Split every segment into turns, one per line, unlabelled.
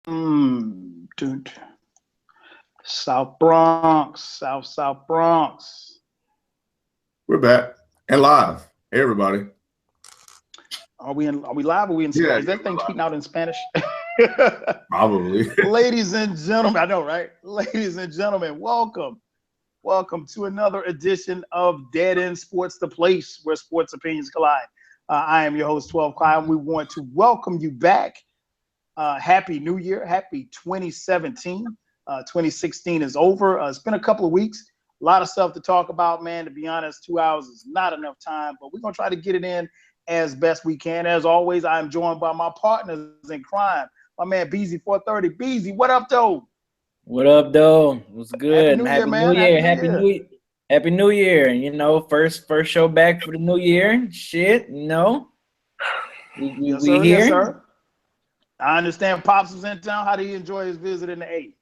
Dude. South Bronx, South Bronx.
We're back and live. Hey, everybody.
Are we live or are we in Spanish?
Yeah,
Is that thing tweeting out in Spanish?
Probably.
Ladies and gentlemen, I know, right? Ladies and gentlemen, welcome. Welcome to another edition of Dead End Sports, the place where sports opinions collide. I am your host, 12 Clyde, and we want to welcome you back. Happy New Year. Happy 2017. 2016 is over. It's been a couple of weeks. A lot of stuff to talk about, man. To be honest, 2 hours is not enough time, but we're going to try to get it in as best we can. As always, I am joined by my partners in crime, my man Beezy 430. Beezy, what up, though?
What up, though? What's good?
Happy New Year, man.
Happy New Year. You know, first show back for the new year. Shit, you know. We
sir,
here.
Yes, sir. I understand Pops was in town. How did he enjoy his visit in the A?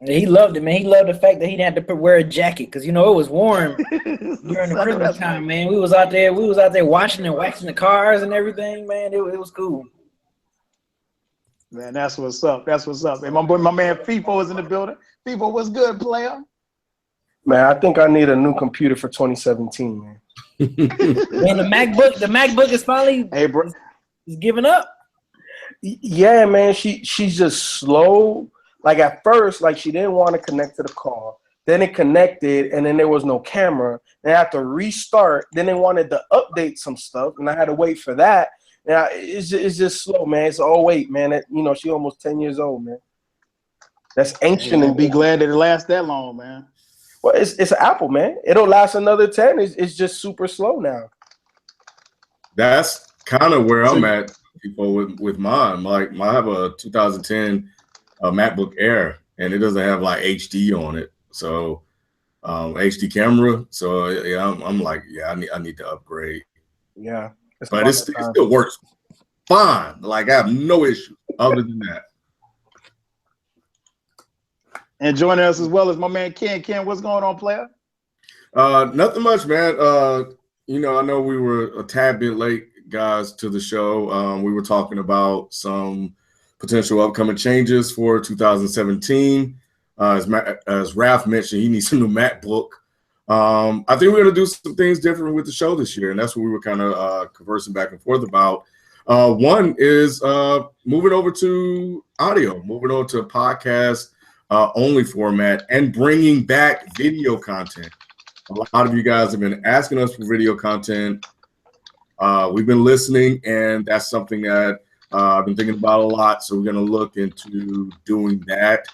He loved it, man. He loved the fact that he didn't have to wear a jacket because, you know, it was warm during the Christmas time, man. We was out there washing and waxing the cars and everything, man. It was cool.
Man, that's what's up. That's what's up. And my man FIFO is in the building. FIFO, what's good, player?
Man, I think I need a new computer for 2017, man.
Man, the MacBook is finally is giving up.
Yeah, man, she's just slow. Like at first, like she didn't want to connect to the car. Then it connected, and then there was no camera. Then I had to restart. Then they wanted to update some stuff, and I had to wait for that. Now it's just slow, man. It's man. She almost 10 years old, man. That's ancient, and
be glad that it lasts that long, man.
Well, it's Apple, man. It'll last another 10. It's just super slow now.
That's kind of where I'm at, people, with mine. Like, I have a 2010 MacBook Air, and it doesn't have like HD on it, so HD camera. So yeah, I'm like, yeah, I need to upgrade.
Yeah,
but it still works fine. Like, I have no issue other than that.
And joining us as well as my man Ken. Ken, what's going on, player?
Nothing much, man. I know we were a tad bit late, guys, to the show. We were talking about some potential upcoming changes for 2017. As Raph mentioned, he needs a new MacBook. I think we're going to do some things different with the show this year, and that's what we were kind of conversing back and forth about. One is moving over to audio, moving over to a podcast only format, and bringing back video content. A lot of you guys have been asking us for video content. We've been listening, and that's something that I've been thinking about a lot. So we're going to look into doing that,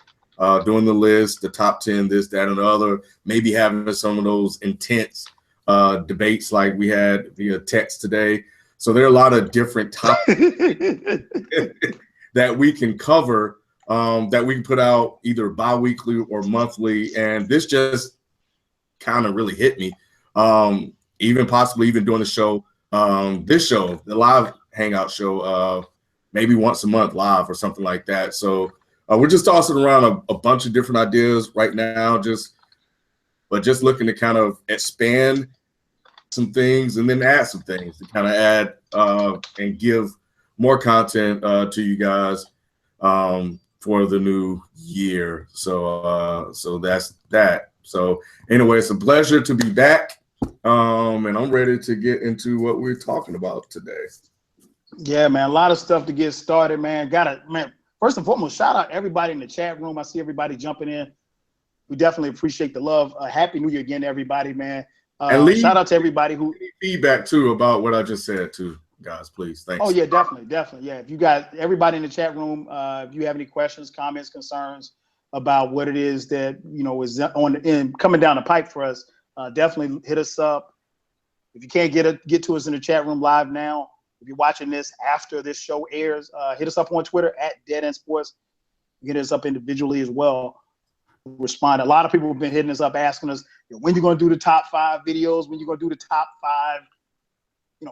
doing the list, the top 10, this, that, and the other, maybe having some of those intense debates like we had via text today. So there are a lot of different topics that we can cover, that we can put out either bi-weekly or monthly. And this just kind of really hit me, possibly even doing the show, the live hangout show, maybe once a month live or something like that. So we're just tossing around a bunch of different ideas right now, just looking to kind of expand some things and then add some things to kind of add and give more content to you guys for the new year. So that's that. So anyway, it's a pleasure to be back, and I'm ready to get into what we're talking about today.
Yeah, man, a lot of stuff to get started, man. First and foremost, shout out everybody in the chat room. I see everybody jumping in. We definitely appreciate the love. Happy New Year again to everybody, man. And shout out to everybody who
feedback too about what I just said too, guys. Please, thanks.
Oh yeah, definitely. Yeah, if you got everybody in the chat room, if you have any questions, comments, concerns about what it is that is coming down the pipe for us, definitely hit us up. If you can't get to us in the chat room live now, if you're watching this after this show airs, hit us up on Twitter at Dead End Sports. Hit us up individually as well. Respond. A lot of people have been hitting us up asking us, when you're going to do the top 5 videos, when you're going to do the top 5,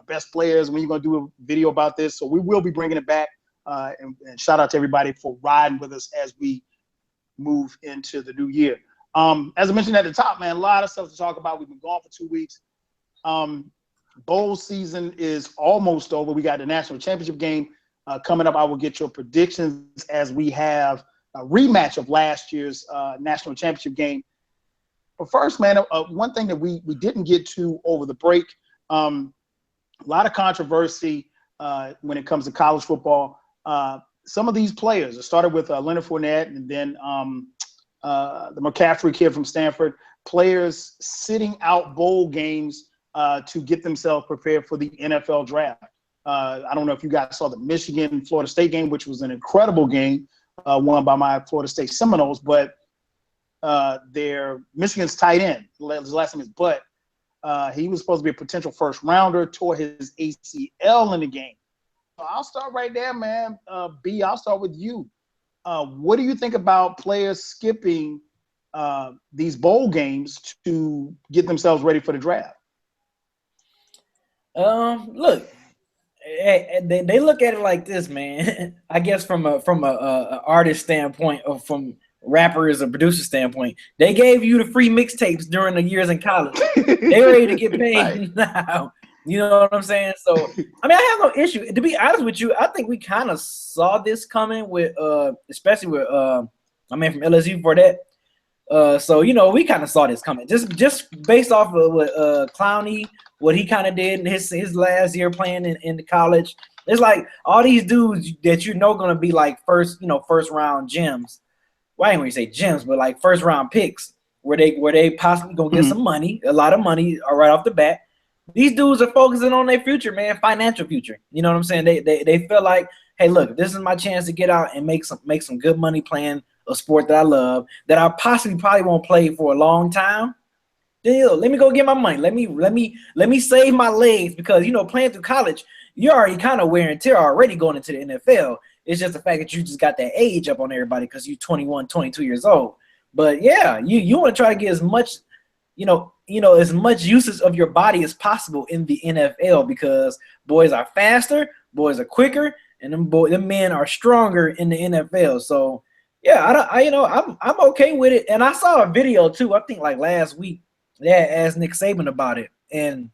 best players, when you're going to do a video about this. So we will be bringing it back. And shout out to everybody for riding with us as we move into the new year. As I mentioned at the top, man, a lot of stuff to talk about. We've been gone for 2 weeks. Bowl season is almost over. We got the national championship game Coming up, I will get your predictions as we have a rematch of last year's national championship game. But first, man, one thing that we didn't get to over the break, a lot of controversy when it comes to college football. Some of these players, it started with Leonard Fournette and then the McCaffrey kid from Stanford, players sitting out bowl games to get themselves prepared for the NFL draft. I don't know if you guys saw the Michigan-Florida State game, which was an incredible game, won by my Florida State Seminoles, but their Michigan's tight end, his last name is Butt, he was supposed to be a potential first rounder, tore his ACL in the game. I'll start right there, man. B, I'll start with you. What do you think about players skipping these bowl games to get themselves ready for the draft?
Look, they look at it like this, man. I guess from a artist standpoint or from rappers or producer standpoint, they gave you the free mixtapes during the years in college. They ready to get paid now. You know what I'm saying? So, I mean, I have no issue. To be honest with you, I think we kind of saw this coming with, especially with, my man from LSU for that. So, you know, we kind of saw this coming. Just based off of what Clowney, what he kind of did in his last year playing in the college. It's like all these dudes that you know going to be like first round gems. Well, I ain't going to say gems, but like first round picks where they possibly going to get some money, a lot of money right off the bat. These dudes are focusing on their future, man, financial future. You know what I'm saying? They feel like, hey, look, this is my chance to get out and make some good money playing a sport that I love, that I probably won't play for a long time. Then let me go get my money. Let me save my legs because, you know, playing through college, you're already kind of wear and tear already going into the NFL. It's just the fact that you just got that age up on everybody because you're 21, 22 years old. But yeah, you want to try to get as much, as much usage of your body as possible in the NFL because boys are faster, boys are quicker, and them men are stronger in the NFL. So yeah, I'm okay with it. And I saw a video too. I think like last week they asked Nick Saban about it, and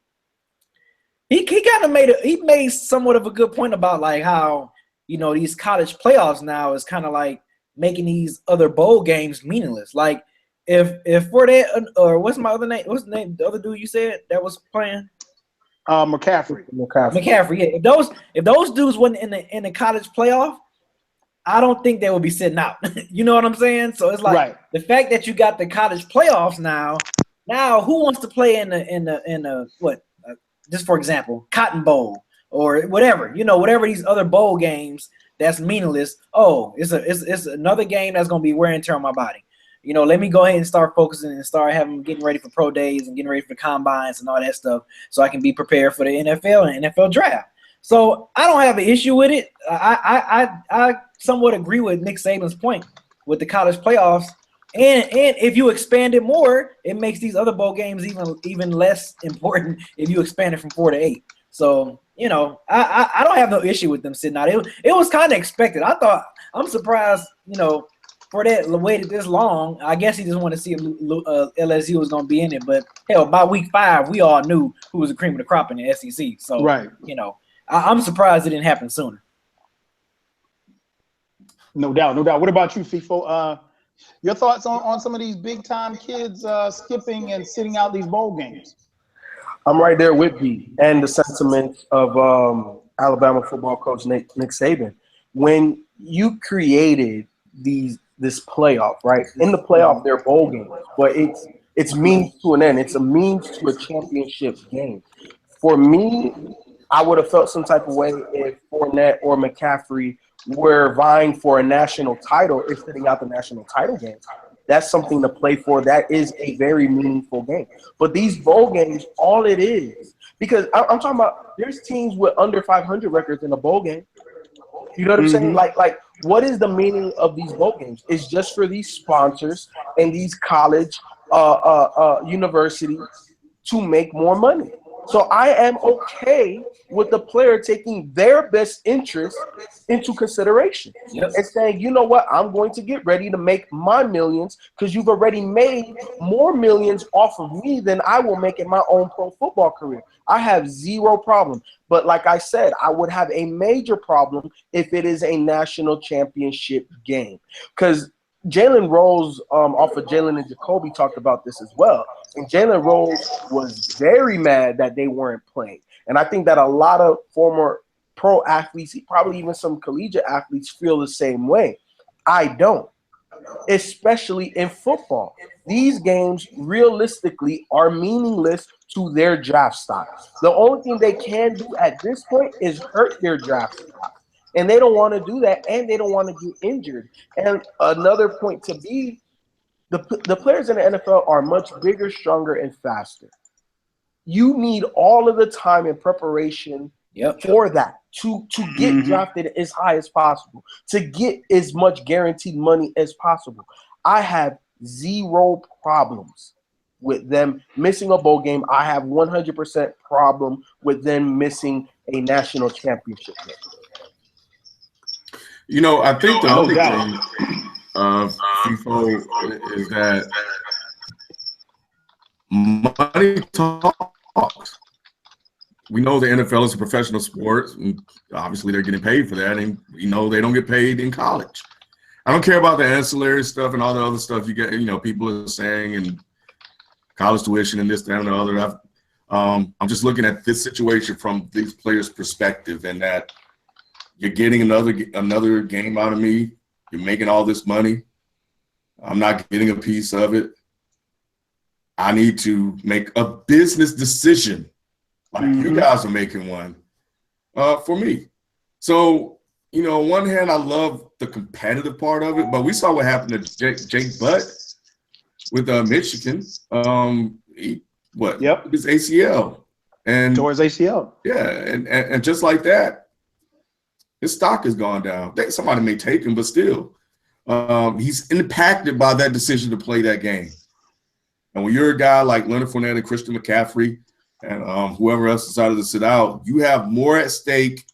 he kind of made somewhat of a good point about like how these college playoffs now is kind of like making these other bowl games meaningless. Like if for that or what's my other name? What's the name? The other dude you said that was playing?
McCaffrey.
Yeah. If those dudes wasn't in the college playoff, I don't think they would be sitting out. You know what I'm saying? So it's like the fact that you got the college playoffs now who wants to play in the what? Just for example, Cotton Bowl or whatever. Whatever these other bowl games that's meaningless. Oh, it's another game that's gonna be wear and tear on my body. Let me go ahead and start focusing and start getting ready for pro days and getting ready for combines and all that stuff so I can be prepared for the NFL and NFL draft. So I don't have an issue with it. I somewhat agree with Nick Saban's point with the college playoffs. And if you expand it more, it makes these other bowl games even less important if you expand it from 4 to 8. So, I don't have no issue with them sitting out. It was kind of expected. I'm surprised, for that waited this long. I guess he just wanted to see if LSU was going to be in it. But, hell, by week 5, we all knew who was the cream of the crop in the SEC. So, I'm surprised it didn't happen sooner.
No doubt. What about you, FIFO? Your thoughts on some of these big-time kids skipping and sitting out these bowl games?
I'm right there with B and the sentiments of Alabama football coach Nick Saban. When you created this playoff, right? In the playoff, they're bowl games, but it's means to an end. It's a means to a championship game. For me, I would have felt some type of way if Fournette or McCaffrey were vying for a national title if sitting out the national title game. That's something to play for. That is a very meaningful game. But these bowl games, all it is, because I'm talking about there's teams with under 500 records in a bowl game. You know what I'm saying? Like, what is the meaning of these bowl games? It's just for these sponsors and these college universities to make more money. So I am okay with the player taking their best interest into consideration and saying, you know what, I'm going to get ready to make my millions because you've already made more millions off of me than I will make in my own pro football career. I have zero problem. But like I said, I would have a major problem if it is a national championship game, because Jalen Rose, off of Jalen and Jacoby, talked about this as well. And Jalen Rose was very mad that they weren't playing. And I think that a lot of former pro athletes, probably even some collegiate athletes, feel the same way. I don't, especially in football. These games realistically are meaningless to their draft stock. The only thing they can do at this point is hurt their draft stock. And they don't want to do that, and they don't want to get injured. And another point to be, the players in the NFL are much bigger, stronger, and faster. You need all of the time and preparation for that to get drafted as high as possible, to get as much guaranteed money as possible. I have zero problems with them missing a bowl game. I have 100% problem with them missing a national championship game.
You know, I think the other thing of FIFO is that money talks. We know the NFL is a professional sport, and obviously they're getting paid for that, and we know they don't get paid in college. I don't care about the ancillary stuff and all the other stuff you get, you know, people are saying, and college tuition and this, that, and the other. I'm just looking at this situation from these players' perspective, and that you're getting another game out of me. You're making all this money. I'm not getting a piece of it. I need to make a business decision, like you guys are making one, for me. So, you know, on one hand, I love the competitive part of it, but we saw what happened to Jake Butt with Michigan. His ACL. And
towards ACL.
Yeah, and just like that, his stock has gone down. Somebody may take him, but still, he's impacted by that decision to play that game. And when you're a guy like Leonard Fournette and Christian McCaffrey and whoever else decided to sit out, you have more at stake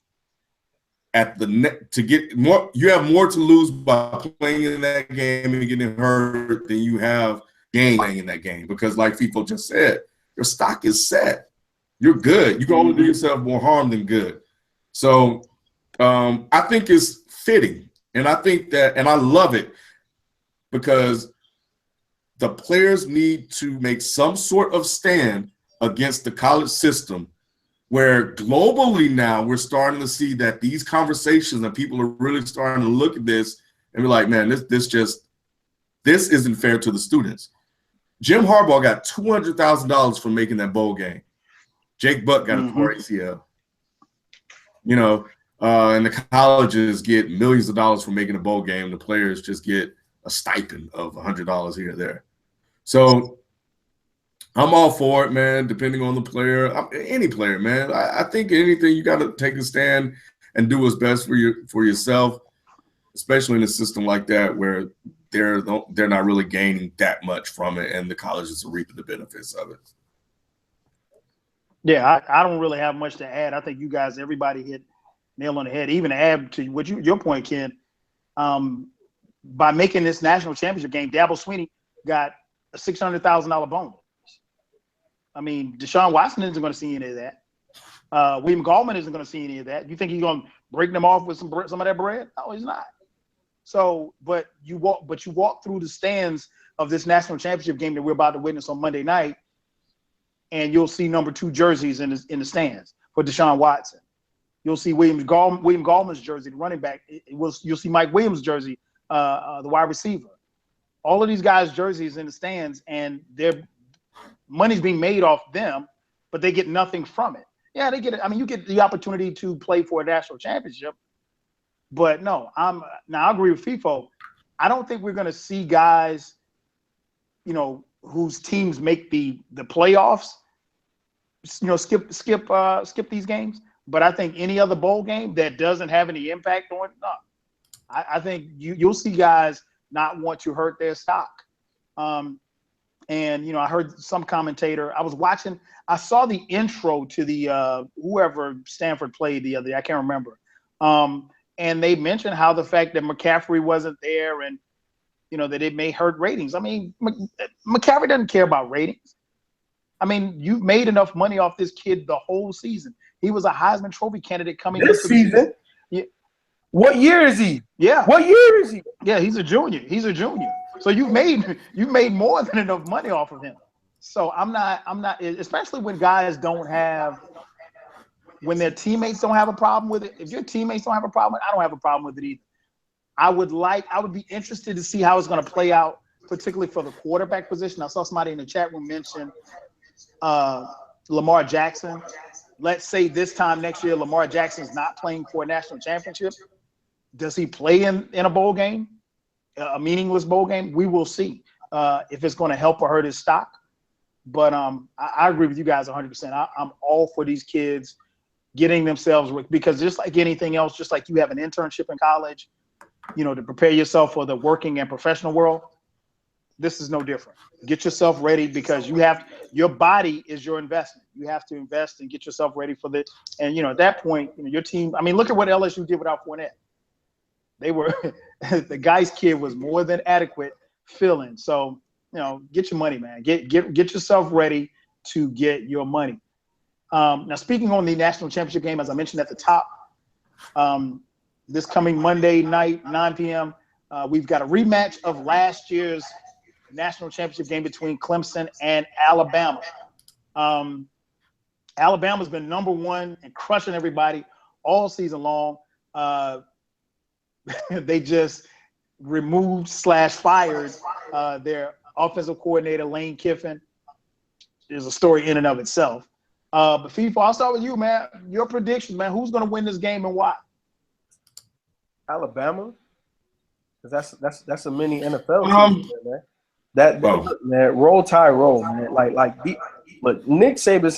at the net to get more. You have more to lose by playing in that game and getting hurt than you have playing in that game. Because, like FIFO just said, your stock is set. You're good. You can only do yourself more harm than good. So I think it's fitting, and I think that, and I love it, because the players need to make some sort of stand against the college system, where globally now we're starting to see that these conversations and people are really starting to look at this and be like, man, this isn't fair to the students. Jim Harbaugh got $200,000 for making that bowl game. Jake Butt got a poor ACL. You know, and the colleges get millions of dollars for making a bowl game. The players just get a stipend of $100 here or there. So I'm all for it, man, depending on the player. Any player, man. I think anything, you got to take a stand and do what's best for yourself, especially in a system like that where they're not really gaining that much from it, and the colleges are reaping the benefits of it.
Yeah, I don't really have much to add. I think you guys, everybody hit nail on the head. Even to add to what your point, Ken, by making this national championship game, Dabo Swinney got a $600,000 bonus. I mean, Deshaun Watson isn't going to see any of that. William Gallman isn't going to see any of that. You think he's going to break them off with some of that bread? No, he's not. So, but you walk through the stands of this national championship game that we're about to witness on Monday night, and you'll see number 2 jerseys in the stands for Deshaun Watson. You'll see William Gallman's jersey, the running back. You'll see Mike Williams' jersey, the wide receiver. All of these guys' jerseys in the stands, and their money's being made off them, but they get nothing from it. Yeah, they get it. I mean, you get the opportunity to play for a national championship, but no, I agree with FIFO. I don't think we're going to see guys, you know, whose teams make the playoffs, you know, skip these games. But I think any other bowl game that doesn't have any impact on it, no. I think you'll see guys not want to hurt their stock. And, you know, I heard some commentator, I saw the intro to the whoever Stanford played the other day, I can't remember. And they mentioned how the fact that McCaffrey wasn't there and, you know, that it may hurt ratings. I mean, McCaffrey doesn't care about ratings. I mean, you've made enough money off this kid the whole season. He was a Heisman Trophy candidate coming
this
into the
season.
Yeah.
What year is he?
Yeah.
What year is he?
Yeah, he's a junior. So you've made more than enough money off of him. So I'm not, especially when guys when their teammates don't have a problem with it. If your teammates don't have a problem, I don't have a problem with it either. I would be interested to see how it's going to play out, particularly for the quarterback position. I saw somebody in the chat room mention Lamar Jackson. Let's say this time next year, Lamar Jackson's not playing for a national championship. Does he play in a bowl game, a meaningless bowl game? We will see if it's going to help or hurt his stock. But I agree with you guys 100%. I'm all for these kids getting themselves, because just like anything else, just like you have an internship in college, you know, to prepare yourself for the working and professional world, this is no different. Get yourself ready, because your body is your investment. You have to invest and get yourself ready for the, and, you know, at that point, you know, your team, I mean, look at what LSU did without Fournette. They were, the guy's kid was more than adequate filling. So, you know, get your money, man. Get yourself ready to get your money. Now, speaking on the national championship game, as I mentioned at the top, this coming Monday night, 9 p.m., we've got a rematch of last year's national championship game between Clemson and Alabama. Alabama's been number one and crushing everybody all season long. They just removed/fired their offensive coordinator, Lane Kiffin. Is a story in and of itself. But FIFA, I'll start with you, man. Your predictions, man. Who's going to win this game and why?
Alabama, because that's a mini NFL team, man. Man, roll Tide roll, man. Look, Nick Saban,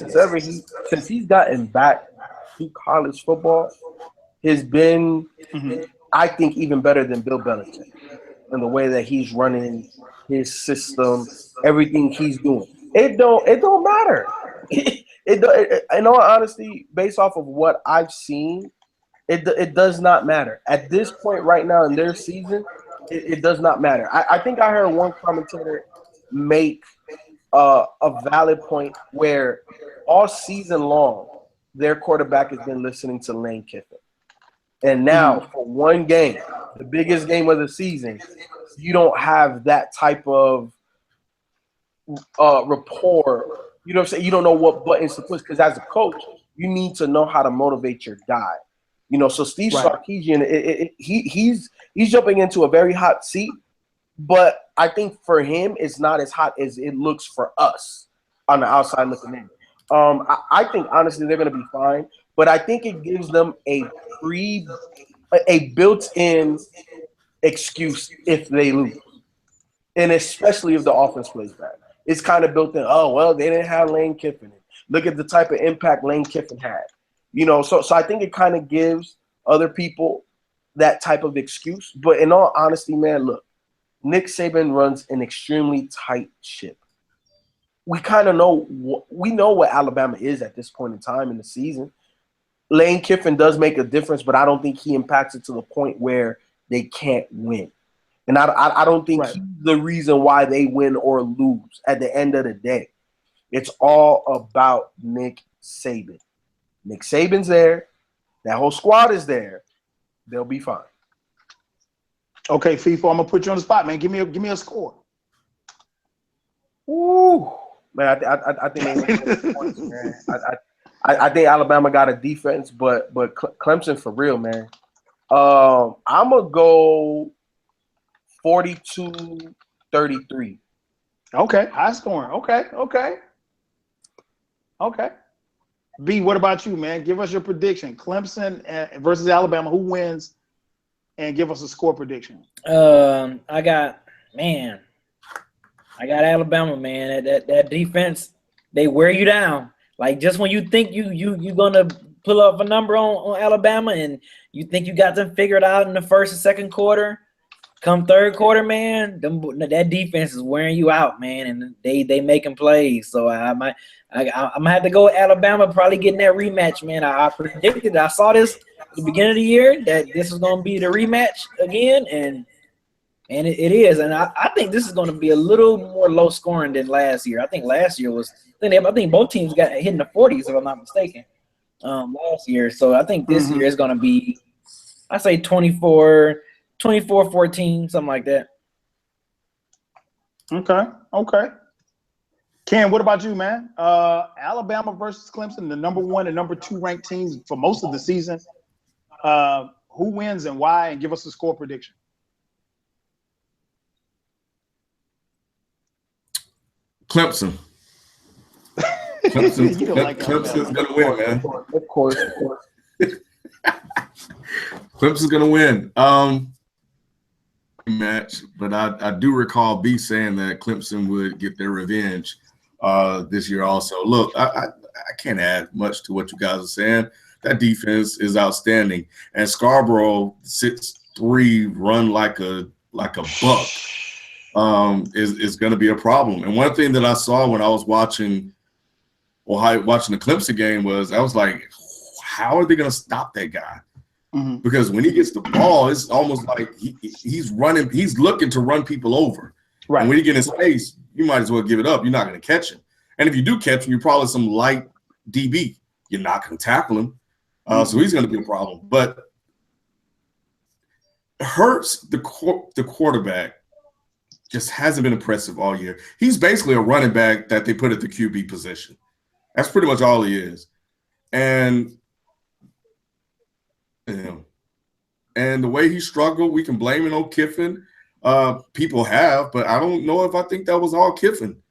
since he's gotten back to college football, has been, I think, even better than Bill Belichick in the way that he's running his system, everything he's doing. It don't matter. In all honesty, based off of what I've seen, it does not matter. At this point right now in their season, it does not matter. I think I heard one commentator make a valid point where all season long, their quarterback has been listening to Lane Kiffin. And now for one game, the biggest game of the season, you don't have that type of rapport. You know what I'm saying? You don't know what buttons to push, because as a coach, you need to know how to motivate your guy. You know, so Steve Sarkisian, he's jumping into a very hot seat, but I think for him, it's not as hot as it looks for us on the outside looking in. I think honestly they're going to be fine, but I think it gives them a built-in excuse if they lose, and especially if the offense plays bad. It's kind of built in. Oh well, they didn't have Lane Kiffin. Look at the type of impact Lane Kiffin had. You know, so I think it kind of gives other people that type of excuse. But in all honesty, man, look, Nick Saban runs an extremely tight ship. We kind of know what Alabama is at this point in time in the season. Lane Kiffin does make a difference, but I don't think he impacts it to the point where they can't win. And I don't think he's the reason why they win or lose at the end of the day. It's all about Nick Saban. Nick Saban's there. That whole squad is there. They'll be fine.
Okay, FIFA, I'm gonna put you on the spot, man. Give me a score.
Ooh, man, I think they win points, man. I think Alabama got a defense, but Clemson for real, man. I'm gonna go 42-33.
Okay, high scoring. Okay. B, what about you, man? Give us your prediction. Clemson versus Alabama. Who wins? And give us a score prediction.
I got Alabama, man. That defense, they wear you down. Like just when you think you gonna pull up a number on Alabama and you think you got them figured out in the first and second quarter, come third quarter, man, that defense is wearing you out, man, and they making plays. So I'm gonna have to go with Alabama, probably getting that rematch, man. I predicted, I saw this at the beginning of the year that this was gonna be the rematch again, and it is, and I think this is gonna be a little more low scoring than last year. I think last year was, I think both teams got hit in the 40s, if I'm not mistaken, last year. So I think this year is gonna be, I say 24-14, something like that.
Okay. Ken, what about you, man? Alabama versus Clemson, the number 1 and number 2 ranked teams for most of the season. Who wins and why? And give us a score prediction.
Clemson. Clemson's gonna win, man.
Of course.
Clemson's gonna win. Match, but I do recall B saying that Clemson would get their revenge this year also. Look, I can't add much to what you guys are saying. That defense is outstanding, and Scarborough 6'3", run like a buck. Is going to be a problem. And one thing that I saw when I was watching the Clemson game was, I was like, how are they going to stop that guy? Because when he gets the ball, it's almost like he's running. He's looking to run people over. Right. And when you get in space, you might as well give it up. You're not going to catch him. And if you do catch him, you're probably some light DB. You're not going to tackle him. So he's going to be a problem. But Hurts, the quarterback, just hasn't been impressive all year. He's basically a running back that they put at the QB position. That's pretty much all he is. And the way he struggled, we can blame it on Kiffin. People have, but I don't know if I think that was all Kiffin.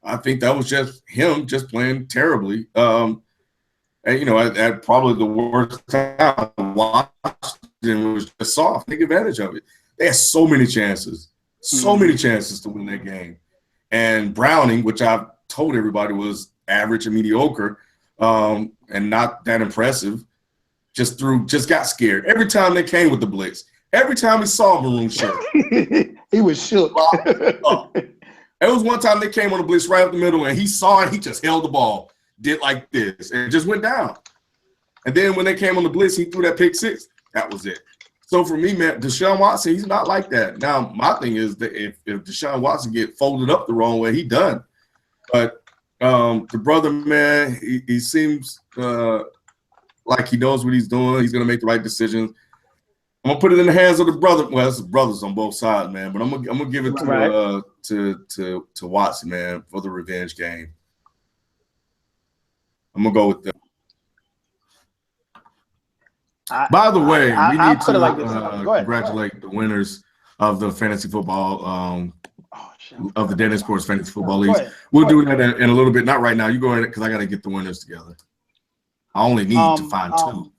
I think that was just him just playing terribly. And at probably the worst time, Washington was just soft. Take advantage of it. They had so many chances to win that game. And Browning, which I've told everybody was average and mediocre, and not that impressive, just got scared. Every time they came with the blitz, every time he saw a maroon shirt,
he was shook.
There was one time they came on the blitz right up the middle, and he saw it, he just held the ball, did like this, and it just went down. And then when they came on the blitz, he threw that pick six. That was it. So for me, man, Deshaun Watson, he's not like that. Now, my thing is that if Deshaun Watson get folded up the wrong way, he done. But the brother, man, he seems like he knows what he's doing. He's gonna make the right decisions. I'm gonna put it in the hands of the brother. Well, it's the brothers on both sides, man. But I'm gonna give it to Watson, man, for the revenge game. I'm gonna go with that. By the way, we need to congratulate the winners of the fantasy football, of the Dennis Sports Fantasy Football League. We'll do that in a little bit. Not right now. You go ahead, because I got to get the winners together. I only need to find two.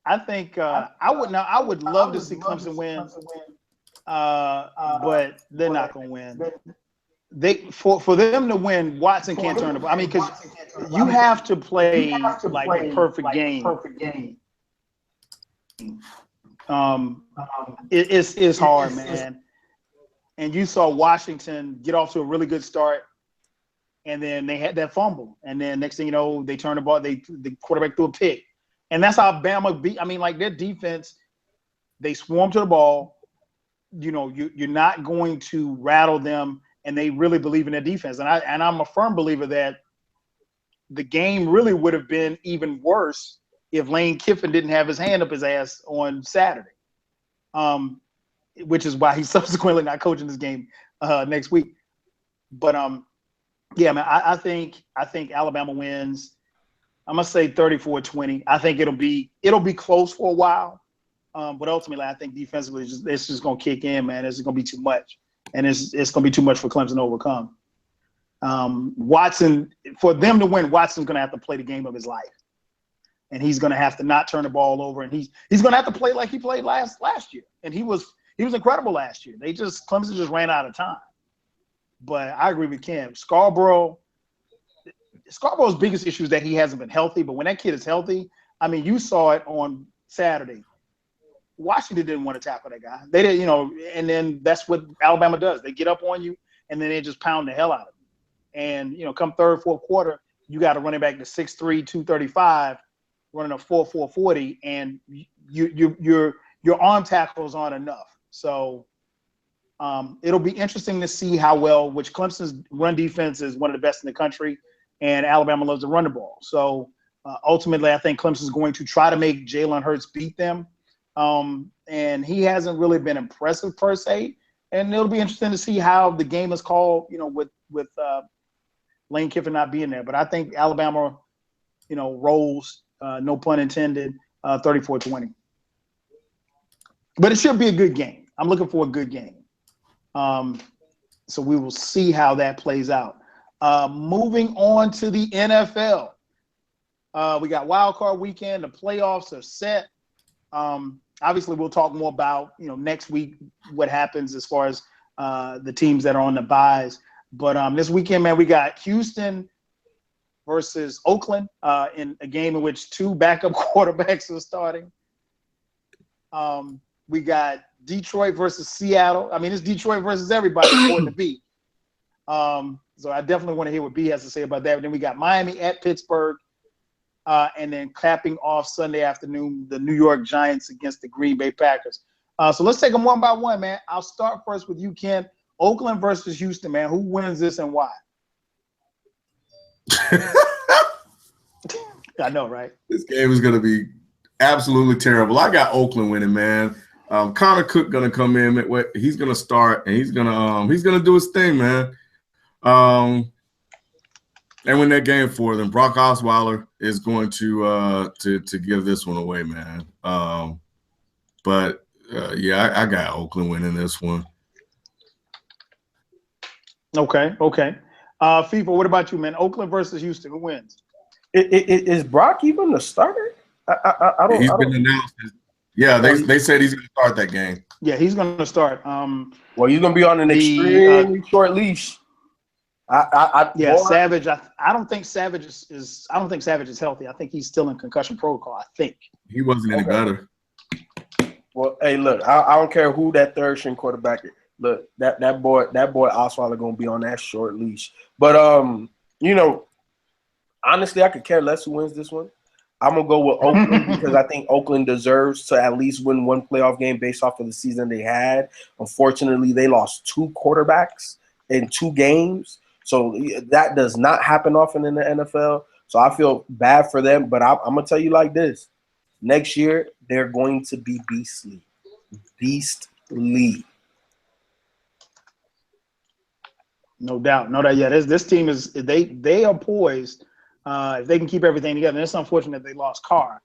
I think I would love to see Clemson win, but they're not going to win. For them to win, Watson can't turn the ball. I mean, because you have to play like a perfect game. It's hard, man. And you saw Washington get off to a really good start, and then they had that fumble, and then next thing you know, they turned the ball. The quarterback threw a pick, and that's how Bama beat. I mean, like their defense, they swarm to the ball. You know, you're not going to rattle them. And they really believe in their defense. And I'm a firm believer that the game really would have been even worse if Lane Kiffin didn't have his hand up his ass on Saturday, which is why he's subsequently not coaching this game next week. But yeah, man, I think Alabama wins. I'm gonna say 34-20. I think it'll be close for a while, but ultimately, I think defensively, it's just gonna kick in, man. It's gonna be too much. And it's going to be too much for Clemson to overcome. Watson, for them to win, Watson's going to have to play the game of his life, and he's going to have to not turn the ball over, and he's going to have to play like he played last year. And he was incredible last year. Clemson just ran out of time. But I agree with Kim. Scarborough's biggest issue is that he hasn't been healthy. But when that kid is healthy, I mean, you saw it on Saturday. Washington didn't want to tackle that guy. They didn't, and then that's what Alabama does. They get up on you, and then they just pound the hell out of you. And, come third, fourth quarter, you got to run it back to 6'3", 235, running a 4.4 40, and your arm tackles aren't enough. So it'll be interesting to see how well, which Clemson's run defense is one of the best in the country, and Alabama loves to run the ball. So ultimately, I think Clemson's going to try to make Jalen Hurts beat them. And he hasn't really been impressive per se. And it'll be interesting to see how the game is called, with Lane Kiffin not being there. But I think Alabama, rolls, no pun intended, 34-20. But it should be a good game. I'm looking for a good game. So we will see how that plays out. Moving on to the NFL. We got Wildcard weekend. The playoffs are set. Obviously, we'll talk more about, next week what happens as far as the teams that are on the byes. But this weekend, man, we got Houston versus Oakland in a game in which 2 backup quarterbacks are starting. We got Detroit versus Seattle. I mean, it's Detroit versus everybody according to B. So I definitely want to hear what B has to say about that. And then we got Miami at Pittsburgh. And then capping off Sunday afternoon, the New York Giants against the Green Bay Packers. So let's take them one by one, man. I'll start first with you, Ken. Oakland versus Houston, man. Who wins this and why? I know, right?
This game is going to be absolutely terrible. I got Oakland winning, man. Connor Cook going to come in. He's going to start, and he's going to do his thing, man. And win that game for them. Brock Osweiler is going to give this one away, man. But I got Oakland winning this one.
Okay. FIFA, what about you, man? Oakland versus Houston, who wins?
Is Brock even the starter? I don't.
He's been announced. Yeah, they said he's going to start that game.
Yeah, he's going to start.
Well, he's going to be on an extremely short leash.
Savage. I don't think Savage is. I don't think Savage is healthy. I think he's still in concussion protocol. I think
he wasn't any better.
Well, hey, look, I don't care who that third string quarterback is. Look, that boy Osweiler gonna be on that short leash. But honestly, I could care less who wins this one. I'm gonna go with Oakland because I think Oakland deserves to at least win one playoff game based off of the season they had. Unfortunately, they lost 2 quarterbacks in 2 games. So that does not happen often in the NFL. So I feel bad for them, but I'm going to tell you like this. Next year, they're going to be beastly.
No doubt. Yeah, this team is they are poised. If they can keep everything together. And it's unfortunate they lost Carr.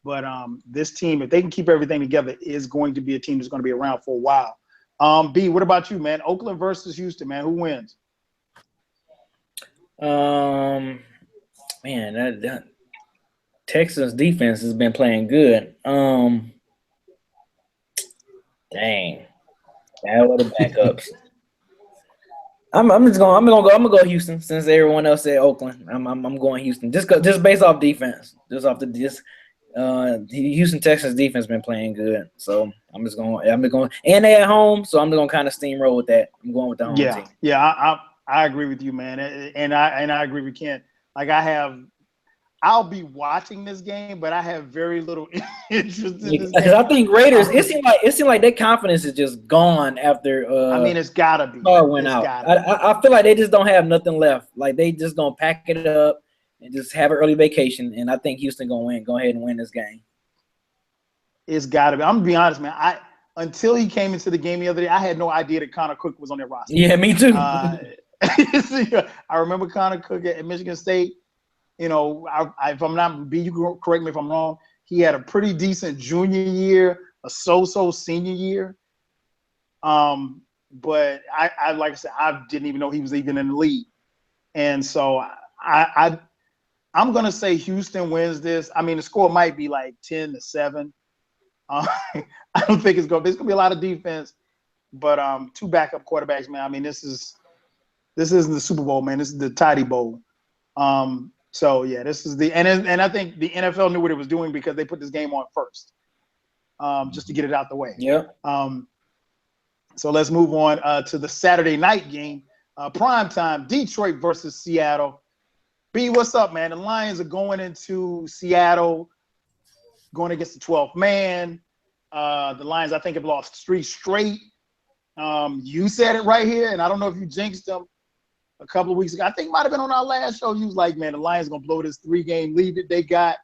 But this team, if they can keep everything together, is going to be a team that's going to be around for a while. B, what about you, man? Oakland versus Houston, man. Who wins?
Man, that Texas defense has been playing good. Dang, that were the backups. I'm gonna go Houston since everyone else said Oakland. I'm going Houston just based off defense, Houston Texans defense been playing good. So I'm going, and they at home, so I'm gonna kind of steamroll with that. I'm going with the home team.
Yeah, I agree with you, man, and I agree with Ken. Like I'll be watching this game, but I have very little interest in this game.
Because I think Raiders, it seemed like their confidence is just gone after.
I mean, it's gotta be.
Went out. I feel like they just don't have nothing left. Like they just gonna pack it up and just have an early vacation. And I think Houston gonna win. Go ahead and win this game.
It's gotta be. I'm gonna be honest, man. Until he came into the game the other day, I had no idea that Connor Cook was on their roster.
Yeah, me too.
I remember Connor Cook at Michigan State. You know, if I'm not, B, you correct me if I'm wrong. He had a pretty decent junior year, a so-so senior year. But I like I said, I didn't even know he was even in the league. And so I'm gonna say Houston wins this. I mean, the score might be like 10-7. I don't think there's gonna be a lot of defense, but 2 backup quarterbacks, man. I mean, this isn't the Super Bowl, man. This is the Tidy Bowl. So yeah, this is and I think the NFL knew what it was doing because they put this game on first. just to get it out the way.
Yeah.
So let's move on to the Saturday night game. Prime time, Detroit versus Seattle. B, what's up, man? The Lions are going into Seattle, going against the 12th man. The Lions, I think, have lost 3 straight. You said it right here, and I don't know if you jinxed them a couple of weeks ago. I think it might have been on our last show. You was like, man, the Lions going to blow this 3-game lead that they got.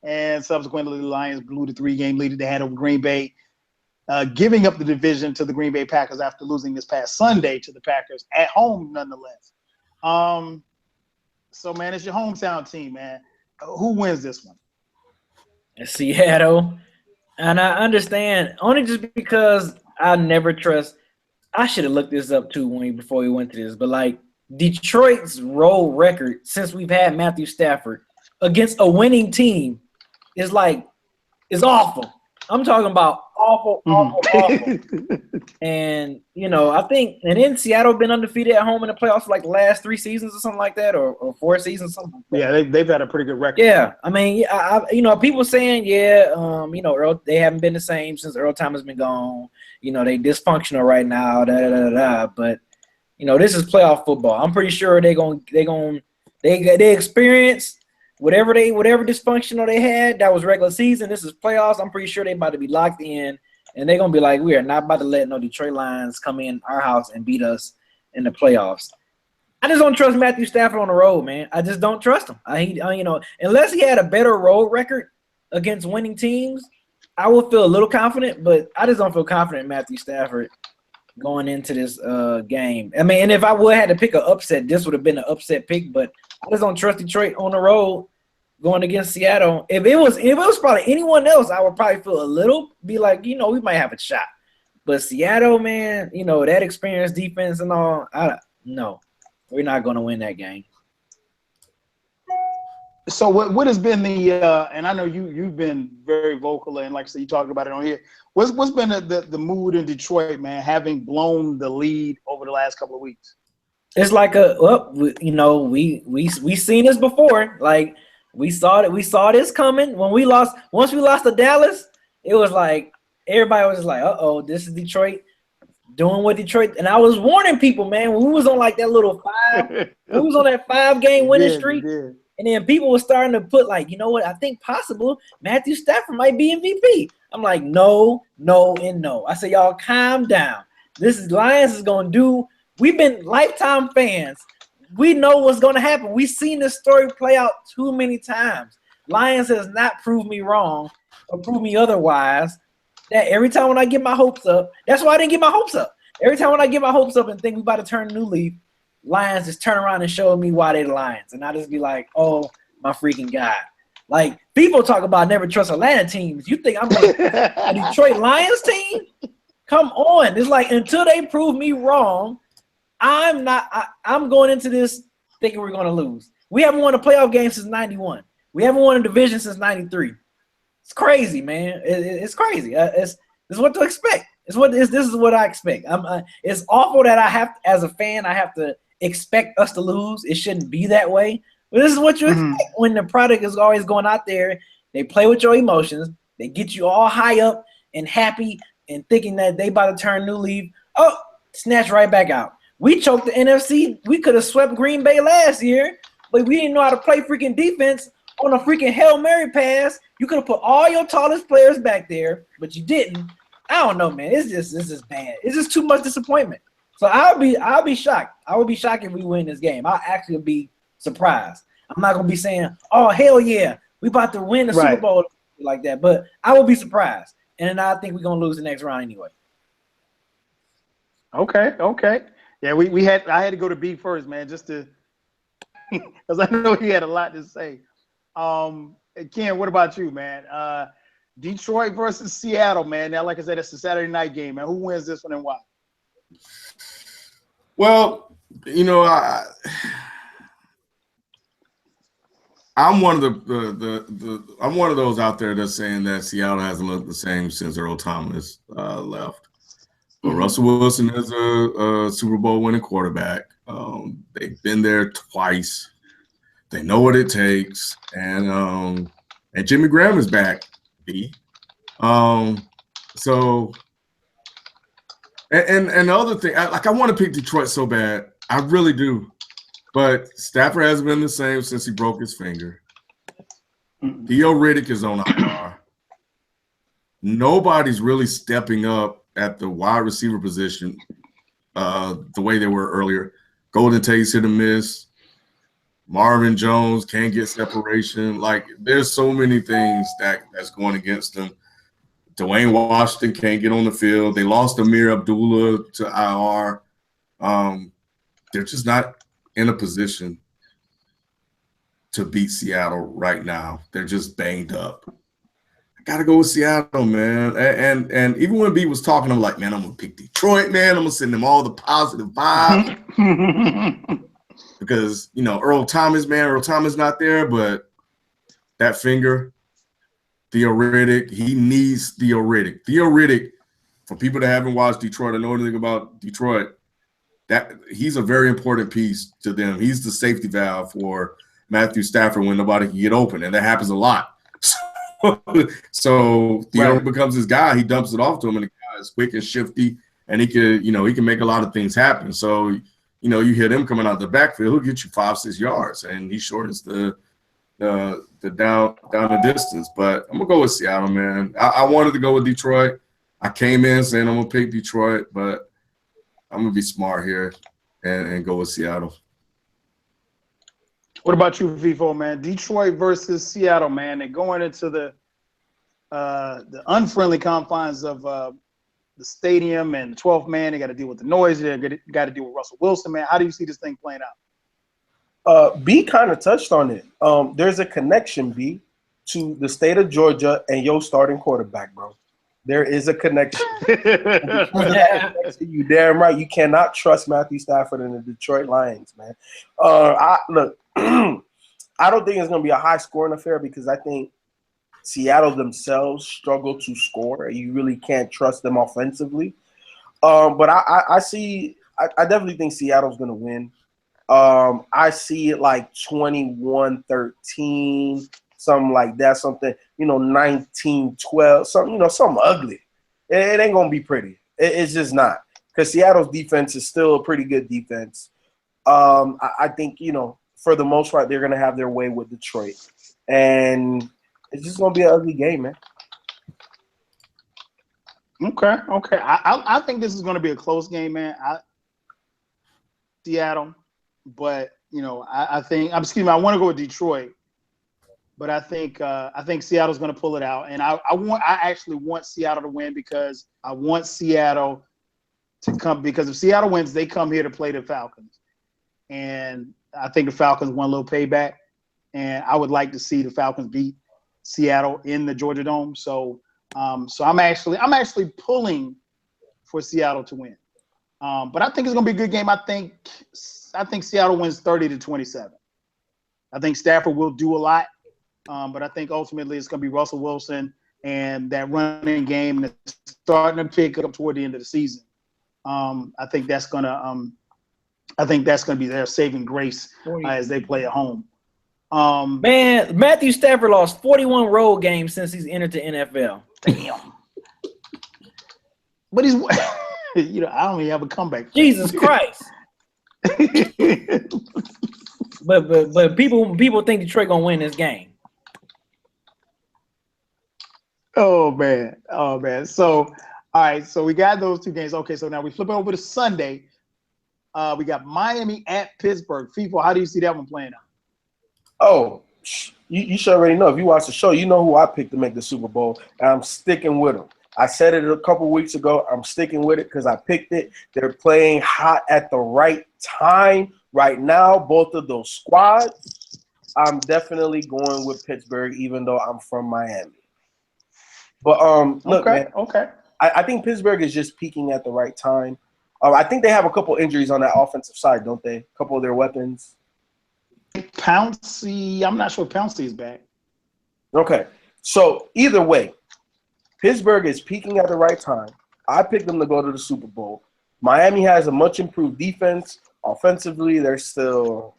And subsequently, the Lions blew the 3-game lead that they had over Green Bay, giving up the division to the Green Bay Packers after losing this past Sunday to the Packers at home, nonetheless. So, man, it's your hometown team, man. Who wins this one?
Seattle. And I understand, only just because I never trust – I should have looked this up, too, before we went to this. But, like, Detroit's road record since we've had Matthew Stafford against a winning team is awful. I'm talking about awful. And, I think – and then Seattle been undefeated at home in the playoffs for, like, the last 3 seasons or something like that, or 4 seasons, something like that.
Yeah, they've had a pretty good record.
Yeah, I mean, people saying, Earl, they haven't been the same since Earl Thomas been gone. They dysfunctional right now, But, this is playoff football. I'm pretty sure they experience whatever dysfunctional they had. That was regular season. This is playoffs. I'm pretty sure they about to be locked in, and they're gonna be like, we are not about to let no Detroit Lions come in our house and beat us in the playoffs. I just don't trust Matthew Stafford on the road, man. I just don't trust him. Unless he had a better road record against winning teams, I would feel a little confident, but I just don't feel confident in Matthew Stafford going into this game. I mean, and if I would have had to pick an upset, this would have been an upset pick, but I just don't trust Detroit on the road going against Seattle. If it was probably anyone else, I would probably feel a little, be like, we might have a shot. But Seattle, man, that experienced defense and all, no, we're not going to win that game.
So what has been the and I know you've been very vocal, and like I said, you talked about it on here. What's been the mood in Detroit, man, having blown the lead over the last couple of weeks?
It's like we seen this before. Like we saw this coming when once we lost to Dallas. It was like everybody was like, this is Detroit doing what Detroit. And I was warning people, man, when we was on like that little 5-game winning streak. And then people were starting to put like, you know what? I think possible Matthew Stafford might be MVP. I'm like, no, and no. I say, y'all calm down. Lions is going to do. We've been lifetime fans. We know what's going to happen. We've seen this story play out too many times. Lions has not proved me wrong or proved me otherwise. That every time when I get my hopes up, that's why I didn't get my hopes up. Every time when I get my hopes up and think we about to turn a new leaf, Lions just turn around and show me why they're the Lions. And I just be like, oh, my freaking God. Like, people talk about never trust Atlanta teams. You think I'm going to a Detroit Lions team? Come on. It's like, until they prove me wrong, I'm going into this thinking we're going to lose. We haven't won a playoff game since 91. We haven't won a division since 93. It's crazy, man. It's crazy. It's what to expect. This is what I expect. It's awful that I have, as a fan, I have to expect us to lose. It shouldn't be that way. But this is what you expect when the product is always going out there. They play with your emotions. They get you all high up and happy and thinking that they about to turn a new leaf. Oh, snatch right back out. We choked the NFC. We could have swept Green Bay last year, but we didn't know how to play freaking defense on a freaking Hail Mary pass. You could have put all your tallest players back there, but you didn't. I don't know, man. It's just bad. It's just too much disappointment. So I'll be shocked. I would be shocked if we win this game. I'll actually be surprised. I'm not gonna be saying, "Oh hell yeah, we about to win the Super Bowl" like that. But I will be surprised, and then I think we're gonna lose the next round anyway.
Okay. Yeah, I had to go to B first, man, just to because I know he had a lot to say. Ken, what about you, man? Detroit versus Seattle, man. Now, like I said, it's a Saturday night game, man. Who wins this one and why?
Well, I'm one of I'm one of those out there that's saying that Seattle hasn't looked the same since Earl Thomas left. But Russell Wilson is a Super Bowl winning quarterback. They've been there twice. They know what it takes, and Jimmy Graham is back. So, and the other thing, I want to pick Detroit so bad. I really do. But Stafford hasn't been the same since he broke his finger. Theo Riddick is on IR. Nobody's really stepping up at the wide receiver position the way they were earlier. Golden Tate's hit and miss. Marvin Jones can't get separation. Like, there's so many things that's going against them. Dwayne Washington can't get on the field. They lost Amir Abdullah to IR. They're just not in a position to beat Seattle right now. They're just banged up. I got to go with Seattle, man. And even when B was talking, I'm like, man, I'm going to pick Detroit, man. I'm going to send them all the positive vibes. Because, Earl Thomas not there, but that finger, Theo Riddick, he needs Theo Riddick. Theo Riddick, for people that haven't watched Detroit or know anything about Detroit, that he's a very important piece to them. He's the safety valve for Matthew Stafford when nobody can get open, and that happens a lot. So Theo becomes his guy. He dumps it off to him, and the guy is quick and shifty, and he can make a lot of things happen. So, you hear them coming out the backfield, he'll get you 5-6 yards, and he shortens the down the distance. But I'm gonna go with Seattle, man. I wanted to go with Detroit. I came in saying I'm gonna pick Detroit, but I'm gonna be smart here and go with Seattle.
What about you, FIFO, man? Detroit versus Seattle, man. They're going into the unfriendly confines of the stadium and the 12th man. They got to deal with the noise. They got to deal with Russell Wilson, man. How do you see this thing playing out?
B kind of touched on it. There's a connection, B, to the state of Georgia and your starting quarterback, bro. There is a connection. You damn right. You cannot trust Matthew Stafford and the Detroit Lions, man. Look, I don't think it's going to be a high-scoring affair because I think Seattle themselves struggle to score. You really can't trust them offensively. But I definitely think Seattle's going to win. I see it like 21-13, something like that, something, 19-12, something ugly. It ain't going to be pretty. It's just not. Because Seattle's defense is still a pretty good defense. I think, for the most part, they're going to have their way with Detroit. And it's just going to be an ugly game, man.
Okay. I think this is going to be a close game, man. Seattle, but I want to go with Detroit, but I think Seattle's going to pull it out, and I actually want Seattle to win because I want Seattle to come, because if Seattle wins, they come here to play the Falcons, and I think the Falcons want a little payback, and I would like to see the Falcons beat Seattle in the Georgia Dome. So I'm actually pulling for Seattle to win. But I think it's going to be a good game. I think Seattle wins 30-27. I think Stafford will do a lot, but I think ultimately it's going to be Russell Wilson and that running game that's starting to pick up toward the end of the season. I think that's going to be their saving grace as they play at home.
Man, Matthew Stafford lost 41 road games since he's entered the NFL.
Damn. But he's, I don't even have a comeback.
Jesus Christ. but people think Detroit gonna win this game.
Oh man. So all right, so we got those two games. Okay, so now we flip over to Sunday. We got Miami at Pittsburgh. FIFO, how do you see that one playing out?
Oh, you should already know. If you watch the show, you know who I picked to make the Super Bowl, and I'm sticking with them. I said it a couple weeks ago. I'm sticking with it because I picked it. They're playing hot at the right time right now, both of those squads. I'm definitely going with Pittsburgh, even though I'm from Miami. But look, man.
Okay.
I think Pittsburgh is just peaking at the right time. I think they have a couple injuries on that offensive side, don't they? A couple of their weapons.
Pouncey, I'm not sure Pouncey is back.
Okay, so either way, Pittsburgh is peaking at the right time. I picked them to go to the Super Bowl. Miami has a much improved defense. Offensively, they're still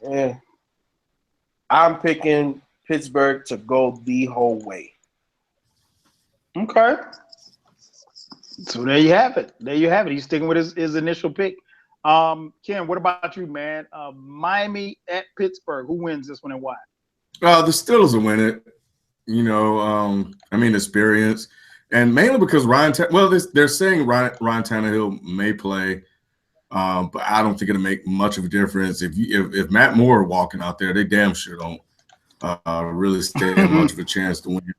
I'm picking Pittsburgh to go the whole way.
Okay. So there you have it. He's sticking with his initial pick. Ken, what about you, man? Miami at Pittsburgh. Who wins this one and why?
The Steelers will win it. Experience. And mainly because they're saying Ryan Tannehill may play, but I don't think it'll make much of a difference. If Matt Moore walking out there, they damn sure don't really stand much of a chance to win.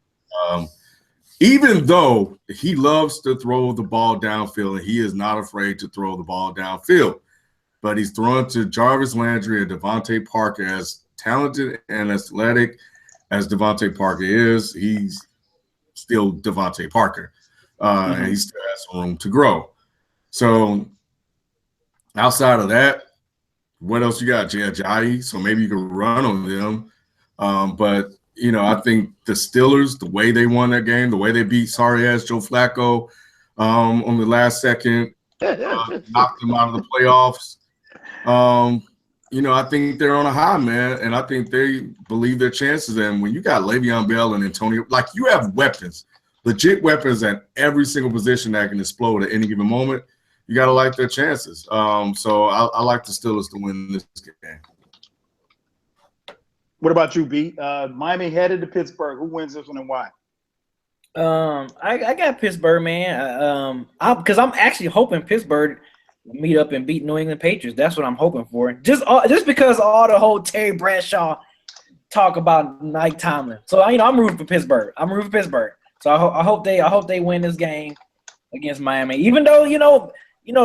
Even though he loves to throw the ball downfield, and he is not afraid to throw the ball downfield, but he's throwing to Jarvis Landry and Devontae Parker. As talented and athletic as Devontae Parker is, he's still Devontae Parker, and he still has some room to grow. So outside of that, what else you got? Jai, so maybe you can run on them. But I think the Steelers, the way they won that game, the way they beat sorry-ass Joe Flacco on the last second, knocked them out of the playoffs. I think they're on a high, man, and I think they believe their chances. And when you got Le'Veon Bell and Antonio, you have weapons, legit weapons at every single position that can explode at any given moment, you got to like their chances. So I like the Steelers to win this game.
What about you, B? Miami headed to Pittsburgh. Who wins this one and why?
I got Pittsburgh, man. Because I'm actually hoping Pittsburgh meet up and beat New England Patriots. That's what I'm hoping for. Just because all the whole Terry Bradshaw talk about Mike Tomlin. So I'm rooting for Pittsburgh. So I hope they win this game against Miami. Even though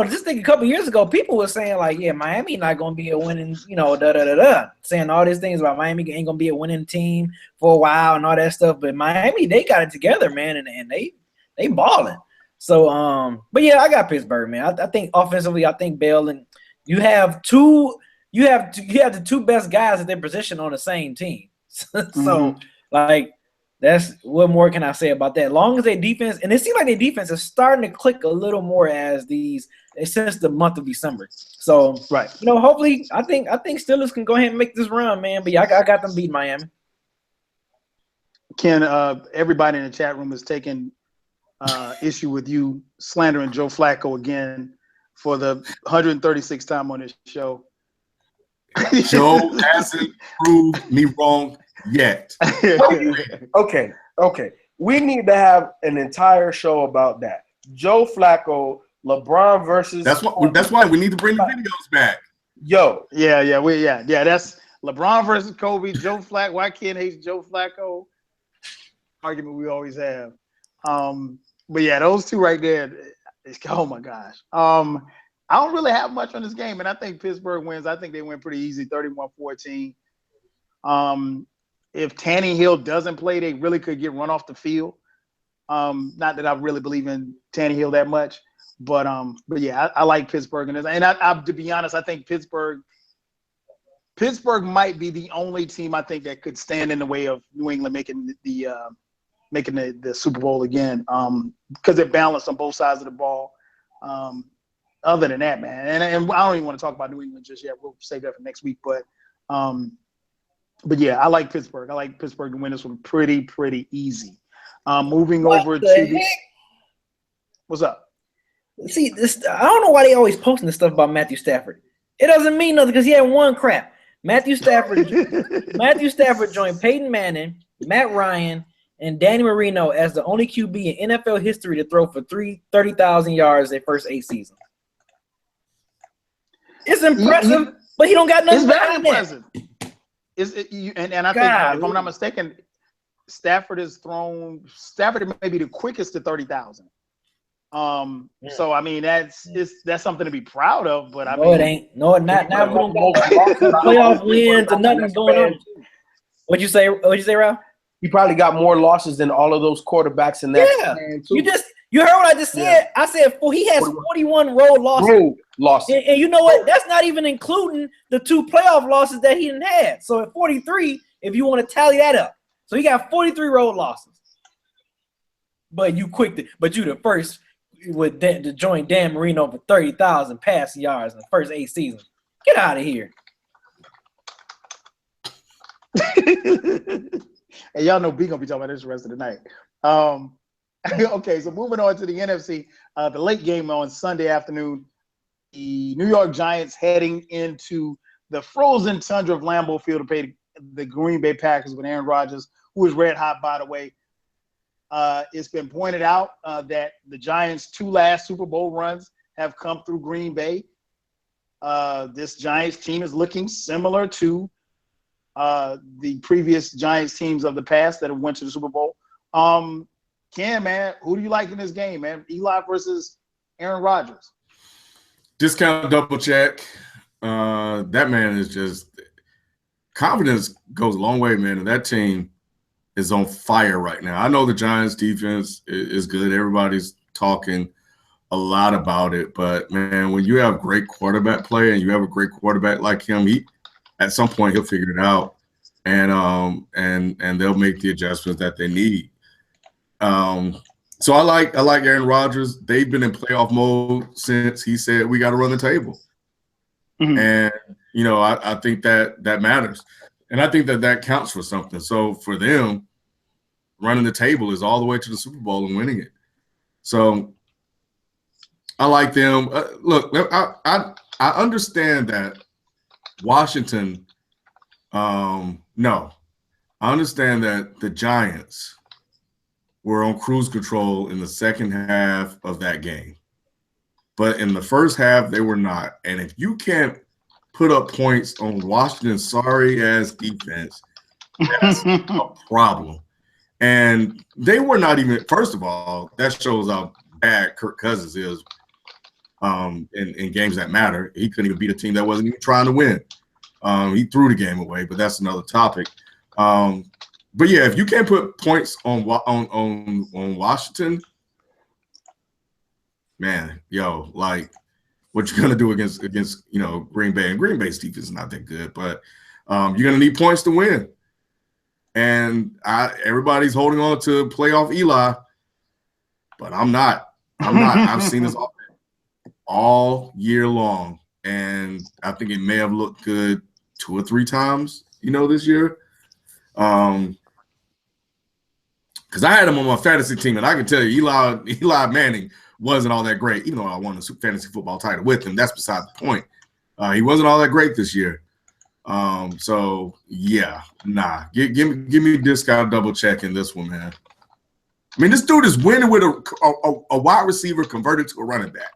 just think a couple years ago, people were saying Miami not gonna be a winning, saying all these things about Miami ain't gonna be a winning team for a while and all that stuff. But Miami, they got it together, man, and they balling. So but yeah, I got Pittsburgh, man. I think offensively, I think Bell, and you have the two best guys at their position on the same team. So that's what more can I say about that? As long as their defense, and it seems like their defense is starting to click a little more since the month of December. So
right,
hopefully, I think Steelers can go ahead and make this run, man. But yeah, I got them beat Miami.
Ken, everybody in the chat room is taking issue with you slandering Joe Flacco again for the 136th time on this show.
Joe hasn't proved me wrong yet.
Okay. We need to have an entire show about that. Joe Flacco, LeBron versus.
That's why we need to bring the videos back.
Yo.
Yeah. That's LeBron versus Kobe. Joe Flacco. Why Ken hates Joe Flacco? Argument we always have. But yeah, those two right there. Oh my gosh. I don't really have much on this game, and I think Pittsburgh wins. I think they win pretty easy, 31-14. If Tannehill doesn't play, they really could get run off the field. Not that I really believe in Tannehill that much, but yeah, I like Pittsburgh in this. And I to be honest, I think Pittsburgh might be the only team I think that could stand in the way of New England making the Super Bowl again, because they're balanced on both sides of the ball. Other than that, man, and I don't even want to talk about New England just yet. We'll save that for next week. But yeah, I like Pittsburgh. I like Pittsburgh to win this one pretty easy. Moving over to what's up?
See, I don't know why they always posting this stuff about Matthew Stafford. It doesn't mean nothing because he had one crap. Matthew Stafford joined Peyton Manning, Matt Ryan, and Danny Marino as the only QB in NFL history to throw for 30,000 yards their first 8 seasons. It's impressive, but he don't got nothing.
It's very impressive. And I think, if I'm not mistaken, Stafford may be the quickest to 30,000. So I mean that's something to be proud of. But I mean,
it ain't. No, not now. We don't got playoff wins and nothing's going on. What'd you say, Ralph?
He probably got more losses than all of those quarterbacks in that.
Yeah, you heard what I just said. Yeah. I said he has 41 road losses. And you know what? That's not even including the 2 playoff losses that he didn't have. So at 43, if you want to tally that up, so he got 43 road losses. But you the first to join Dan Marino for 30,000 passing yards in the first 8 seasons. Get out of here.
And y'all know B gonna be talking about this the rest of the night. Okay, so moving on to the NFC, the late game on Sunday afternoon, the New York Giants heading into the frozen tundra of Lambeau Field to play the Green Bay Packers with Aaron Rodgers, who is red hot, by the way. It's been pointed out that the Giants' 2 last Super Bowl runs have come through Green Bay. This Giants team is looking similar to the previous Giants teams of the past that have went to the Super Bowl. Ken, man, who do you like in this game, man? Eli versus Aaron Rodgers.
Discount double check. That man is just confidence goes a long way, man. And that team is on fire right now. I know the Giants defense is good. Everybody's talking a lot about it, but man, when you have great quarterback play and you have a great quarterback like him, at some point he'll figure it out, and they'll make the adjustments that they need. So I like Aaron Rodgers. They've been in playoff mode since he said we got to run the table, and I think that matters, and I think that counts for something. So for them, running the table is all the way to the Super Bowl and winning it. So I like them. Look, I understand that Washington. No, I understand that the Giants were on cruise control in the second half of that game, but in the first half they were not. And if you can't put up points on Washington's sorry-ass defense, that's a problem. And they were not even. First of all, that shows how bad Kirk Cousins is. In games that matter, he couldn't even beat a team that wasn't even trying to win. He threw the game away, but that's another topic. But yeah, if you can't put points on Washington, man, like what you're gonna do against Green Bay, and Green Bay's defense is not that good, but you're gonna need points to win. And everybody's holding on to playoff Eli, but I'm not. I've seen this all year long, and I think it may have looked good 2 or 3 times, this year. Because I had him on my fantasy team, and I can tell you, Eli Manning wasn't all that great, even though I won the fantasy football title with him. That's beside the point. He wasn't all that great this year. So yeah, nah. Give me a discount double check in this one, man. I mean, this dude is winning with a wide receiver converted to a running back,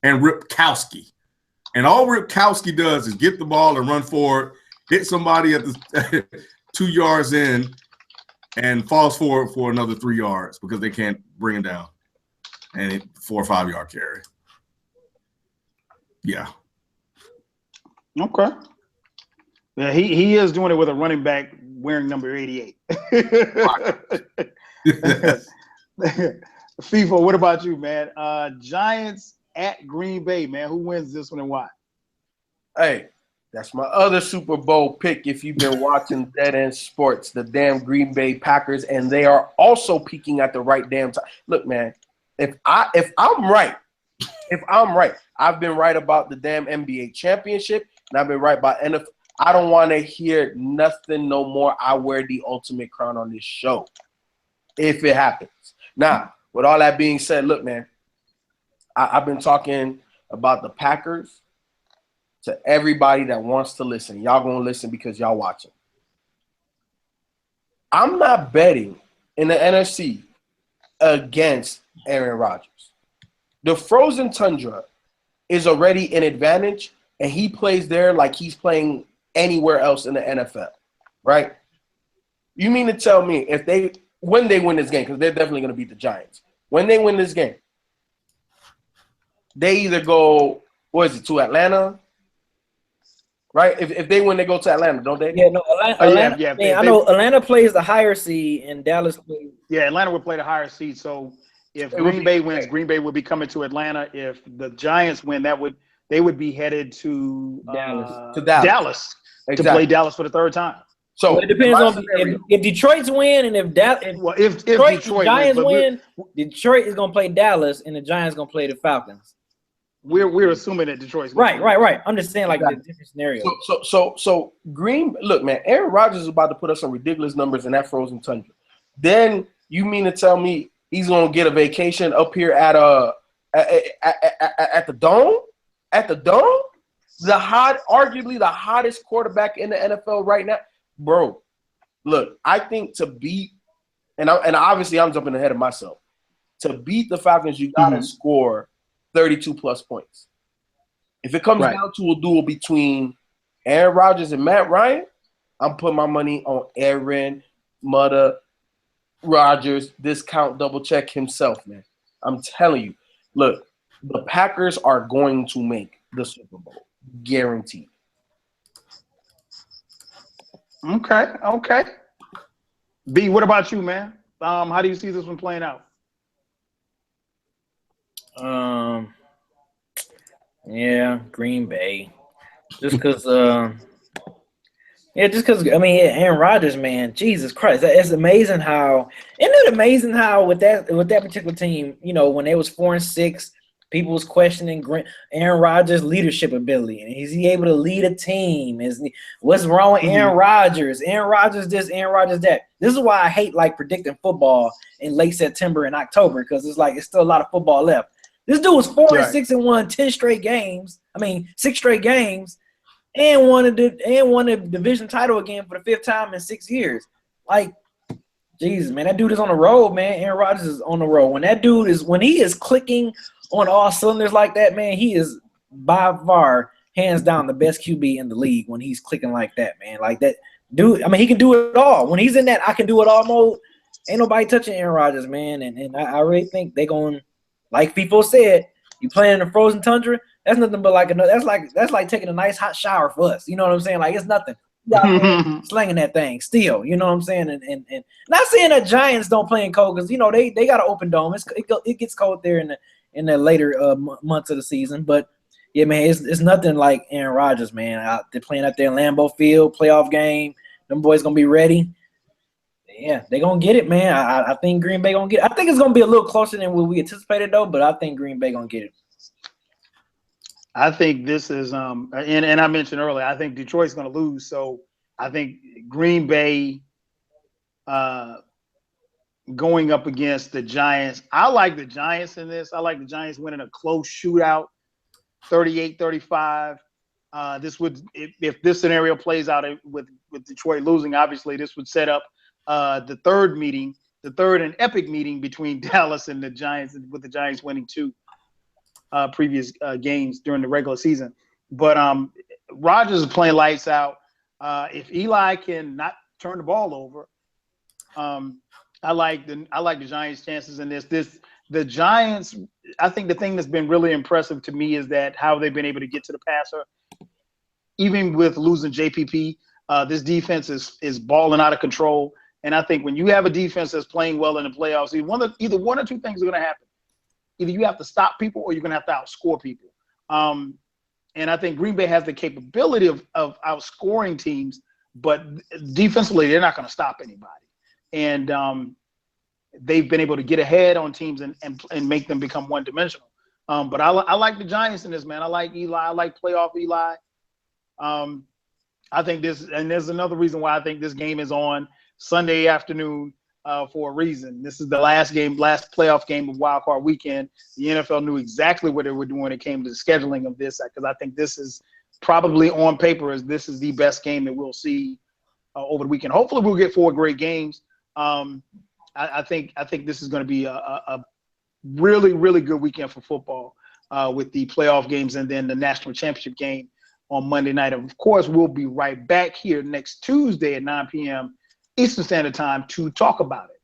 and Ripkowski. And all Ripkowski does is get the ball and run forward, hit somebody at the 2 yards in, and falls forward for another 3 yards because they can't bring him down. And 4 or 5 yard carry. Yeah.
Okay. Yeah, he is doing it with a running back wearing number 88. FIFA, what about you, man? Giants at Green Bay, man. Who wins this one and why?
Hey, that's my other Super Bowl pick. If you've been watching Dead End Sports, the damn Green Bay Packers, and they are also peaking at the right damn time. Look, man, if I'm right, I've been right about the damn NBA championship, and I've been right about NFL. I don't want to hear nothing no more. I wear the ultimate crown on this show if it happens. Now, with all that being said, look, man, I've been talking about the Packers to everybody that wants to listen. Y'all going to listen because y'all watching. I'm not betting in the NFC against Aaron Rodgers. The frozen tundra is already an advantage, and he plays there like he's playing anywhere else in the NFL, right? You mean to tell me when they win this game, because they're definitely going to beat the Giants. When they win this game, they either go, to Atlanta, right? If they win, they go to Atlanta, don't they?
Yeah, no, Atlanta. I know Atlanta plays the higher seed, and Dallas plays.
Yeah, Atlanta would play the higher seed. So if Green Bay wins, Green Bay would be coming to Atlanta. If the Giants win, they would be headed to Dallas. Exactly. To play Dallas for the 3rd time.
So it depends on if Detroit's win, and if Detroit Giants win, Detroit is gonna play Dallas, and the Giants gonna play the Falcons.
We're assuming that Detroit's
right. I'm just saying, like, the different scenario.
So look, man, Aaron Rodgers is about to put up some ridiculous numbers in that frozen tundra. Then you mean to tell me He's gonna get a vacation up here at the Dome. At the Dome, arguably the hottest quarterback in the NFL right now, bro. Look, I think to beat, and obviously I'm jumping ahead of myself. To beat the Falcons, you gotta score 32 plus points. If it comes down to a duel between Aaron Rodgers and Matt Ryan, I'm putting my money on Aaron Rodgers, discount double check himself, man. I'm telling you. Look, the Packers are going to make the Super Bowl. Guaranteed.
Okay. B, what about you, man? How do you see this one playing out?
Yeah, Green Bay. Just because I mean, Aaron Rodgers, man, Jesus Christ, it's amazing how. Isn't it amazing how with that particular team, you know, when they was 4-6, people was questioning Aaron Rodgers' leadership ability, and is he able to lead a team? What's wrong with Aaron Rodgers? Aaron Rodgers this, Aaron Rodgers that. This is why I hate predicting football in late September and October, because it's still a lot of football left. This dude was 4-6 and won 10 straight games. I mean, 6 straight games. And won a division title again for the 5th time in 6 years. Jesus, man, that dude is on the road, man. Aaron Rodgers is on the road. When he is clicking on all cylinders like that, man, he is by far, hands down, the best QB in the league when he's clicking like that, man. Like that dude, I mean, he can do it all. When he's in that I can do it all mode, ain't nobody touching Aaron Rodgers, man. And I really think they're going, like people said, you playing in the frozen tundra, that's nothing but that's like taking a nice hot shower for us. You know what I'm saying? Like it's nothing. Slinging that thing still. You know what I'm saying? And not saying that Giants don't play in cold, because you know they got an open dome. It gets cold there in the later months of the season. But yeah, man, it's nothing like Aaron Rodgers, man. They're playing out there in Lambeau Field, playoff game. Them boys gonna be ready. Yeah, they're gonna get it, man. I think Green Bay gonna get it. I think it's gonna be a little closer than what we anticipated though, but I think Green Bay gonna get it.
I think this is and I mentioned earlier, I think Detroit's going to lose. So I think Green Bay going up against the Giants. I like the Giants in this. I like the Giants winning a close shootout, 38-35. This would, if this scenario plays out with Detroit losing, obviously this would set up the third and epic meeting between Dallas and the Giants, with the Giants winning 2 previous games during the regular season. But Rodgers is playing lights out. If Eli can not turn the ball over, I like the Giants' chances in this. The Giants, I think the thing that's been really impressive to me is that how they've been able to get to the passer, even with losing JPP. This defense is balling out of control, and I think when you have a defense that's playing well in the playoffs, either one or two things are going to happen. Either you have to stop people or you're going to have to outscore people. And I think Green Bay has the capability of outscoring teams, but defensively, they're not going to stop anybody. And they've been able to get ahead on teams and make them become one-dimensional. But I like the Giants in this, man. I like Eli. I like playoff Eli. I think this – and there's another reason why I think this game is on Sunday afternoon. For a reason. This is the last playoff game of Wildcard weekend. The NFL knew exactly what they were doing when it came to the scheduling of this, because I think this is probably on paper this is the best game that we'll see over the weekend. Hopefully we'll get 4 great games. I think this is going to be a really, really good weekend for football with the playoff games and then the national championship game on Monday night. And of course, we'll be right back here next Tuesday at 9 p.m. Eastern Standard Time to talk about it.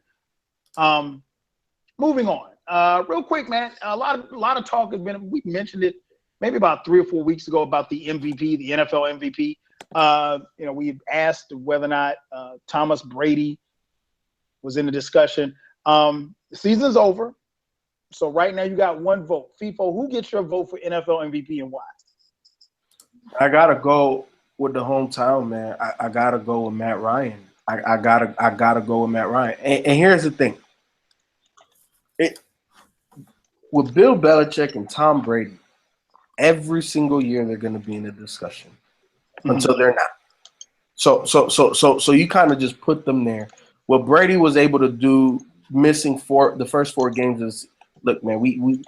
Moving on, real quick, man. A lot of talk has been. We mentioned it maybe about 3 or 4 weeks ago about the MVP, the NFL MVP. We asked whether or not Thomas Brady was in the discussion. The season's over, so right now you got 1 vote. FIFO, who gets your vote for NFL MVP and why?
I gotta go with the hometown man. I gotta go with Matt Ryan. I gotta go with Matt Ryan. And here's the thing. With Bill Belichick and Tom Brady, every single year they're gonna be in a discussion until they're not. So you kind of just put them there. What Brady was able to do missing the first 4 games is look, man. We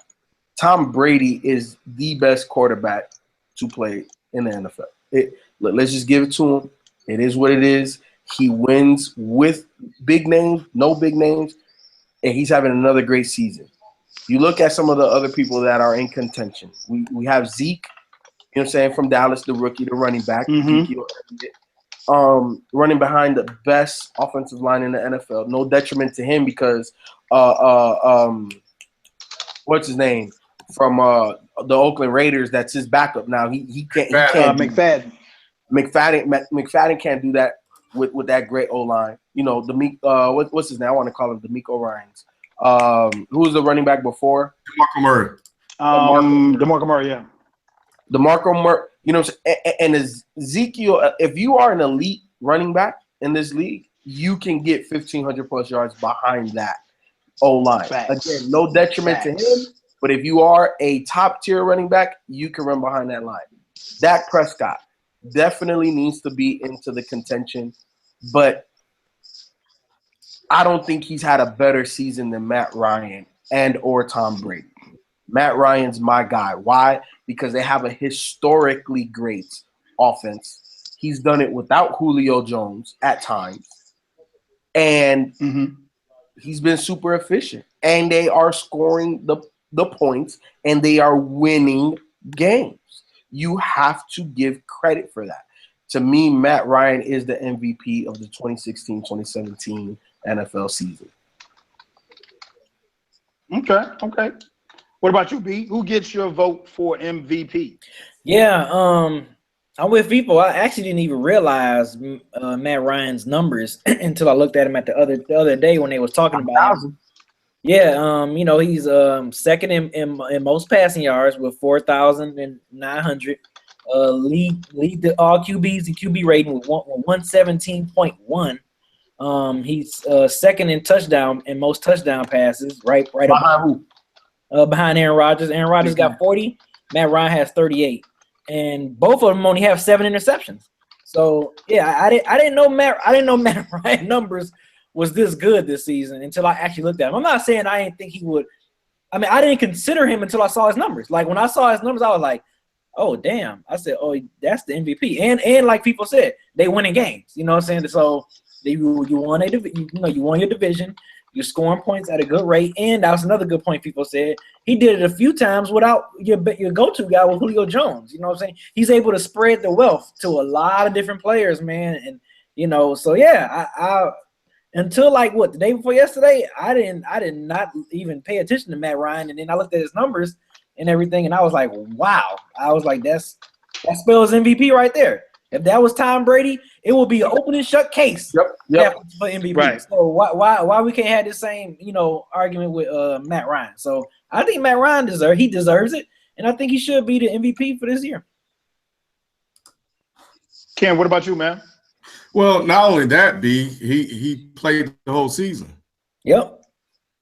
Tom Brady is the best quarterback to play in the NFL. Let's just give it to him. It is what it is. He wins with big names, no big names, and he's having another great season. You look at some of the other people that are in contention. We have Zeke, you know what I'm saying, from Dallas, the rookie, the running back.
Mm-hmm.
Running behind the best offensive line in the NFL. No detriment to him because what's his name? From the Oakland Raiders, that's his backup now. He can't
McFadden.
McFadden can't do that with that great O-line. You know, what's his name? I want to call him DeMeco Ryans. Who was the running back before?
DeMarco Murray.
DeMarco Murray, yeah.
DeMarco Murray, you know, and Ezekiel, if you are an elite running back in this league, you can get 1,500 plus yards behind that O-line. Again, no detriment to him, but if you are a top tier running back, you can run behind that line. Dak Prescott definitely needs to be into the contention, but I don't think he's had a better season than Matt Ryan and or Tom Brady. Matt Ryan's my guy. Why? Because they have a historically great offense. He's done it without Julio Jones at times. And he's been super efficient. And they are scoring the points and they are winning games. You have to give credit for that. To me, Matt Ryan is the MVP of the 2016-2017 NFL season.
Okay. What about you, B? Who gets your vote for MVP?
Yeah, I'm with people. I actually didn't even realize Matt Ryan's numbers until I looked at him at the other day when they was talking about him. Yeah, you know, he's second in most passing yards with 4,900. Lead the all QBs and QB rating with 117.1. He's second in most touchdown passes, right
behind who?
Behind Aaron Rodgers. Aaron Rodgers got 40. Matt Ryan has 38, and both of them only have 7 interceptions. So yeah, I didn't know Matt Ryan numbers was this good this season until I actually looked at him. I'm not saying I didn't think he would. I mean, I didn't consider him until I saw his numbers. Like when I saw his numbers, I was like, oh damn. I said, oh, that's the MVP. And like people said, they winning games. You know what I'm saying? So you won your division. You're scoring points at a good rate, and that was another good point people said. He did it a few times without your go-to guy with Julio Jones. You know what I'm saying? He's able to spread the wealth to a lot of different players, man. And you know, so yeah, I until like the day before yesterday, I did not even pay attention to Matt Ryan, and then I looked at his numbers and everything, and I was like, wow. I was like, that spells MVP right there. If that was Tom Brady, it would be an open and shut case.
Yep.
For MVP.
Right.
So why we can't have the same argument with Matt Ryan? So I think Matt Ryan deserves it, and I think he should be the MVP for this year.
Ken, what about you, man?
Well, not only that, B, he played the whole season.
Yep.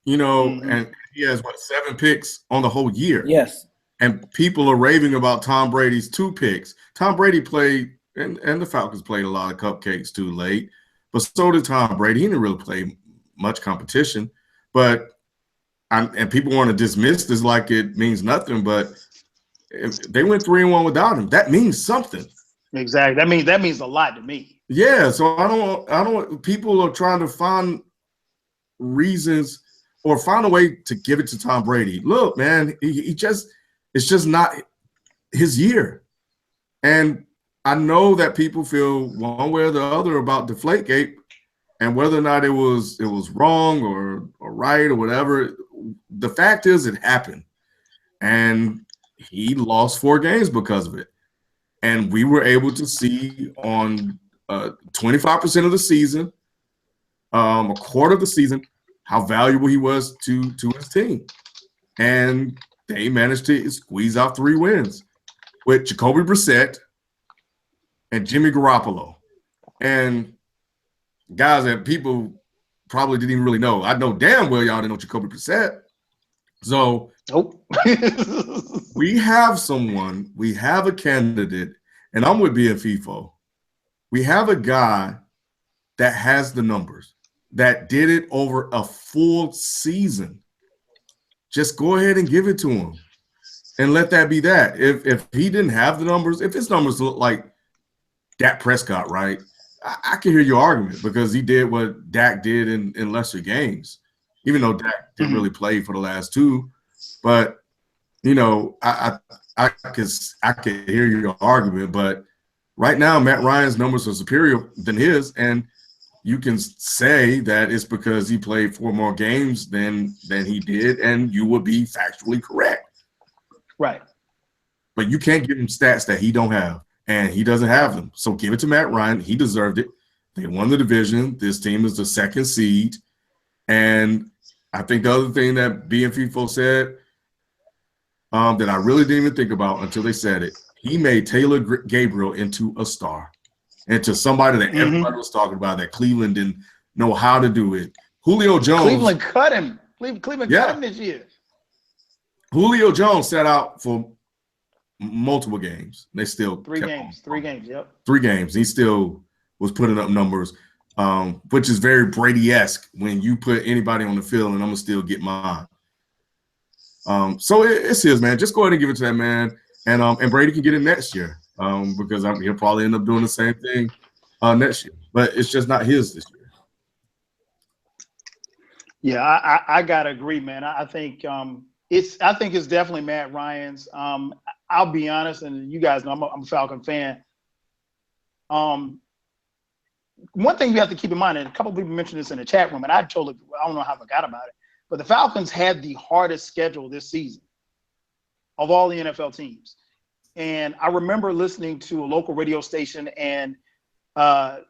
You know, and he has 7 picks on the whole year.
Yes.
And people are raving about Tom Brady's 2 picks. Tom Brady played, and the Falcons played a lot of cupcakes too late, but so did Tom Brady. He didn't really play much competition, and people want to dismiss this like it means nothing, but if they went 3-1 without him, that means something.
Exactly. That means a lot to me.
Yeah, so I don't. People are trying to find reasons or find a way to give it to Tom Brady. Look, man, it's just not his year, and I know that people feel one way or the other about Deflategate and whether or not it was wrong or right or whatever. The fact is, it happened, and he lost 4 games because of it, and we were able to see on 25% of the season, a quarter of the season, how valuable he was to his team. And they managed to squeeze out 3 wins with Jacoby Brissett and Jimmy Garoppolo. And guys that people probably didn't even really know. I know damn well y'all didn't know Jacoby Brissett. So
nope.
we have a candidate, and I'm with BFIFO. We have a guy that has the numbers. that did it over a full season. Just go ahead and give it to him and let that be that. If he didn't have the numbers, if his numbers look like Dak Prescott, right, I can hear your argument because he did what Dak did in lesser games, even though Dak didn't really play for the last two. But, you know, I could hear your argument, but right now Matt Ryan's numbers are superior than his, and you can say that it's because he played 4 more games than he did, and you would be factually correct.
Right.
But you can't give him stats that he don't have, and he doesn't have them. So give it to Matt Ryan. He deserved it. They won the division. This team is the 2nd seed. And I think the other thing that B and FIFO said that I really didn't even think about until they said it, he made Taylor Gabriel into a star. And to somebody that everybody was talking about, that Cleveland didn't know how to do it. Julio Jones.
Cleveland cut him. Cleveland cut him this year.
Julio Jones sat out for multiple games. They still
3 games. 3 games, yep.
3 games. He still was putting up numbers, which is very Brady-esque when you put anybody on the field and I'm going to still get mine. So it's his, man. Just go ahead and give it to that man. And Brady can get it next year. Because he'll probably end up doing the same thing next year. But it's just not his this year.
Yeah, I gotta agree, man. I think it's definitely Matt Ryan's. I'll be honest, and you guys know I'm a Falcon fan. One thing you have to keep in mind, and a couple of people mentioned this in the chat room, and I don't know how I forgot about it, but the Falcons had the hardest schedule this season of all the NFL teams. And I remember listening to a local radio station, and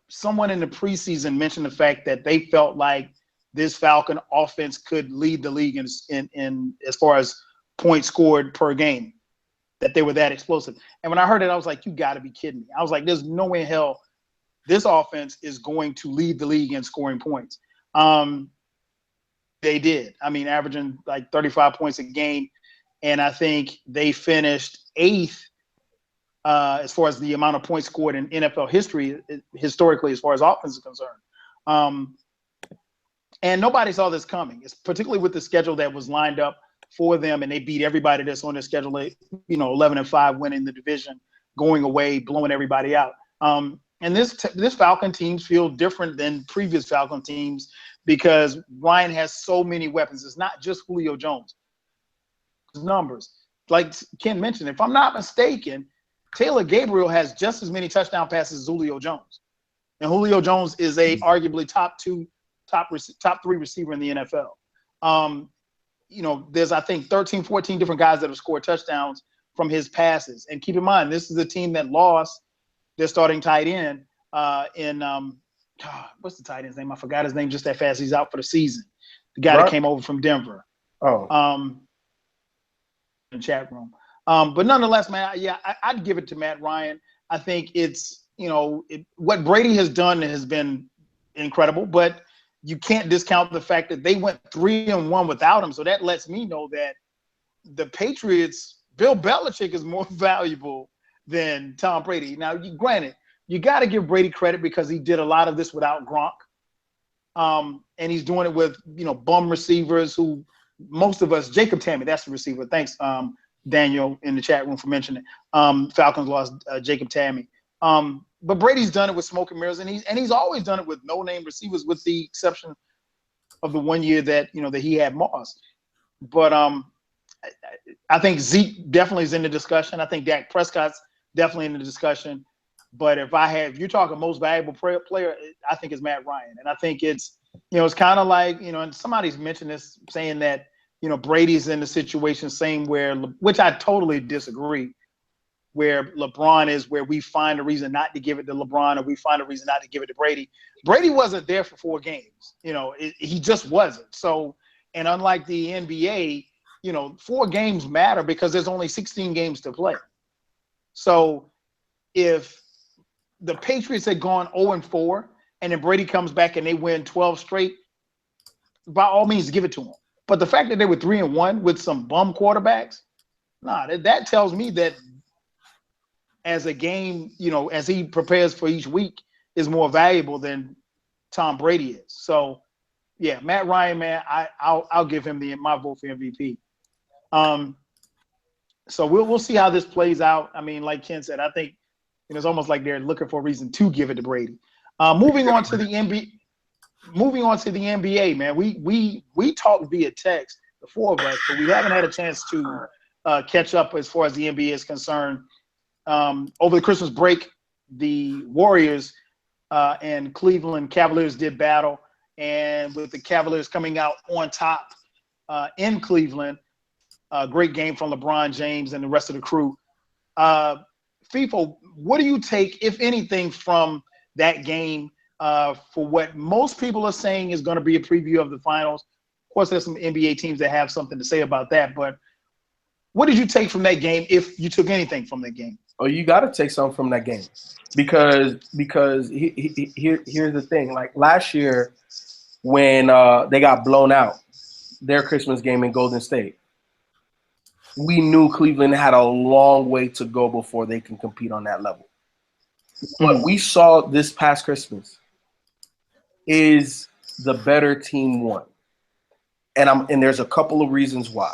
someone in the preseason mentioned the fact that they felt like this Falcon offense could lead the league in as far as points scored per game, that they were that explosive. And when I heard it, I was like, you got to be kidding me. I was like, there's no way in hell this offense is going to lead the league in scoring points. They did. I mean, averaging like 35 points a game. And I think they finished 8th as far as the amount of points scored in NFL history, historically, as far as offense is concerned. And nobody saw this coming. It's particularly with the schedule that was lined up for them, and they beat everybody that's on their schedule, 11-5, winning the division, going away, blowing everybody out. And this Falcon teams feel different than previous Falcon teams because Ryan has so many weapons. It's not just Julio Jones. Numbers. Like Ken mentioned, if I'm not mistaken, Taylor Gabriel has just as many touchdown passes as Julio Jones. And Julio Jones is a arguably top 3 receiver in the NFL. There's, I think, 13, 14 different guys that have scored touchdowns from his passes. And keep in mind, this is a team that lost their starting tight end what's the tight end's name? I forgot his name just that fast. He's out for the season. The guy that came over from Denver. In the chat room. But nonetheless, man, I'd give it to Matt Ryan. I think it's, what Brady has done has been incredible, but you can't discount the fact that they went 3-1 without him. So that lets me know that the Patriots, Bill Belichick is more valuable than Tom Brady. Now, granted, you got to give Brady credit because he did a lot of this without Gronk. And he's doing it with, bum receivers who most of us, Jacob Tamme, that's the receiver. Thanks, Daniel, in the chat room for mentioning it. Falcons lost Jacob Tamme. But Brady's done it with smoke and mirrors, and he's always done it with no-name receivers, with the exception of the 1 year that that he had Moss. But I think Zeke definitely is in the discussion. I think Dak Prescott's definitely in the discussion. But if you're talking most valuable player, I think it's Matt Ryan, and I think it's it's kind of like and somebody's mentioned this, saying that Brady's in the situation same which I totally disagree. Where LeBron is, where we find a reason not to give it to LeBron, or we find a reason not to give it to Brady. Brady wasn't there for 4 games. He just wasn't. So, and unlike the NBA, 4 games matter because there's only 16 games to play. So if the Patriots had gone 0-4 and then Brady comes back and they win 12 straight, by all means, give it to him. But the fact that they were 3-1 with some bum quarterbacks, that tells me that as a game, as he prepares for each week, is more valuable than Tom Brady is. So Yeah, Matt Ryan, man, I'll give him my vote for MVP. So we'll see how this plays out. I mean, like Ken said, I think it's almost like they're looking for a reason to give it to Brady. Moving on to the NBA, man. We talked via text, the four of us, but we haven't had a chance to catch up as far as the NBA is concerned. Over the Christmas break, the Warriors and Cleveland Cavaliers did battle, and with the Cavaliers coming out on top in Cleveland, great game from LeBron James and the rest of the crew. FIFO, what do you take, if anything, from that game for what most people are saying is going to be a preview of the finals? Of course, there's some NBA teams that have something to say about that, but what did you take from that game, if you took anything from that game?
Oh, you got to take something from that game because here's the thing. Like last year when they got blown out, their Christmas game in Golden State, we knew Cleveland had a long way to go before they can compete on that level. What we saw this past Christmas is the better team won. And there's a couple of reasons why.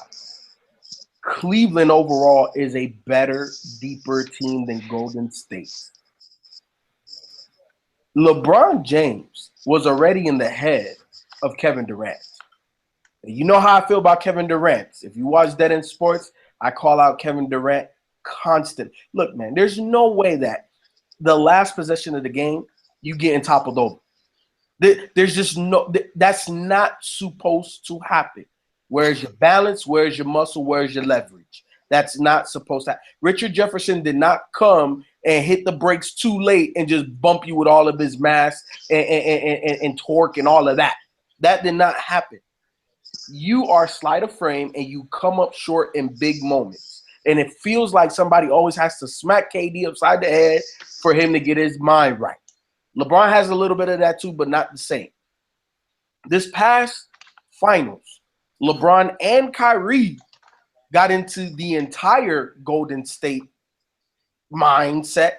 Cleveland overall is a better, deeper team than Golden State. LeBron James was already in the head of Kevin Durant. You know how I feel about Kevin Durant. If you watch Dead End Sports, I call out Kevin Durant constant. Look, man, there's no way that the last possession of the game, you getting toppled over. There's just no – that's not supposed to happen. Where's your balance? Where's your muscle? Where's your leverage? That's not supposed to happen. Richard Jefferson did not come and hit the brakes too late and just bump you with all of his mass and torque and all of that. That did not happen. You are sleight of frame and you come up short in big moments. And it feels like somebody always has to smack KD upside the head for him to get his mind right. LeBron has a little bit of that too, but not the same. This past finals, LeBron and Kyrie got into the entire Golden State mindset,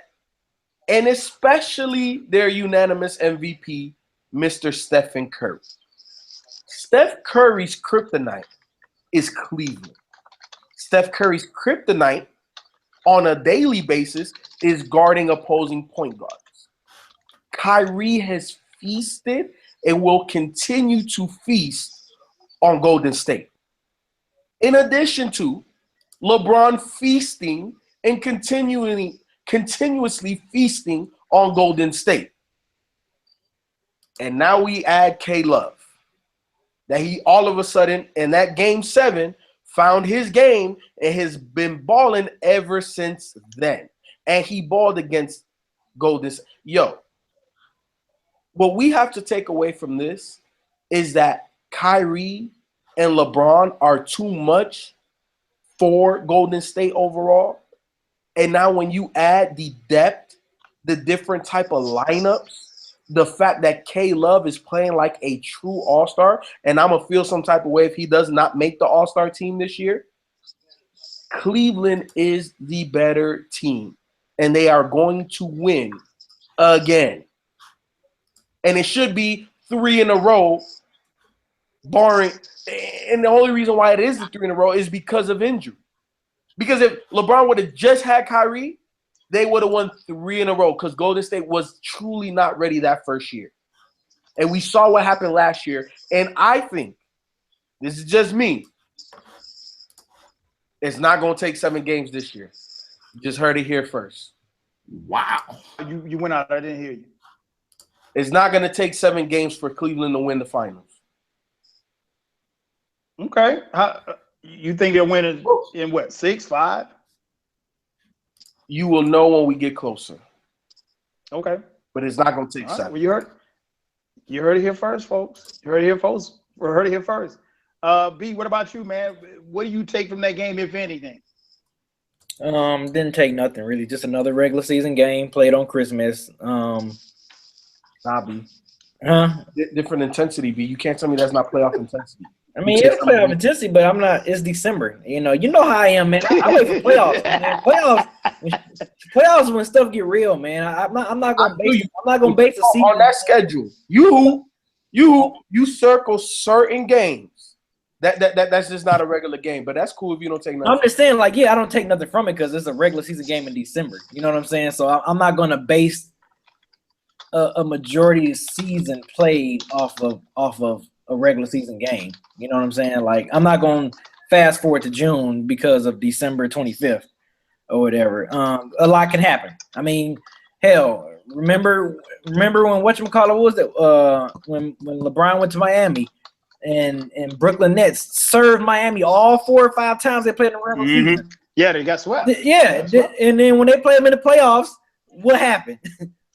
and especially their unanimous MVP, Mr. Stephen Curry. Steph Curry's kryptonite is Cleveland. Steph Curry's kryptonite on a daily basis is guarding opposing point guards. Kyrie has feasted and will continue to feast on Golden State. In addition to LeBron feasting and continuously feasting on Golden State. And now we add K-Love. That he all of a sudden in that game 7 found his game and has been balling ever since then. And he balled against Golden State. Yo, what we have to take away from this is that Kyrie and LeBron are too much for Golden State overall. And now when you add the depth, the different type of lineups, the fact that K-Love is playing like a true all-star, and I'm going to feel some type of way if he does not make the all-star team this year, Cleveland is the better team, and they are going to win again. And it should be 3 in a row, barring – and the only reason why it is the 3 in a row is because of injury. Because if LeBron would have just had Kyrie, they would have won 3 in a row because Golden State was truly not ready that first year. And we saw what happened last year. And I think, this is just me, it's not going to take 7 games this year. You just heard it here first.
Wow.
You went out. I didn't hear you.
It's not going to take 7 games for Cleveland to win the finals.
Okay. You think they'll win in what, 6, 5?
You will know when we get closer.
Okay.
But it's not going to take 7.
Right, well, you heard it here first, folks. You heard it here, folks. We heard it here first. B, what about you, man? What do you take from that game, if anything?
Didn't take nothing really. Just another regular season game played on Christmas.
Nah, B.
Huh?
Different intensity, B. You can't tell me that's not playoff intensity.
I mean, it's playoff intensity, but I'm not. It's December. You know how I am, man. I wait for playoffs. Man. Playoffs when stuff get real, man. I'm not gonna base the season
on that schedule. You You circle certain games. That's just not a regular game, but that's cool if you don't take nothing.
I'm just saying, like, yeah, I don't take nothing from it because it's a regular season game in December. You know what I'm saying? So I'm not going to base a majority of season played off of a regular season game. You know what I'm saying? Like, I'm not going to fast forward to June because of December 25th or whatever. A lot can happen. I mean, hell, remember when whatchamacallit was it? When LeBron went to Miami and Brooklyn Nets served Miami all 4 or 5 times they played in the regular season.
Yeah, they got swept.
Yeah, and then when they played them in the playoffs, what happened?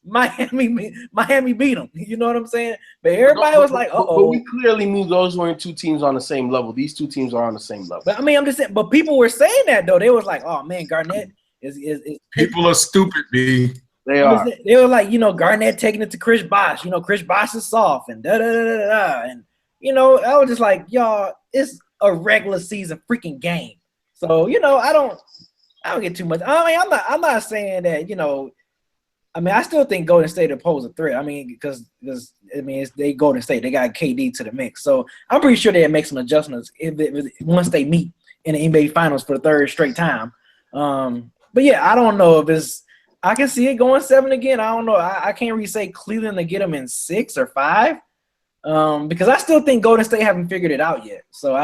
Miami beat them. You know what I'm saying? But everybody was like, "Uh-oh."
But we clearly knew those weren't 2 teams on the same level. These 2 teams are on the same level.
But I mean, I'm just saying. But people were saying that though. They was like, "Oh man, Garnett is."
People are stupid, B.
They are.
They were like, Garnett taking it to Chris Bosh. Chris Bosh is soft and da da da da da. And I was just like, y'all, it's a regular season freaking game. So I don't get too much. I mean, I'm not saying that I mean, I still think Golden State will pose a threat. I mean, because it's they Golden State. They got KD to the mix. So I'm pretty sure they'll make some adjustments once they meet in the NBA Finals for the 3rd straight time. But yeah, I don't know if it's – I can see it going 7 again. I don't know. I can't really say Cleveland to get them in 6 or 5 because I still think Golden State haven't figured it out yet. So,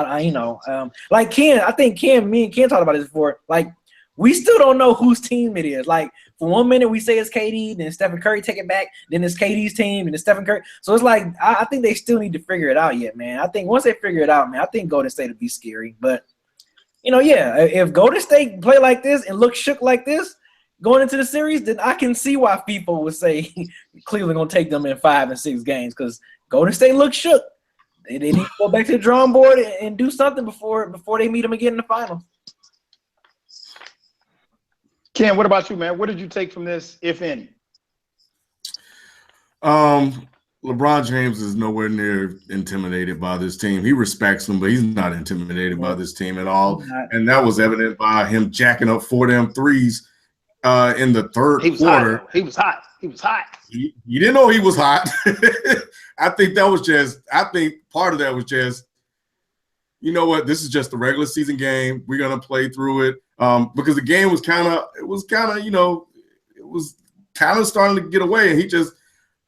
like Ken, I think me and Ken talked about this before. Like, we still don't know whose team it is. Like, for 1 minute we say it's KD, then Stephen Curry take it back, then it's KD's team, and it's Stephen Curry. So it's like I think they still need to figure it out yet, man. I think once they figure it out, man, I think Golden State will be scary. But yeah, if Golden State play like this and look shook like this going into the series, then I can see why people would say Cleveland gonna take them in 5 and 6 games because Golden State looks shook. They need to go back to the drawing board and do something before they meet them again in the finals.
Ken, what about you, man? What did you take from this, if any?
LeBron James is nowhere near intimidated by this team. He respects them, but he's not intimidated by this team at all. And that was evident by him jacking up 4 damn threes in the 3rd quarter.
Hot. He was hot.
You didn't know he was hot. I think part of that was just, you know what, this is just a regular season game. We're going to play through it. Because the game was kind of starting to get away, and he just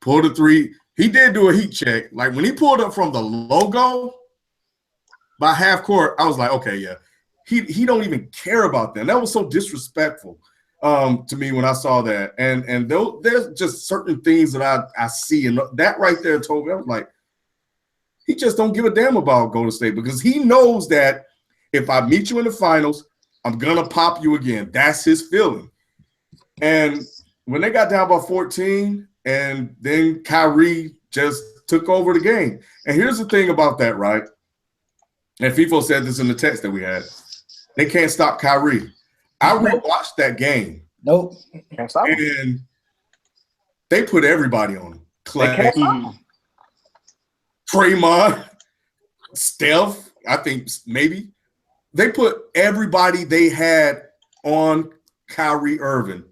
pulled a 3. He did do a heat check. Like when he pulled up from the logo by half court, I was like, okay, yeah, he don't even care about them. That was so disrespectful to me when I saw that. And there's just certain things that I see, and that right there told me, I was like, he just don't give a damn about Golden State because he knows that if I meet you in the finals, I'm going to pop you again. That's his feeling. And when they got down by 14, and then Kyrie just took over the game. And here's the thing about that, right? And FIFO said this in the text that we had. They can't stop Kyrie. I rewatched that game.
Nope. Can't stop him.
And they put everybody on him. Clay, Draymond, Steph, I think maybe. They put everybody they had on Kyrie Irving.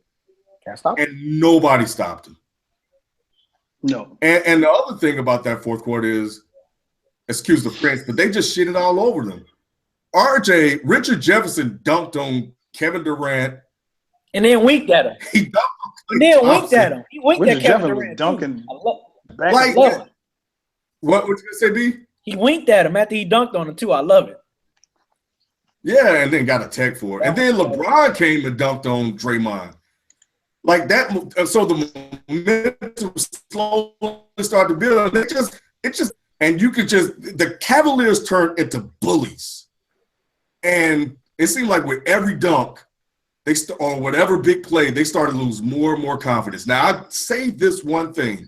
Can't stop him.
And nobody stopped him.
No.
And the other thing about that 4th quarter is, excuse the French, but they just shitted all over them. Richard Jefferson dunked on Kevin Durant.
And then winked at him.
He dunked on
and then winked at him. He winked
Richard
at Kevin
Jefferson
Durant.
dunking.
Like, what would you say, B?
He winked at him after he dunked on him, too. I love it.
Yeah, and then got a tech for it. And then LeBron came and dunked on Draymond. Like that, so the momentum slowly started to build. It just, and you could just, the Cavaliers turned into bullies. And it seemed like with every dunk, or whatever big play, they started to lose more and more confidence. Now, I'd say this one thing.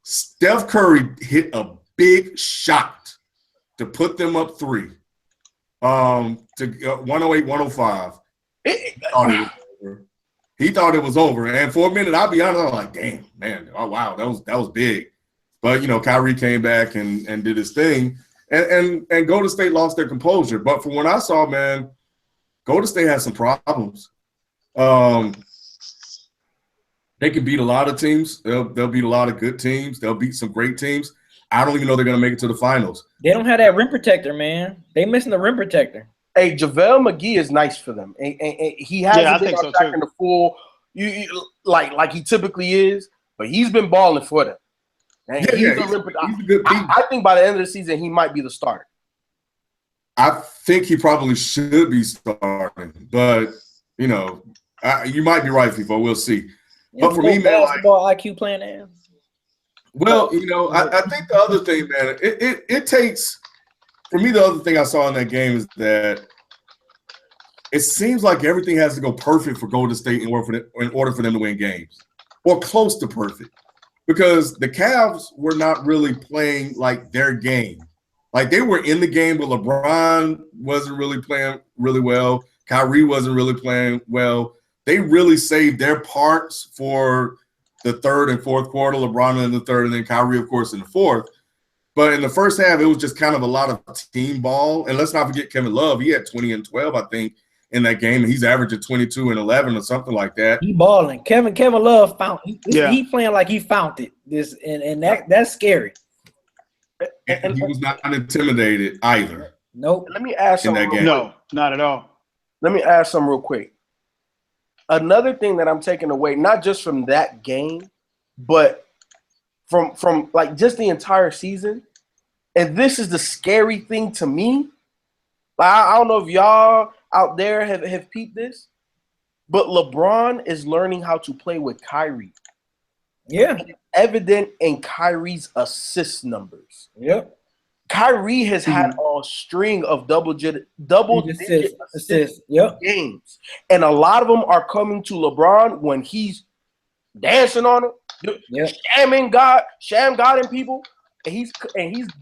Steph Curry hit a big shot to put them up 3. To 108-105. He thought it was over. And for a minute, I'll be honest, I was like, damn, man, oh wow, that was big. But Kyrie came back and did his thing. And Golden State lost their composure. But from what I saw, man, Golden State had some problems. They can beat a lot of teams. They'll beat a lot of good teams. They'll beat some great teams. I don't even know they're going to make it to the finals.
They don't have that rim protector, man. They missing the rim protector.
Hey, JaVale McGee is nice for them. And he hasn't been on track in the full like he typically is, but he's been balling for them. And he's a good piece. I think by the end of the season, he might be the starter.
I think he probably should be starting, but you know, you might be right, FIFO. We'll see. But for me, man,
basketball IQ playing ass.
Well, you know, I think the other thing, man, it takes for me. The other thing I saw in that game is that it seems like everything has to go perfect for Golden State in order for them to win games, or close to perfect, because the Cavs were not really playing like their game. Like they were in the game, but LeBron wasn't really playing really well. Kyrie wasn't really playing well. They really saved their parts for the third and fourth quarter. LeBron in the third, and then Kyrie, of course, in the fourth. But in the first half, it was just kind of a lot of team ball. And let's not forget Kevin Love. He had 20 and 12, I think, in that game. And he's averaging 22 and 11 or something like that.
He balling. Kevin Love found. He playing like he found it. And that's scary.
And he was not intimidated either.
Nope.
Let me ask something.
No, not at all.
Let me ask something real quick. Another thing that I'm taking away, not just from that game, but from like just the entire season, and this is the scary thing to me. I don't know if y'all out there have peeped this, but LeBron is learning how to play with Kyrie.
Yeah.
It's evident in Kyrie's assist numbers.
Yep.
Kyrie has had a string of double-digit assist games, and a lot of them are coming to LeBron when he's dancing on him, sham godding people, and he's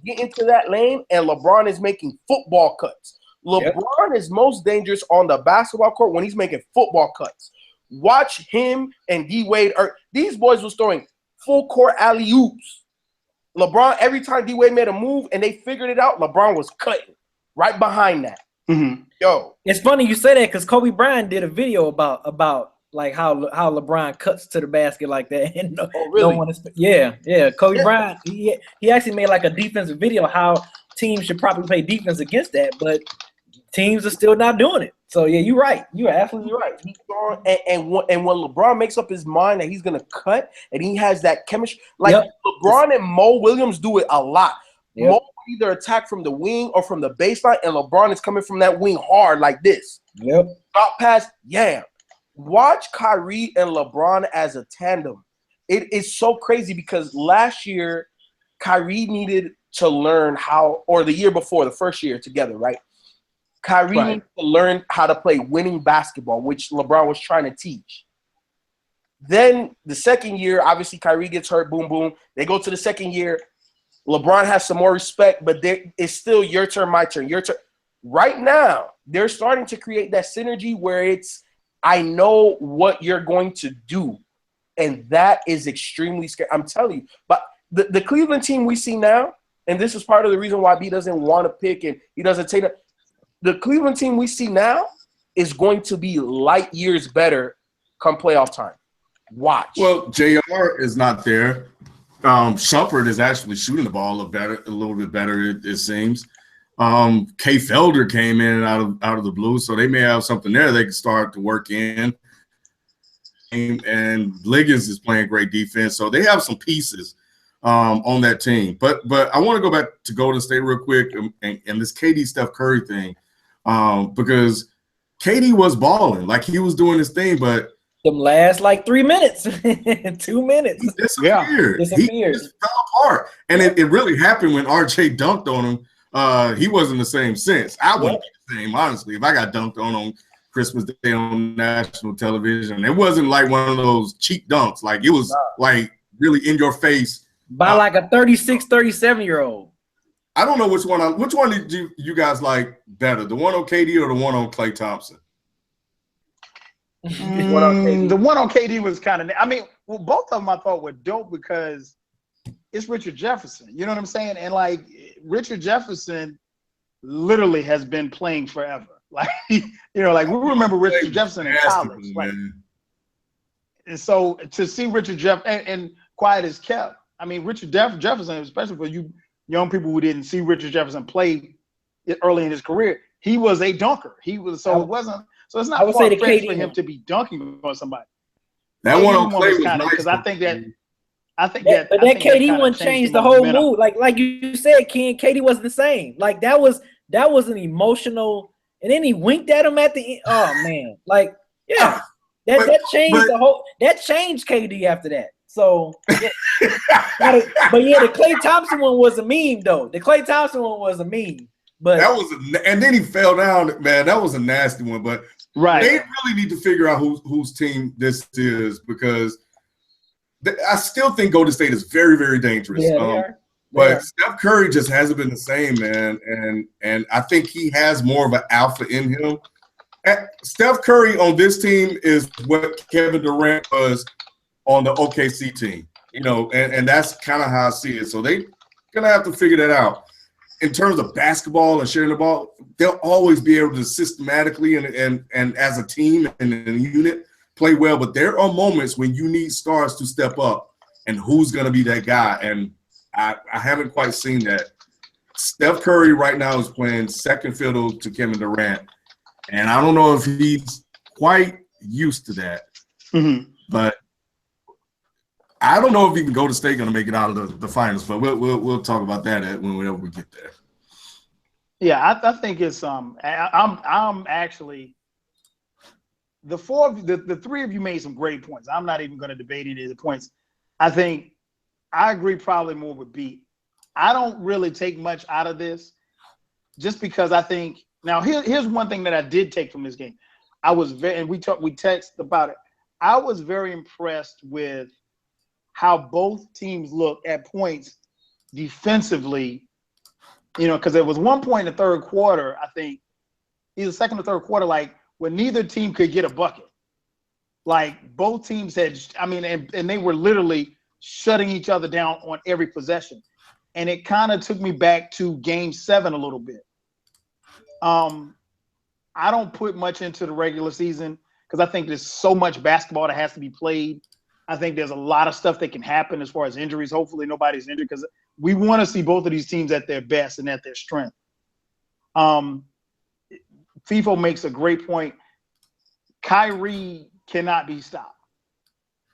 getting to that lane, and LeBron is making football cuts. LeBron is most dangerous on the basketball court when he's making football cuts. Watch him and D Wade. These boys was throwing full court alley-oops. LeBron, every time D Wade made a move and they figured it out, LeBron was cutting right behind that.
Mm-hmm.
Yo,
it's funny you say that because Kobe Bryant did a video about like how LeBron cuts to the basket like that. And yeah. Kobe Bryant, he actually made like a defensive video how teams should probably play defense against that, but teams are still not doing it. So yeah, you're right. You're absolutely right.
He's gone, and when LeBron makes up his mind that he's gonna cut, and he has that chemistry, like LeBron and Mo Williams do it a lot. Mo will either attack from the wing or from the baseline, and LeBron is coming from that wing hard like this.
Yep.
Drop pass, Watch Kyrie and LeBron as a tandem. It is so crazy because last year Kyrie needed to learn how, or the year before, the first year together, right? Kyrie needed to learn how to play winning basketball, which LeBron was trying to teach. Then the second year, obviously Kyrie gets hurt, boom, boom. They go to the second year. LeBron has some more respect, but it's still your turn, my turn, your turn. Right now, they're starting to create that synergy where it's, I know what you're going to do. And that is extremely scary. I'm telling you. But the Cleveland team we see now, and this is part of the reason why B doesn't want to pick and he doesn't take it. The Cleveland team we see now is going to be light years better come playoff time. Watch.
Well, JR is not there. Shumpert is actually shooting the ball a little bit better, it seems. Kay Felder came in out of the blue, so they may have something there they can start to work in. And Liggins is playing great defense, so they have some pieces on that team. But I want to go back to Golden State real quick and this KD Steph Curry thing, because KD was balling, like he was doing his thing, but
them last like 3 minutes, 2 minutes.
He disappeared. He just fell apart. And it really happened when RJ dunked on him. He wasn't the same since. I wouldn't be the same, honestly, if I got dunked on Christmas Day on national television. It wasn't like one of those cheap dunks. Like it was like really in your face.
By like a 36, 37-year-old.
I don't know which one did you guys like better, the one on KD or the one on Klay Thompson?
The one on KD was kind of, I mean, well, both of them I thought were dope because it's Richard Jefferson. You know what I'm saying? And like Richard Jefferson literally has been playing forever. Like, you know, like we remember Richard Jefferson in college. Like, And so to see Richard Jefferson and quiet as kept. I mean, Richard Jefferson, especially for you young people who didn't see Richard Jefferson play early in his career, he was a dunker. He was so it wasn't. So it's not far-fetched for him to be dunking on somebody.
That one on Clay was nice
because I think that
KD one changed the whole mood. Like you said, Ken, KD wasn't the same. Like that was an emotional. And then he winked at him at the end. Oh man, like yeah, that changed the whole. That changed KD after that. So, yeah. But yeah, the Klay Thompson one was a meme though. The Klay Thompson one was a meme. But
that was, and then he fell down. Man, that was a nasty one. But they really need to figure out whose team this is, because I still think Golden State is very, very dangerous.
Yeah,
but Steph Curry just hasn't been the same, man. And I think he has more of an alpha in him. Steph Curry on this team is what Kevin Durant was on the OKC team, and that's kind of how I see it. So they're going to have to figure that out. In terms of basketball and sharing the ball, they'll always be able to systematically and as a team and in a unit play well. But there are moments when you need stars to step up, and who's going to be that guy? And I haven't quite seen that. Steph Curry right now is playing second fiddle to Kevin Durant, and I don't know if he's quite used to that.
Mm-hmm.
But I don't know if even Golden State going to make it out of the finals, but we'll talk about that whenever we get there.
Yeah, I think it's I'm actually the three of you made some great points. I'm not even going to debate any of the points. I think I agree probably more with B. I don't really take much out of this, just because I think now here's one thing that I did take from this game. I was we texted about it. I was very impressed with how both teams look at points defensively, because there was one point in the third quarter, I think, either second or third quarter, like when neither team could get a bucket. Like both teams had, and they were literally shutting each other down on every possession. And it kind of took me back to Game 7 a little bit. I don't put much into the regular season because I think there's so much basketball that has to be played. I think there's a lot of stuff that can happen as far as injuries. Hopefully nobody's injured, because we want to see both of these teams at their best and at their strength. FIFO makes a great point. Kyrie cannot be stopped.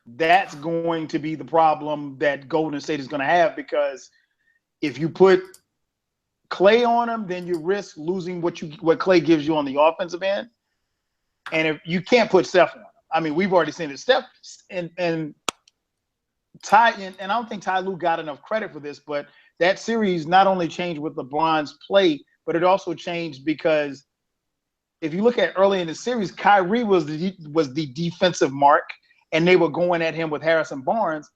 That's going to be the problem that Golden State is going to have, because if you put Klay on him, then you risk losing what Klay gives you on the offensive end. And if you can't put Steph on him. I mean, we've already seen it. Steph and Ty, and I don't think Ty Lue got enough credit for this, but that series not only changed with LeBron's play, but it also changed because if you look at early in the series, Kyrie was the defensive mark, and they were going at him with Harrison Barnes.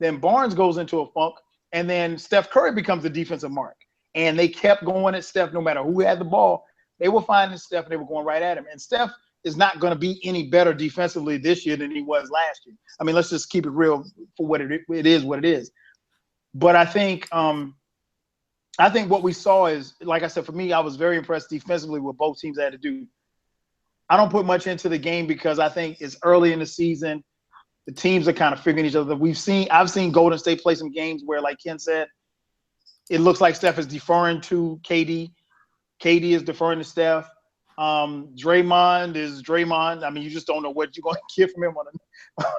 Then Barnes goes into a funk, and then Steph Curry becomes the defensive mark. And they kept going at Steph no matter who had the ball. They were finding Steph, and they were going right at him. And Steph is not going to be any better defensively this year than he was last year. I mean, let's just keep it real for what it is what it is. But I think what we saw is, like I said, for me, I was very impressed defensively with both teams had to do. I don't put much into the game because I think it's early in the season. The teams are kind of figuring each other. I've seen Golden State play some games where, like Ken said, it looks like Steph is deferring to KD. KD is deferring to Steph. Draymond is Draymond. I mean, you just don't know what you're going to get from him on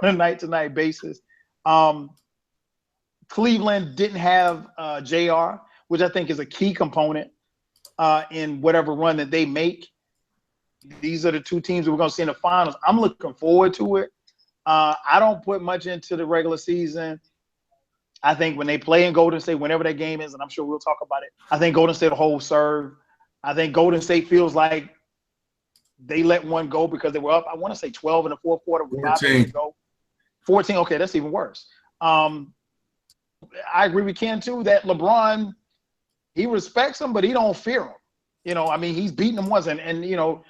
a night-to-night basis. Cleveland didn't have JR, which I think is a key component in whatever run that they make. These are the two teams that we're going to see in the finals. I'm looking forward to it. I don't put much into the regular season. I think when they play in Golden State, whenever that game is, and I'm sure we'll talk about it, I think Golden State will hold serve. I think Golden State feels like they let one go because they were up, I want to say 12 in the fourth quarter.
14.
14, okay, that's even worse. I agree with Ken, too, that LeBron, he respects him, but he don't fear him. He's beaten him once. And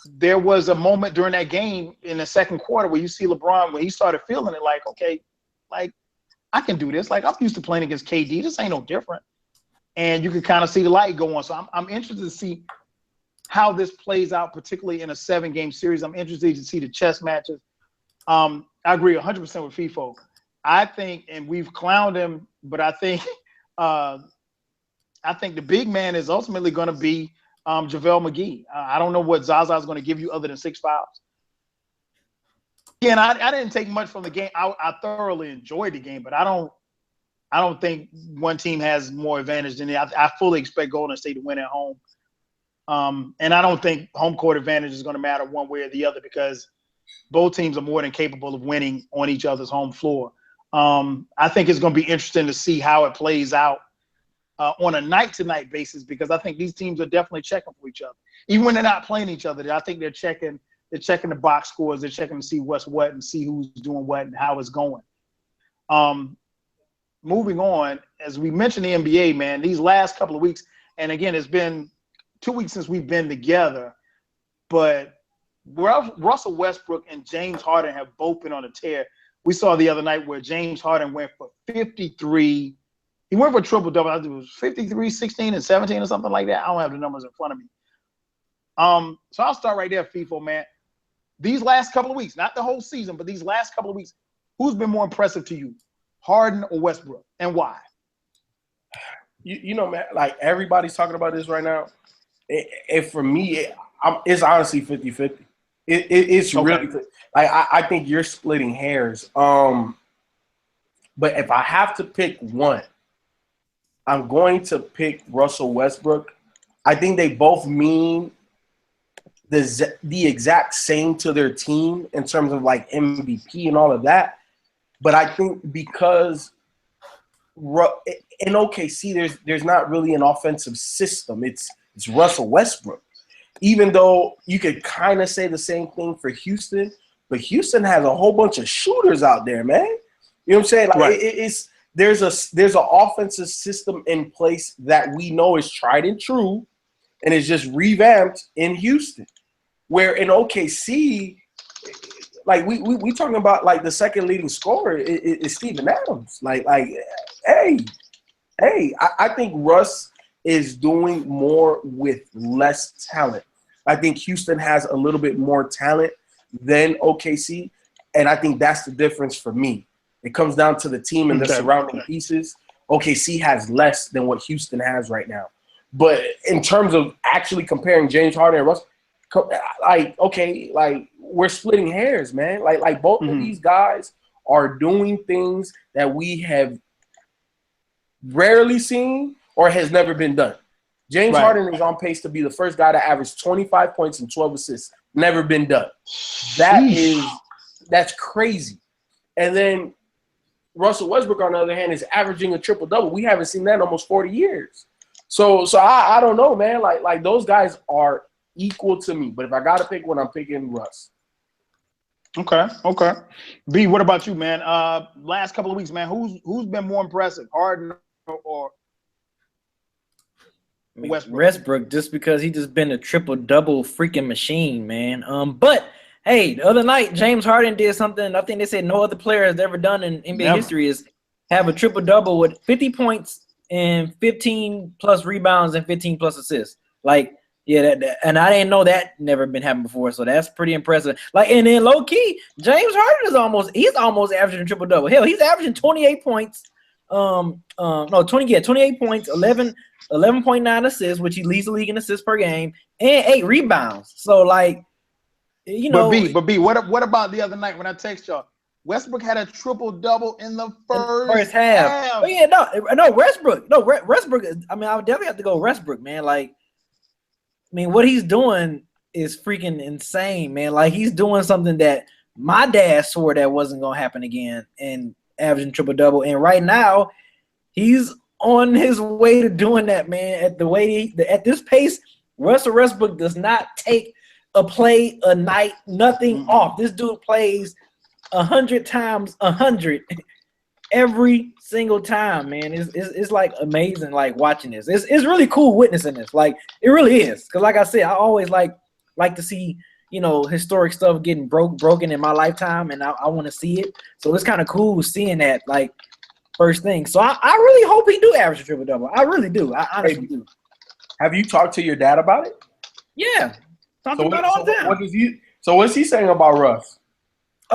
there was a moment during that game in the second quarter where you see LeBron, when he started feeling it, like, okay, like, I can do this. Like, I'm used to playing against KD. This ain't no different. And you can kind of see the light go on. So I'm interested to see how this plays out, particularly in a 7-game series. I'm interested to see the chess matches. I agree 100% with FIFO. I think, and we've clowned him, but I think the big man is ultimately going to be JaVale McGee. I don't know what Zaza is going to give you other than 6 fouls. Again, I didn't take much from the game. I thoroughly enjoyed the game, but I don't think one team has more advantage than the other. I fully expect Golden State to win at home. And I don't think home court advantage is going to matter one way or the other because both teams are more than capable of winning on each other's home floor. I think it's going to be interesting to see how it plays out on a night-to-night basis because I think these teams are definitely checking for each other. Even when they're not playing each other, I think they're checking the box scores. They're checking to see what's what and see who's doing what and how it's going. Moving on, as we mentioned the NBA, man, these last couple of weeks, and again, it's been 2 weeks since we've been together, but Russell Westbrook and James Harden have both been on a tear. We saw the other night where James Harden went for 53. He went for a triple-double. I think it was 53, 16, and 17 or something like that. I don't have the numbers in front of me. So I'll start right there, FIFO, man. These last couple of weeks, not the whole season, but these last couple of weeks, who's been more impressive to you, Harden or Westbrook, and why?
You know, man, like everybody's talking about this right now. For me, it's honestly 50-50. It's okay. Really like I think you're splitting hairs. But if I have to pick one, I'm going to pick Russell Westbrook. I think they both mean the exact same to their team in terms of like MVP and all of that. But I think because in OKC, there's not really an offensive system. It's Russell Westbrook. Even though you could kind of say the same thing for Houston, but Houston has a whole bunch of shooters out there, man. You know what I'm saying? Like right. There's an offensive system in place that we know is tried and true, and it's just revamped in Houston. Where in OKC, like we talking about like the second leading scorer is Steven Adams. Hey, I think Russ is doing more with less talent. I think Houston has a little bit more talent than OKC, and I think that's the difference for me. It comes down to the team and the surrounding pieces. OKC has less than what Houston has right now. But in terms of actually comparing James Harden and Russ, we're splitting hairs, man. Like both of these guys are doing things that we have rarely seen or has never been done. James Harden is on pace to be the first guy to average 25 points and 12 assists. Never been done. That's crazy. And then Russell Westbrook, on the other hand, is averaging a triple-double. We haven't seen that in almost 40 years. So I don't know, man. Like those guys are equal to me. But if I got to pick one, I'm picking Russ.
Okay. B, what about you, man? Last couple of weeks, man, who's been more impressive, Harden or
Westbrook, just because he just been a triple-double freaking machine, man. But hey, the other night James Harden did something I think they said no other player has ever done in NBA history is have a triple-double with 50 points and 15 plus rebounds and 15 plus assists. Like, yeah, and I didn't know that never been happened before, so that's pretty impressive. Like, and then low key, James Harden is almost averaging a triple-double. Hell, he's averaging 28 points. 28 points, 11.9 assists, which he leads the league in assists per game, and 8 rebounds. So, like, you know.
But B, what about the other night when I text y'all? Westbrook had a triple-double in the first half.
Oh, yeah, no, Westbrook. No, Westbrook. I mean, I would definitely have to go Westbrook, man. Like, I mean, what he's doing is freaking insane, man. Like, he's doing something that my dad swore that wasn't going to happen again, and averaging triple-double. And right now, he's on his way to doing that, man. At this pace, Russell Westbrook does not take a play a night, nothing off. This dude plays 100 times 100 every single time, man. It's like amazing, like watching this. It's really cool witnessing this. Like, it really is. Because like I said, I always like to see, you know, historic stuff getting broken in my lifetime, and I want to see it. So it's kind of cool seeing that, like, first thing. So I really hope he do average a triple-double. I really do. I honestly do.
Have you talked to your dad about it?
Yeah. Talking about it all the time.
What's he saying about Russ?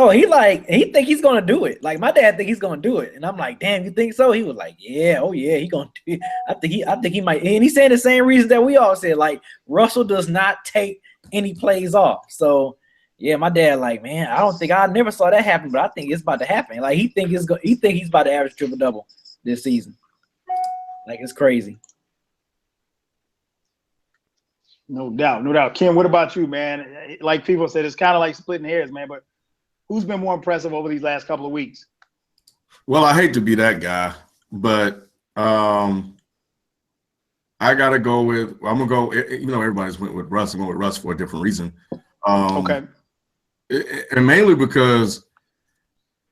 Oh, he think he's gonna do it. Like my dad think he's gonna do it, and I'm like, damn, you think so? He was like, yeah, oh yeah, he gonna do it. I think he might, and he said the same reason that we all said. Like Russell does not take any plays off. So yeah, my dad like, man, I never saw that happen, but I think it's about to happen. Like he think he's about to average triple double this season. Like it's crazy.
No doubt, no doubt. Ken, what about you, man? Like people said, it's kind of like splitting hairs, man. But who's been more impressive over these last couple of weeks?
Well, I hate to be that guy, but I gotta go with. I'm gonna go. You know, everybody's went with Russ. I'm going with Russ for a different reason.
Okay.
And mainly because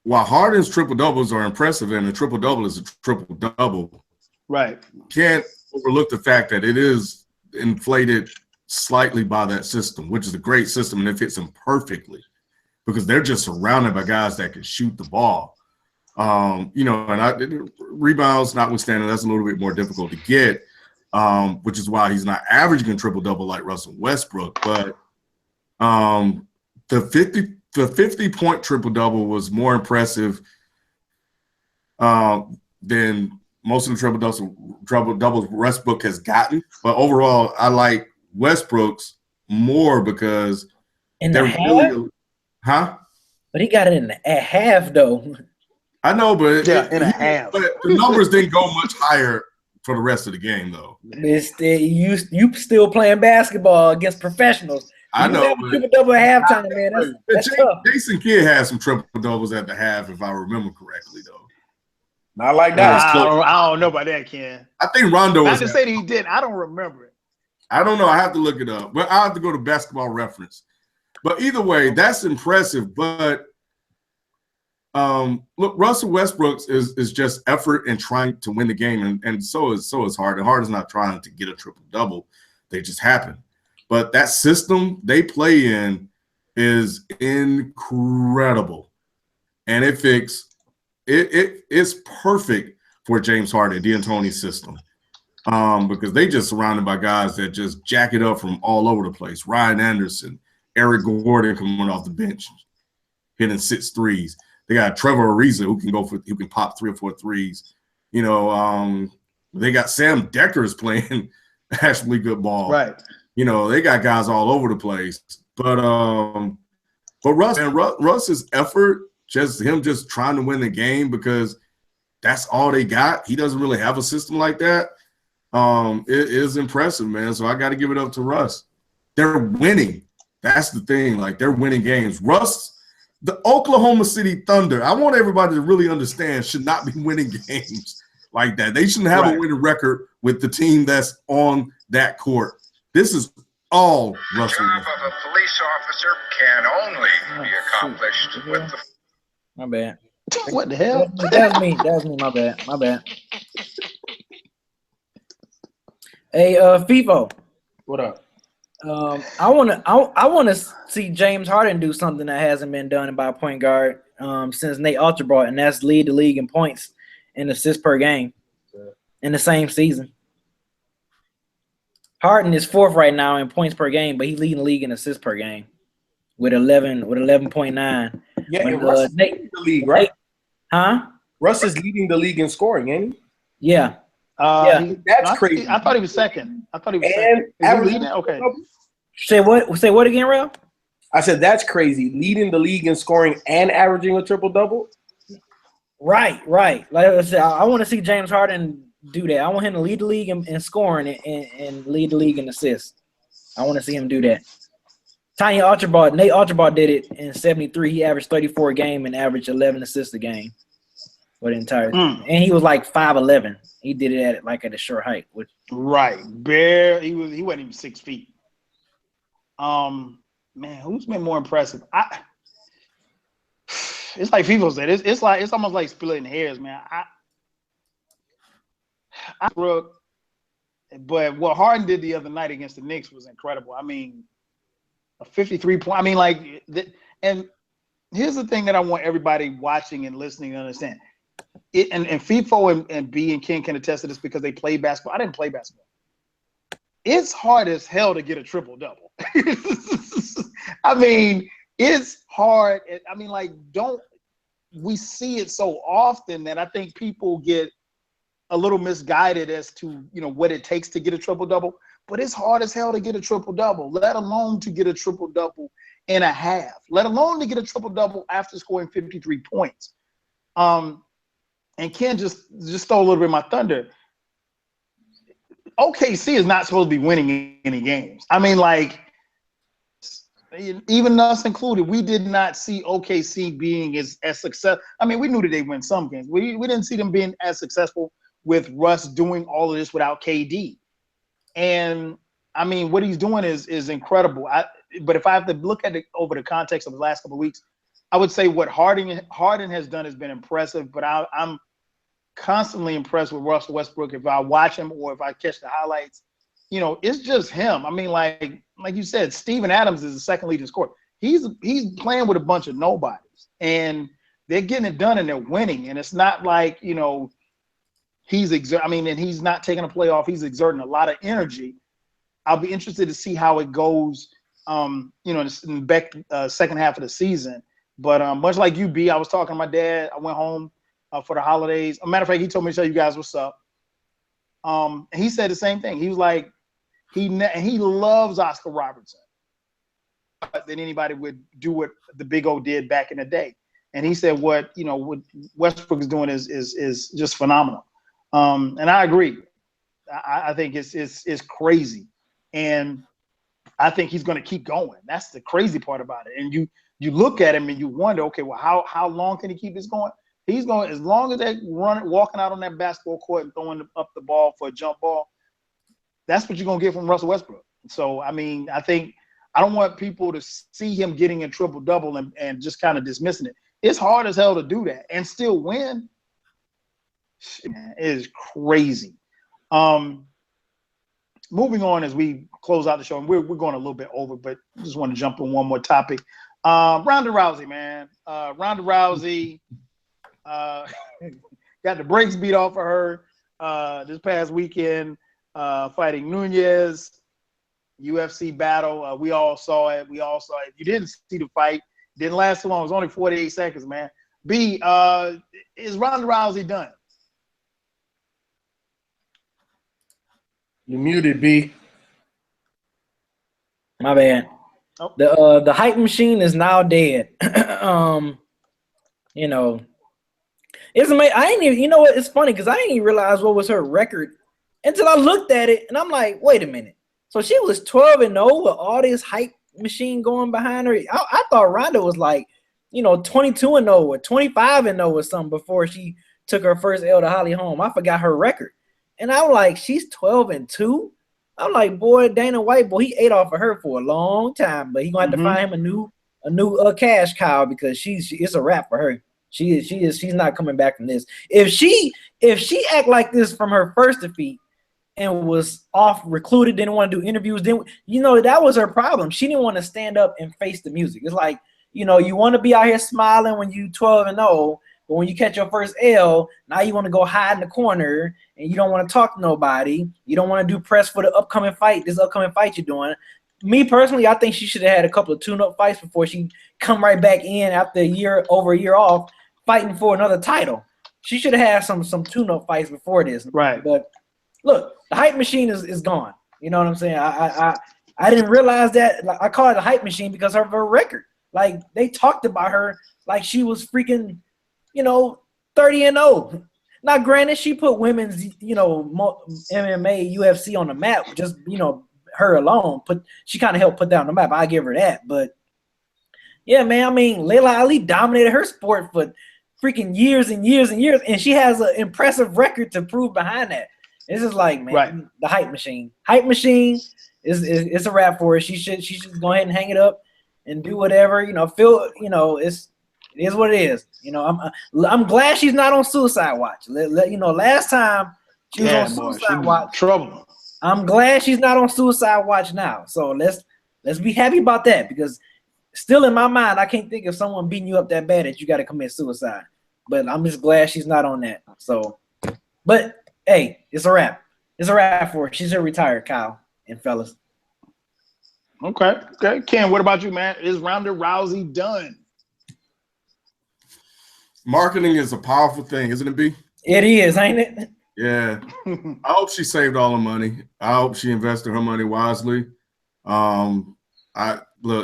while Harden's triple doubles are impressive, and a triple double is a triple double,
right?
Can't overlook the fact that it is inflated slightly by that system, which is a great system, and it fits them perfectly because they're just surrounded by guys that can shoot the ball. You know, and rebounds notwithstanding, that's a little bit more difficult to get, which is why he's not averaging a triple double like Russell Westbrook. But the 50-point triple double was more impressive than most of the triple doubles Westbrook has gotten. But overall, I like Westbrook's more because
they're really, But he got it at half though.
I know, but
in a half.
But the numbers didn't go much higher for the rest of the game, though.
You still playing basketball against professionals.
I know.
Triple double at halftime, man. That's tough.
Jason Kidd had some triple doubles at the half, if I remember correctly, though.
Not like that.
I don't know about that, Ken.
I think Rondo was.
I just say that he did. I don't remember it.
I don't know. I have to look it up. But I have to go to Basketball Reference. But either way, that's impressive. But look, Russell Westbrook is just effort and trying to win the game, and so is Harden. Harden's not trying to get a triple double; they just happen. But that system they play in is incredible, and it's perfect for James Harden, D'Antoni's system, because they just surrounded by guys that just jack it up from all over the place. Ryan Anderson, Eric Gordon coming off the bench, hitting 6 threes. They got Trevor Ariza who can pop 3 or 4 threes. You know, they got Sam Deckers playing actually good ball.
Right.
You know, they got guys all over the place. But Russ's effort, just trying to win the game because that's all they got. He doesn't really have a system like that. It is impressive, man. So I got to give it up to Russ. They're winning. That's the thing. Like, they're winning games. Russ, the Oklahoma City Thunder, I want everybody to really understand, should not be winning games like that. They shouldn't have a winning record with the team that's on that court. This is all Russell.
The job of a police officer can only be accomplished with the.
My bad.
What the hell?
That's me. My bad. Hey, FIFO.
What up?
I wanna see James Harden do something that hasn't been done by a point guard since Nate Archibald, and that's lead the league in points and assists per game in the same season. Harden is 4th right now in points per game, but he's leading the league in assists per game with 11.9.
Yeah, and Russ is leading the league, right? Russ is leading the league in scoring, ain't he?
Yeah.
That's crazy.
I thought he was second. Leading? Okay.
Say what again, Ralph?
I said that's crazy. Leading the league in scoring and averaging a triple double.
Right. Like I said, I want to see James Harden do that. I want him to lead the league in scoring and lead the league in assists. I want to see him do that. Nate Archibald did it in 73. He averaged 34 a game and averaged 11 assists a game for the entire and he was like 5'11". He did it at a short height.
Right. Bare. He wasn't even 6 feet. Man, who's been more impressive? It's like people said. It's almost like splitting hairs, man. But what Harden did the other night against the Knicks was incredible. I mean, a 53-point. I mean, like, and here's the thing that I want everybody watching and listening to understand. And FIFO and B and King can attest to this because they play basketball. I didn't play basketball. It's hard as hell to get a triple-double. I mean, it's hard. I mean, like, we see it so often that I think people get a little misguided as to, you know, what it takes to get a triple-double. But it's hard as hell to get a triple-double, let alone to get a triple-double and a half, let alone to get a triple-double after scoring 53 points. And Ken just stole a little bit of my thunder. OKC is not supposed to be winning any games. I mean, like, even us included, we did not see OKC being as successful. I mean, we knew that they win some games. We didn't see them being as successful with Russ doing all of this without KD. And I mean, what he's doing is incredible. But if I have to look at it over the context of the last couple of weeks, I would say what Harden has done has been impressive. But I'm constantly impressed with Russell Westbrook. If I watch him or if I catch the highlights, you know, it's just him. I mean, like you said, Steven Adams is the second leading scorer. He's playing with a bunch of nobodies, and they're getting it done and they're winning. And it's not like, you know, and he's not taking a play off. He's exerting a lot of energy. I'll be interested to see how it goes, you know, in the second half of the season. But much like you, B, I was talking to my dad. I went home for the holidays. As a matter of fact, he told me to tell you guys what's up. And he said the same thing. He was like, he loves Oscar Robertson than anybody would do what the Big O did back in the day. And he said what Westbrook is doing is just phenomenal. And I agree. I think it's crazy. And I think he's going to keep going. That's the crazy part about it. And you look at him and you wonder, okay, well, how long can he keep this going? He's going, as long as they're walking out on that basketball court and throwing up the ball for a jump ball, that's what you're going to get from Russell Westbrook. So, I mean, I don't want people to see him getting a triple-double and just kind of dismissing it. It's hard as hell to do that and still win. Man, it is crazy. Moving on as we close out the show, and we're going a little bit over, but I just want to jump on one more topic. Ronda Rousey, man. Ronda Rousey got the brakes beat off of her this past weekend, fighting Nunez, UFC battle. We all saw it. If you didn't see the fight, it didn't last too long. It was only 48 seconds, man. B, is Ronda Rousey done?
You muted, B.
My bad. Oh. The hype machine is now dead. You know, it's amazing. I ain't even. You know what? It's funny because I didn't even realize what was her record until I looked at it, and I'm like, wait a minute. So she was 12-0 with all this hype machine going behind her. I thought Ronda was like, 22-0 or 25-0 or something before she took her first L to Holly Holm. I forgot her record. And I'm like, she's 12-2. I'm like, boy, Dana White, boy, he ate off of her for a long time, but he gonna have to find him a new cash cow because it's a wrap for her. She's not coming back from this. If she act like this from her first defeat and was off recluded, didn't want to do interviews, then that was her problem. She didn't want to stand up and face the music. It's like, you want to be out here smiling when you 12-0. But when you catch your first L, now you want to go hide in the corner and you don't want to talk to nobody. You don't want to do press for the upcoming fight, this upcoming fight you're doing. Me personally, I think she should have had a couple of tune-up fights before she come right back in after over a year off fighting for another title. She should have had some tune-up fights before this.
Right.
But look, the hype machine is gone. You know what I'm saying? I didn't realize that. Like, I call it the hype machine because of her record. Like, they talked about her like she was freaking 30-0. Now, granted, she put women's, MMA, UFC on the map. Just, her alone. She kind of helped put that on the map. I give her that. But, yeah, man, I mean, Layla Ali dominated her sport for freaking years and years and years, and she has an impressive record to prove behind that. This is like, man,
right.
The hype machine. Hype machine is a wrap for her. She should go ahead and hang it up and do whatever. It is what it is. I'm glad she's not on suicide watch. Last time she was on suicide watch.
Trouble.
I'm glad she's not on suicide watch now. So let's be happy about that because still in my mind, I can't think of someone beating you up that bad that you got to commit suicide. But I'm just glad she's not on that. So, but hey, it's a wrap. It's a wrap for her. She's a retired, Kyle and fellas.
Okay. Ken, what about you, man? Is Ronda Rousey done?
Marketing is a powerful thing, isn't it, B?
It is, ain't it?
Yeah. I hope she saved all the money. I hope she invested her money wisely.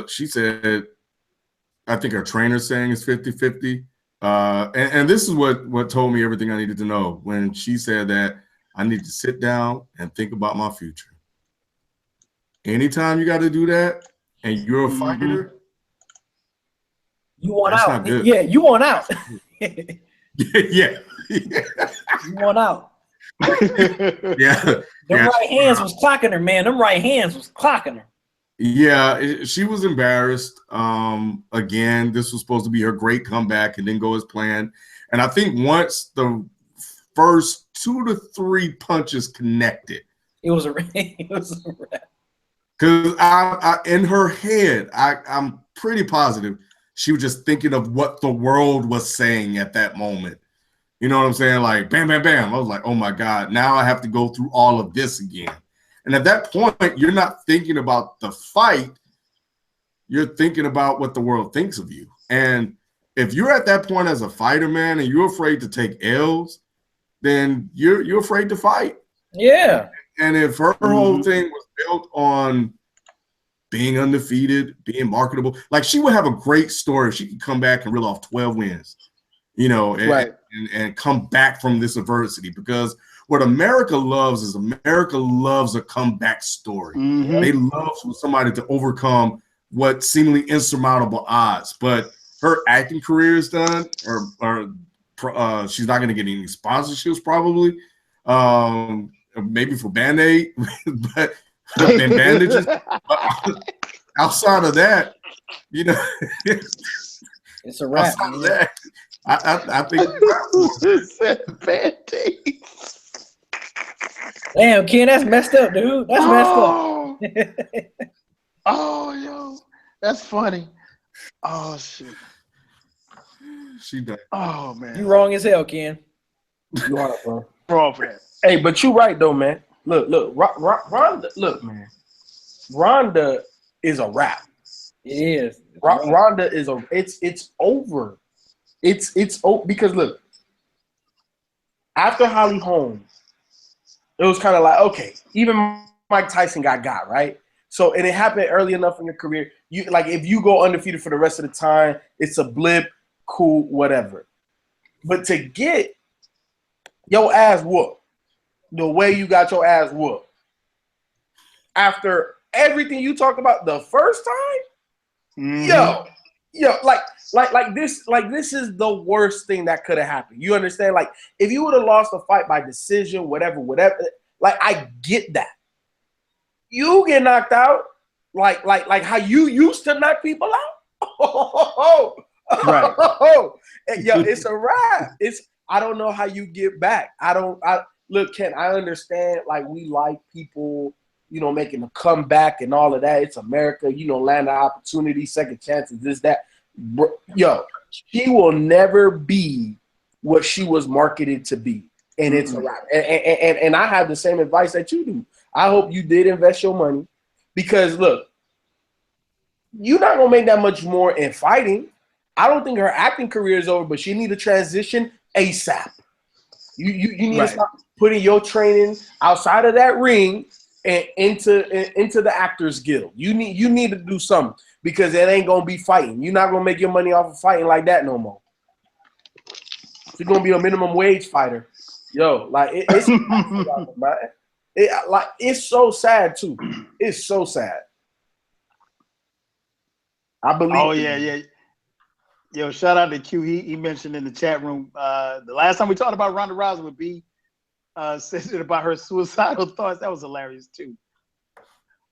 She said, I think her trainer's saying it's 50-50. And this is what told me everything I needed to know when she said that I need to sit down and think about my future. Anytime you got to do that and you're a fighter,
you want
that's
out.
not good.
Yeah, you want out.
Yeah.
You want out.
Yeah.
Them right hands was clocking her, man. Them right hands was clocking her.
Yeah, she was embarrassed. Again, this was supposed to be her great comeback and didn't go as planned. And I think once the first 2 to 3 punches connected,
it was a wrap.
Because I in her head, I'm pretty positive she was just thinking of what the world was saying at that moment. You know what I'm saying? Like, bam, bam, bam. I was like, oh, my God, now I have to go through all of this again. And at that point, you're not thinking about the fight. You're thinking about what the world thinks of you. And if you're at that point as a fighter, man, and you're afraid to take L's, then you're afraid to fight.
Yeah.
And if her whole thing was built on being undefeated, being marketable, like she would have a great story if she could come back and reel off 12 wins, and come back from this adversity. Because what America loves is America loves a comeback story. They love somebody to overcome what seemingly insurmountable odds. But her acting career is done, or she's not going to get any sponsorships probably. Maybe for Band-Aid, but and bandages. Outside of that,
it's a wrap.
Outside of that, I think
Band-Aids.
Damn, Ken, that's messed up, dude. That's messed up.
Oh, yo, that's funny. Oh shit.
She done.
Oh man.
You wrong as hell, Ken.
You are, bro.
Wrong for that.
Hey, but you right though, man. Look, Ronda. Look, man. Ronda is a wrap.
It is.
Ronda is it's over. It's over because look, after Holly Holm, it was kind of like, okay, even Mike Tyson got right. So and it happened early enough in your career. You like if you go undefeated for the rest of the time, it's a blip, cool, whatever. But to get your ass whooped the way you got your ass whooped after everything you talked about the first time, yo, like this is the worst thing that could have happened. You understand? Like if you would have lost a fight by decision, whatever, like I get that. You get knocked out like how you used to knock people out.
Right.
Yo, it's a wrap. I don't know how you get back. Look, Ken, I understand like we like people, making a comeback and all of that. It's America, land of opportunity, second chances, this, that. Yo, she will never be what she was marketed to be. And it's a wrap. And I have the same advice that you do. I hope you did invest your money because look, you're not gonna make that much more in fighting. I don't think her acting career is over, but she need to transition ASAP. You need to stop putting your training outside of that ring and into the Actors Guild. You need to do something because it ain't gonna be fighting. You're not gonna make your money off of fighting like that no more. You're gonna be a minimum wage fighter. Yo, like it's man. It's so sad too. It's so sad. I believe.
Oh yeah. Yo, shout out to Q. He mentioned in the chat room the last time we talked about Ronda Rousey with B said it about her suicidal thoughts. That was hilarious too.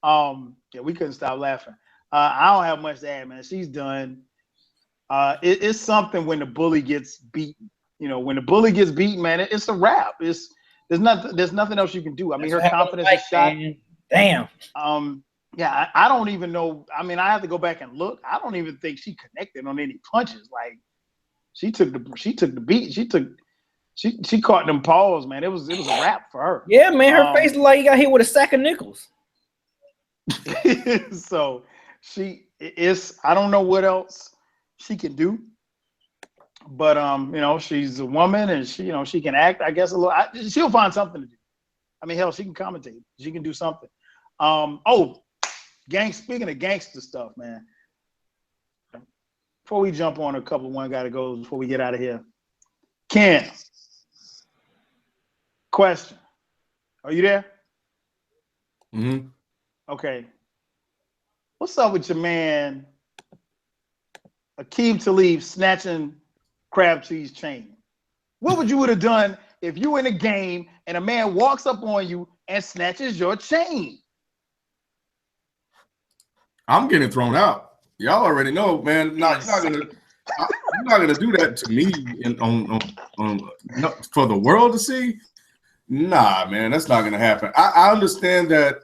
Yeah, we couldn't stop laughing. I don't have much to add, man. She's done. It's something when the bully gets beaten. When the bully gets beaten, man, it's a wrap. There's nothing else you can do. I mean, her confidence is shot.
Man. Damn.
Yeah, I don't even know. I mean, I have to go back and look. I don't even think she connected on any punches. Like she took the beat. She caught them paws, man. It was a wrap for her.
Yeah, man. Her face looked like you got hit with a sack of nickels.
So I don't know what else she can do. But she's a woman, and she can act. I guess a little. She'll find something to do. I mean, hell, she can commentate. She can do something. Speaking of gangster stuff, man. Before we jump on a couple of one gotta go before we get out of here. Ken, question. Are you there?
Mm-hmm.
Okay. What's up with your man, Akeem Talib, snatching Crabtree's chain? What would you have done if you were in a game and a man walks up on you and snatches your chain?
I'm getting thrown out. Y'all already know, man. You're not gonna do that to me for the world to see. Nah, man, that's not gonna happen. I understand that,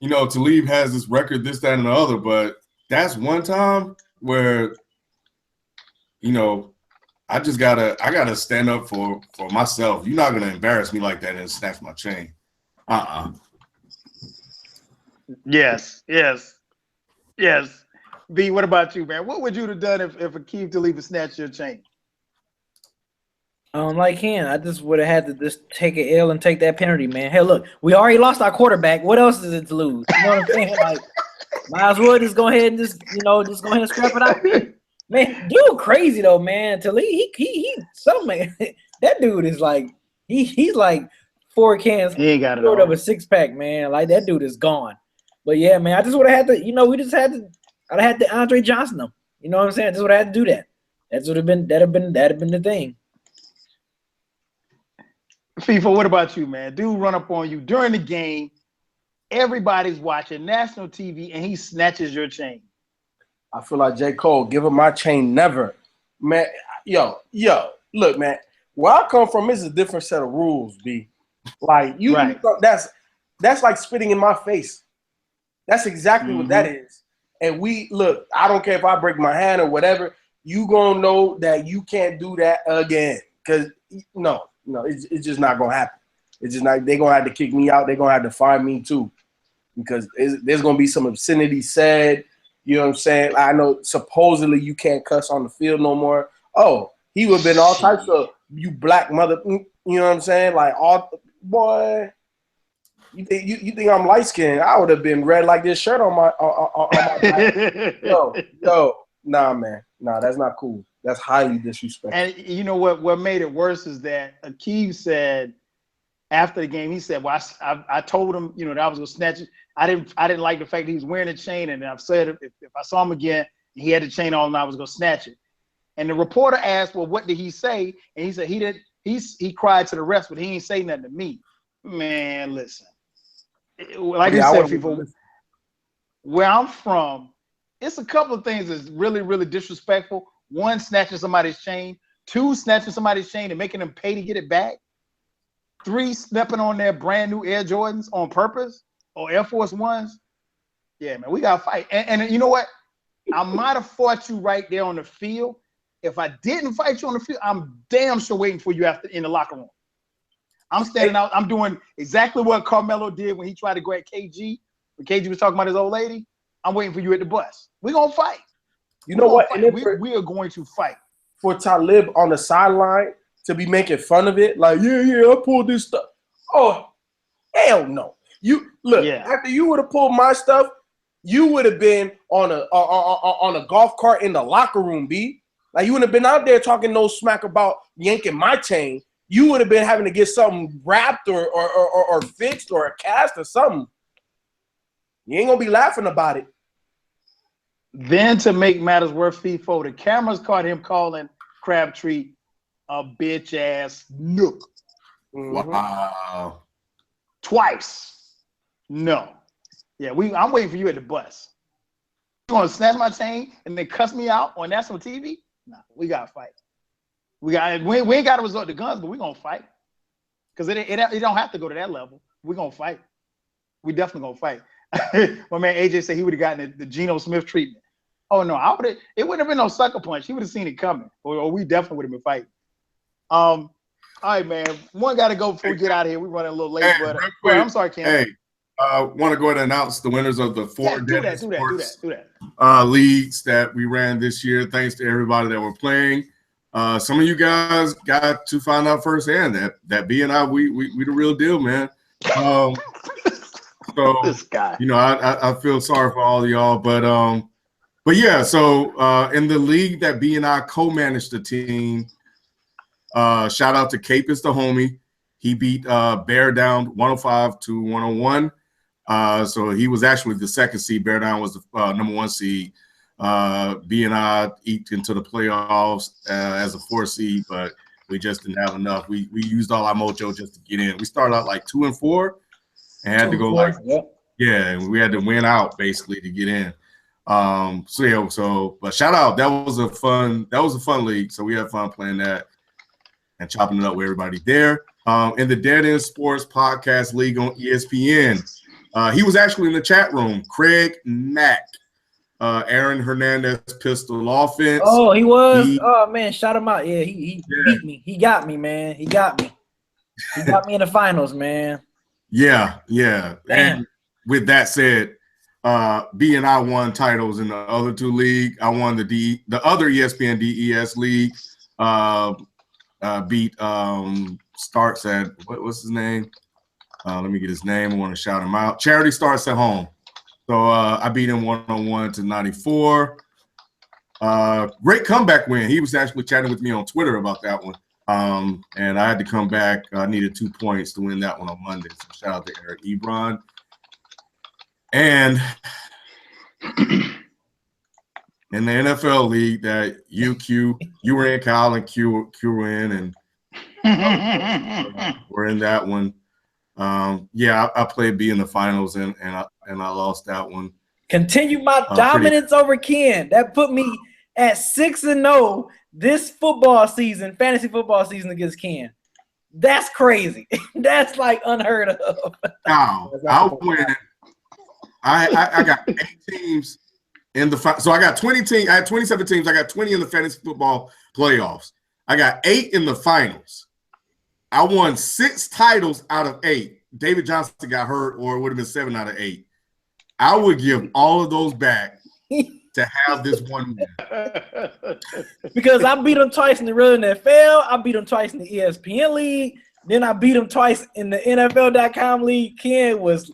Talib has this record, this, that, and the other, but that's one time where, I gotta stand up for myself. You're not gonna embarrass me like that and snatch my chain.
Yes. B, what about you, man? What would you have done if Akeem Talib had snatched your chain?
Like him, I just would have had to just take an L and take that penalty, man. Hey, look, we already lost our quarterback. What else is it to lose? You know what I'm saying? Like, might as well just go ahead and just go ahead and scrap it out. Man, dude, crazy though, man. Talib, he some man. That dude is like, he's like 4 cans
he ain't got it
short
all.
of a 6-pack, man. Like that dude is gone. But yeah, man, I just would have had to. I'd have had to Andre Johnson him. You know what I'm saying? I just would have had to do that. That'd have been the thing.
FIFA, what about you, man? Dude run up on you during the game. Everybody's watching national TV, and he snatches your chain.
I feel like J. Cole, give him my chain, never. Man, yo, look, man, where I come from is a different set of rules, B. Like,
right.
That's like spitting in my face. That's exactly what that is. And look, I don't care if I break my hand or whatever, you gonna know that you can't do that again. Because, no, it's just not gonna happen. It's just not, they're gonna have to kick me out. They're gonna have to fine me too. Because there's gonna be some obscenity said. You know what I'm saying? I know supposedly you can't cuss on the field no more. Oh, he would have been all types of you black mother. You know what I'm saying? Like, boy, you think I'm light skinned? I would have been red like this shirt on my back. Yo, nah, man, nah, that's not cool. That's highly disrespectful.
And you know what made it worse is that Akeem said after the game, he said, "Well, I told him, that I was gonna snatch it. I didn't like the fact that he was wearing a chain, and I've said if I saw him again, and he had the chain on, I was gonna snatch it." And the reporter asked, "Well, what did he say?" And he said he cried to the rest, but he ain't say nothing to me. Man, listen. Like I said, people, where I'm from, it's a couple of things that's really, really disrespectful. 1, snatching somebody's chain. 2, snatching somebody's chain and making them pay to get it back. 3, stepping on their brand new Air Jordans on purpose or Air Force Ones. Yeah, man, we got to fight. And you know what? I might have fought you right there on the field. If I didn't fight you on the field, I'm damn sure waiting for you in the locker room. I'm standing out. I'm doing exactly what Carmelo did when he tried to grab KG. When KG was talking about his old lady, I'm waiting for you at the bus. We're going to fight.
You know what?
We are going to fight.
For Talib on the sideline to be making fun of it, like, yeah, I pulled this stuff. Oh, hell no. You look, after you would have pulled my stuff, you would have been on a golf cart in the locker room, B. Like, you wouldn't have been out there talking no smack about yanking my chain. You would have been having to get something wrapped or fixed or a cast or something. You ain't gonna be laughing about it.
Then to make matters worse, FIFO, the cameras caught him calling Crabtree a bitch ass nook.
Wow.
Twice. No. Yeah, I'm waiting for you at the bus. You want to snatch my chain and then cuss me out on national TV? Nah, we gotta fight. We ain't got to resort to guns, but we're going to fight. Because it don't have to go to that level. We're going to fight. We definitely going to fight. My man AJ said he would have gotten the Geno Smith treatment. Oh, no, it wouldn't have been no sucker punch. He would have seen it coming. Or we definitely would have been fighting. All right, man. One got to go before we get out of here. We're running a little late. But I'm sorry, Ken.
Hey, want to go ahead and announce the winners of the 4
do that.
leagues that we ran this year. Thanks to everybody that were playing. some of you guys got to find out firsthand that B and I, we the real deal, man. So
This guy.
I feel sorry for all of y'all, but yeah. So in the league that B and I co-managed the team, shout out to Capus the homie. He beat Bear Down 105-101. So he was actually the second seed. Bear Down was the number 1 seed. B and I eked into the playoffs as a 4 seed, but we just didn't have enough. We used all our mojo just to get in. We started out like 2-4 and had to go we had to win out basically to get in. But shout out. That was a fun league. So we had fun playing that and chopping it up with everybody there. In the Dead End Sports Podcast League on ESPN. He was actually in the chat room. Craig Mack, Aaron Hernandez Pistol Offense.
Oh, he was. Oh man, shout him out. Yeah, he beat me. He got me, man. He got me. He got me in the finals, man.
Yeah.
Damn.
And with that said, B and I won titles in the other 2 leagues. I won the other ESPN DES league. Beat starts at what's his name? Let me get his name. I want to shout him out. Charity Starts at Home. So I beat him 101 to 94. Great comeback win. He was actually chatting with me on Twitter about that one. And I had to come back. I needed 2 points to win that one on Monday. So shout out to Eric Ebron. And in the NFL league that you were in, Kyle, and Q were in, and we're in that one. I played B in the finals and I lost that one.
Continue my dominance over Ken. That put me at 6-0 this football season, fantasy football season against Ken. That's crazy. That's like unheard of.
Now, I got 8 teams in the so I got 20 teams. I had 27 teams. I got 20 in the fantasy football playoffs. I got 8 in the finals. I won 6 titles out of 8. David Johnson got hurt, or it would have been 7 out of 8. I would give all of those back to have this one win.
Because I beat him twice in the real NFL. I beat him twice in the ESPN league. Then I beat him twice in the NFL.com league. Ken was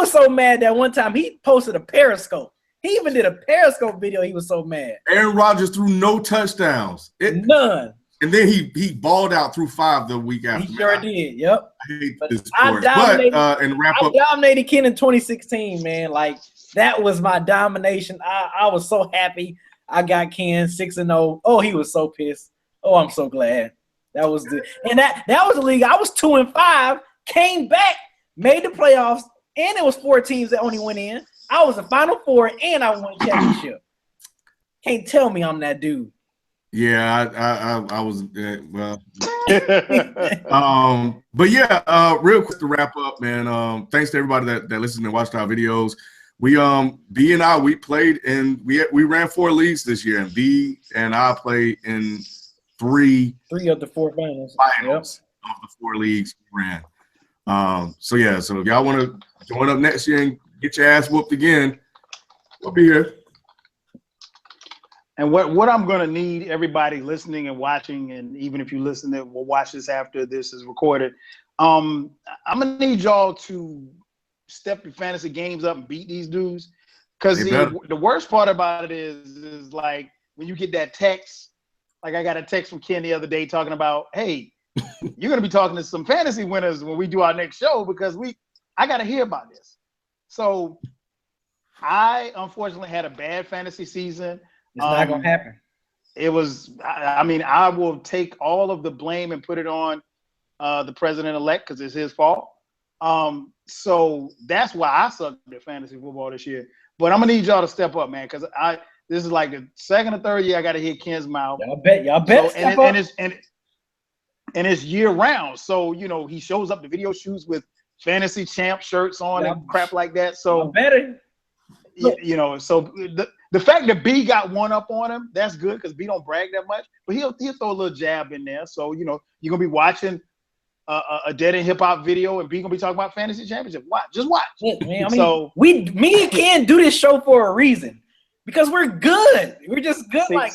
so mad that one time he posted a Periscope. He even did a Periscope video. He was so mad.
Aaron Rodgers threw no touchdowns.
None.
And then he balled out through 5 the week after.
He sure did. Yep.
I hate this sport. I
dominated Ken in 2016, man. Like, that was my domination. I was so happy I got Ken 6-0. Oh, he was so pissed. Oh, I'm so glad. That was the and that was the league. I was 2-5, came back, made the playoffs, and it was 4 teams that only went in. I was a Final Four, and I won a championship. Can't tell me I'm that dude.
Yeah, I was well. But yeah, real quick to wrap up, man. Thanks to everybody that listened and watched our videos. We B and I we played and we ran 4 leagues this year, and B and I played in 3
of the 4 finals
of the 4 leagues we ran. So if y'all want to join up next year and get your ass whooped again, we'll be here.
And what I'm going to need everybody listening and watching, and even if you listen to we'll watch this after this is recorded, I'm going to need y'all to step your fantasy games up and beat these dudes. Because the worst part about it is like when you get that text, like I got a text from Ken the other day talking about, hey, you're going to be talking to some fantasy winners when we do our next show because I got to hear about this. So I unfortunately had a bad fantasy season.
It's not going to happen.
It was, I will take all of the blame and put it on the president-elect because it's his fault. So that's why I sucked at fantasy football this year. But I'm going to need y'all to step up, man, because this is like the 2nd or 3rd year I got to hit Ken's mouth.
Y'all bet.
And it's year round. So, he shows up to video shoots with fantasy champ shirts on and crap like that. So, so the fact that B got one up on him, that's good because B don't brag that much. But he'll throw a little jab in there. So, you're going to be watching a Dead End Hip Hop video and B going to be talking about fantasy championship. Just watch.
Yeah, man, me and Ken do this show for a reason. Because we're good. We're just good man.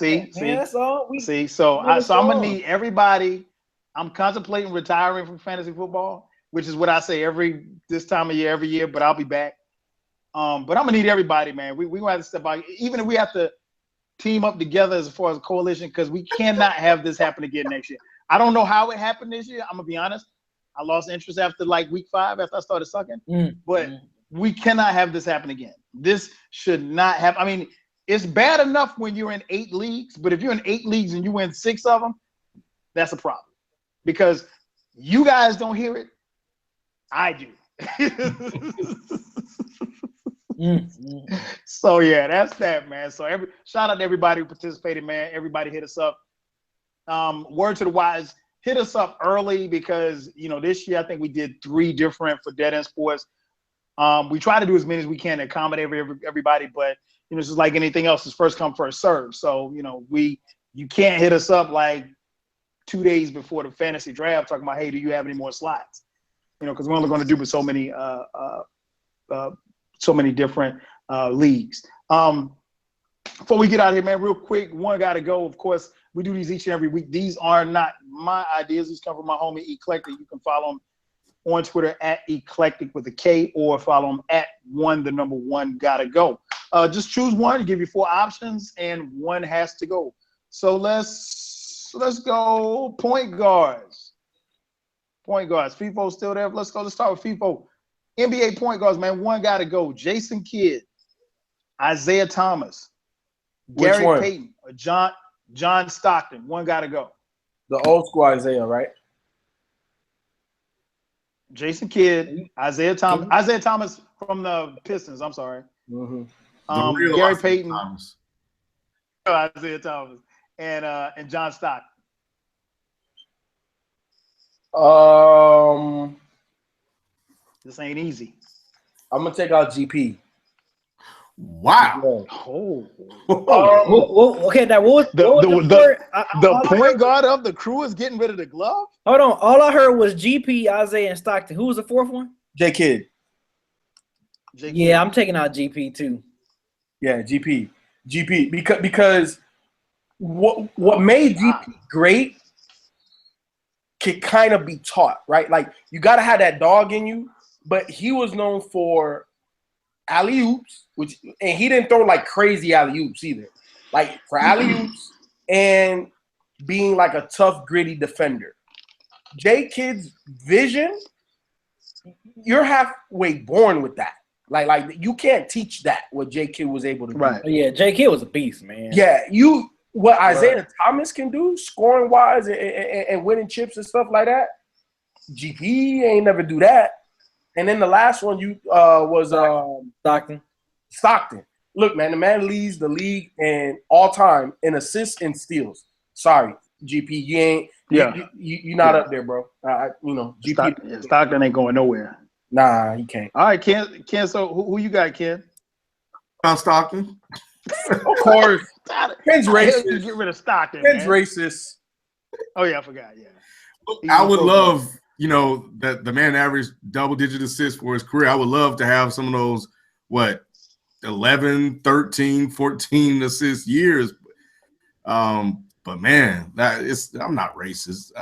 That's all.
So I'm gonna need everybody. I'm contemplating retiring from fantasy football, which is what I say this time of year, every year. But I'll be back. But I'm gonna need everybody, man. We gonna have to step out, even if we have to team up together as far as a coalition, because we cannot have this happen again next year. I don't know how it happened this year. I'm gonna be honest. I lost interest after like week 5 after I started sucking. But we cannot have this happen again. This should not happen. I mean, it's bad enough when you're in 8 leagues, but if you're in 8 leagues and you win 6 of them, that's a problem. Because you guys don't hear it. I do. So yeah, that's that, man. So shout out to everybody who participated, man. Everybody hit us up. Word to the wise, hit us up early because this year I think we did 3 different for Dead End Sports. We try to do as many as we can to accommodate everybody, but it's just like anything else, it's first come, first serve. So you can't hit us up like 2 days before the fantasy draft talking about, hey, do you have any more slots? Because we're only going to do with so many different leagues. Before we get out of here, man, real quick, one got to go. Of course, we do these each and every week. These are not my ideas. These come from my homie Eclectic. You can follow him on Twitter at Eclectic with a K, or follow him at @1 gotta go. Just choose one, give you 4 options, and one has to go. So let's go point guards. Point guards. FIFO still there? Let's go. Let's start with FIFO. NBA point guards, man. One got to go. Jason Kidd, Isaiah Thomas, Gary Payton, or John Stockton. One got to go.
The old school Isaiah, right?
Jason Kidd, Isaiah Thomas. Isaiah Thomas from the Pistons. I'm sorry. Gary Payton, Thomas. Isaiah Thomas, and John Stockton. This ain't easy.
I'm gonna take out GP.
Wow.
Okay. Now, what was
the point guard of the crew is getting rid of the glove?
Hold on. All I heard was GP, Isaiah, and Stockton. Who was the 4th one?
J Kidd.
Yeah, I'm taking out GP too.
Yeah, GP because what made GP great can kind of be taught, right? Like you got to have that dog in you, but he was known for alley-oops, and he didn't throw like crazy alley-oops either. Like for alley-oops and being like a tough, gritty defender. J Kidd's vision, you're halfway born with that. Like you can't teach that what J Kidd was able to do.
Right.
Yeah, J Kidd was a beast, man.
Yeah, what Isaiah Thomas can do, scoring wise and winning chips and stuff like that. GP ain't never do that. And then the last one was Stockton. Look, man, the man leads the league in all time in assists and steals. Sorry, GP, you ain't. Yeah, you're not up there, bro. GP.
Stockton ain't going nowhere.
Nah, he can't.
All right, Ken. So who you got, Ken?
John Stockton.
Of course. Ken's racist.
Get rid of Stockton.
Ken's racist.
Oh yeah, I forgot. Yeah.
I would love, that the man averaged double-digit assists for his career. I would love to have some of those 11, 13, 14 assist years. But man, I'm not racist.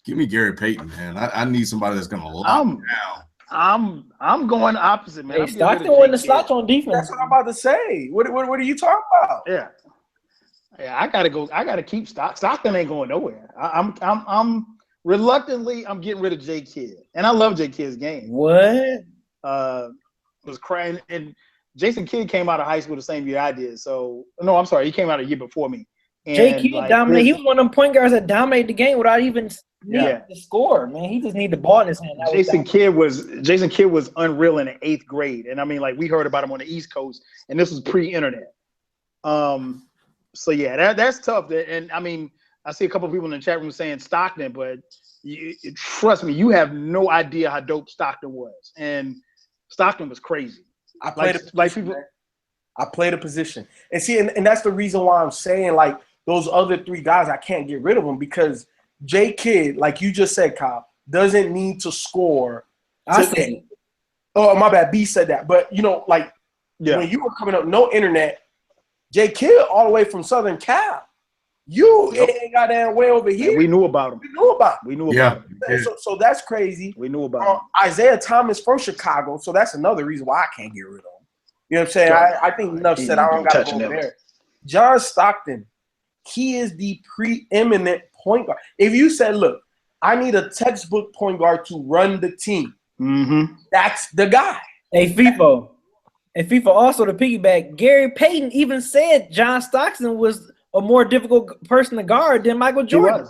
Give me Gary Payton, man. I need somebody that's gonna lock down.
I'm going opposite, man.
Hey, Stockton wasn't the slouch on defense.
That's what I'm about to say. What are you talking about?
Yeah, I gotta go. I gotta keep Stockton ain't going nowhere. I'm reluctantly getting rid of J Kidd, and I love J Kidd's game.
What?
Was crying, and Jason Kidd came out of high school the same year I did. So no, I'm sorry, he came out a year before me.
J Kidd dominated. He was one of them point guards that dominated the game without even needing to score. Man, he just needed the ball in his hand.
Jason Kidd was unreal in the 8th grade, and I mean, like we heard about him on the East Coast, and this was pre-internet. So yeah, that's tough. And I mean, I see a couple of people in the chat room saying Stockton, but trust me, you have no idea how dope Stockton was, and Stockton was crazy.
I played a position, and see, and that's the reason why I'm saying like those other 3 guys, I can't get rid of them because J Kidd, like you just said, Kyle, doesn't need to score.
I said,
oh my bad, B said that, but
Yeah.
When you were coming up, no internet. Jay Kidd all the way from Southern Cal. You ain't goddamn way over here.
And we knew about him.
We knew about him.
We knew about him.
Yeah.
So that's crazy.
We knew about him.
Isaiah Thomas from Chicago. So that's another reason why I can't get rid of him. You know what I'm saying? I think enough said. I don't got to go over there. John Stockton, he is the preeminent point guard. If you said, look, I need a textbook point guard to run the team, that's the guy.
Hey, FIFO. And FIFA also to piggyback, Gary Payton even said John Stockton was a more difficult person to guard than Michael Jordan.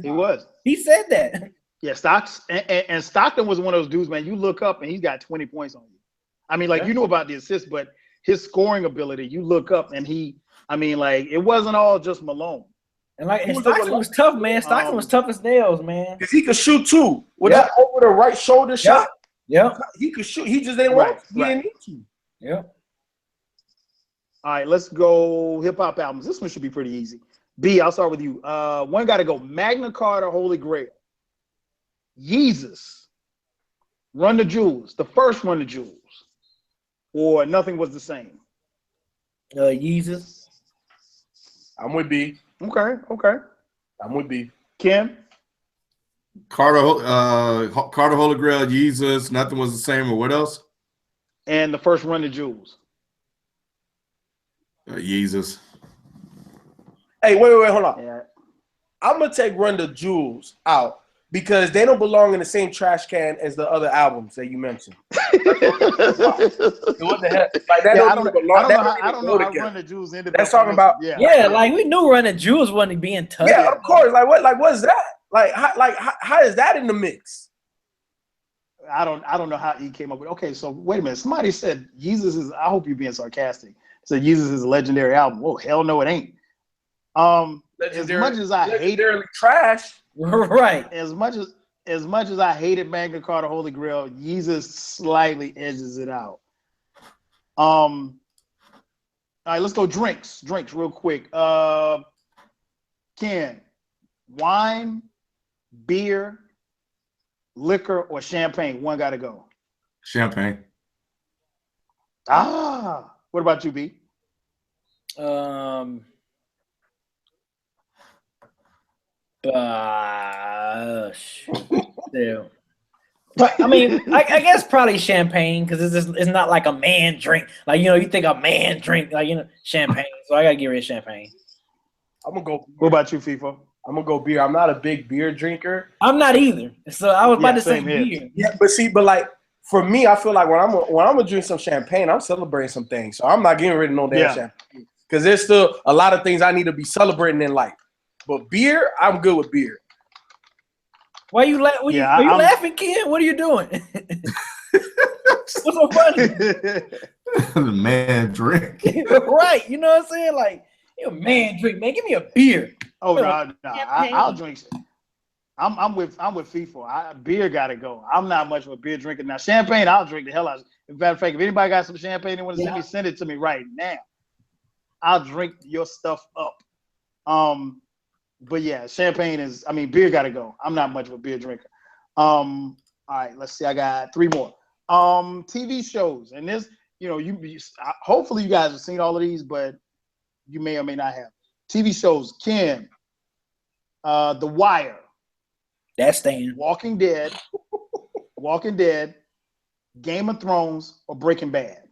He was.
He said that.
Yeah, and Stockton was one of those dudes, man. You look up and he's got 20 points on you. I mean, like, you know about the assists, but his scoring ability, you look up and it wasn't all just Malone.
And Stockton was tough, man. Stockton was tough as nails, man.
Because he could shoot too. With that over the right shoulder shot.
Yeah.
He could shoot. He just didn't want to. He didn't need to.
Yeah.
All right, let's go hip hop albums. This one should be pretty easy. B, I'll start with you. One got to go Magna Carta, Holy Grail, Yeezus, Run the Jewels, the first Run the Jewels, or Nothing Was the Same.
Yeezus.
I'm with B.
Okay.
I'm with B.
Kim?
Carter, Holy Grail, Yeezus, Nothing Was the Same, or what else?
And the first Run the Jewels.
Yeezus.
Hey, wait, hold on.
Yeah.
I'm gonna take Run the Jewels out because they don't belong in the same trash can as the other albums that you mentioned. What the heck? Like that
I
don't belong.
I don't know how Run the Jewels ended up.
That's talking about
like we knew Run the Jewels wasn't being tough.
Yeah, of course. Like what? Like what's that? How is that in the mix?
I don't know how he came up with. Okay, so wait a minute. Somebody said Yeezus is. I hope you're being sarcastic. So Yeezus is a legendary album. Oh hell no, it ain't. As much as I hate it,
trash.
Right.
As much as I hated Magna Carta, Holy Grail, Yeezus slightly edges it out. All right, let's go drinks real quick. Ken, wine, beer, liquor, or champagne? One got to go.
Champagne.
What about you, B?
But I mean, I guess probably champagne because it's not like a man drink. Like you think a man drink champagne. So I gotta get rid of champagne.
I'm gonna go.
What about you, FIFO?
I'm gonna go beer. I'm not a big beer drinker.
I'm not either. So I was about to say beer.
Yeah, but like for me, I feel like when I'm gonna drink some champagne, I'm celebrating some things. So I'm not getting rid of no damn champagne because there's still a lot of things I need to be celebrating in life. But beer, I'm good with beer.
Why you laughing? Are you laughing, kid? What are you doing? What's so funny?
The man drink.
Right. You know what I'm saying? Like, you a man drink, man. Give me a beer.
Oh no. I'll drink. I'm with FIFO. Beer gotta go. I'm not much of a beer drinker. Now champagne, I'll drink the hell out of it. In fact, if anybody got some champagne they want to send it to me right now. I'll drink your stuff up. But yeah, champagne is. Beer gotta go. I'm not much of a beer drinker. All right, let's see. I got 3 more. TV shows, and this, hopefully you guys have seen all of these, but you may or may not have. TV shows: Ken, The Wire,
That's staying.
Walking Dead, Game of Thrones, or Breaking Bad.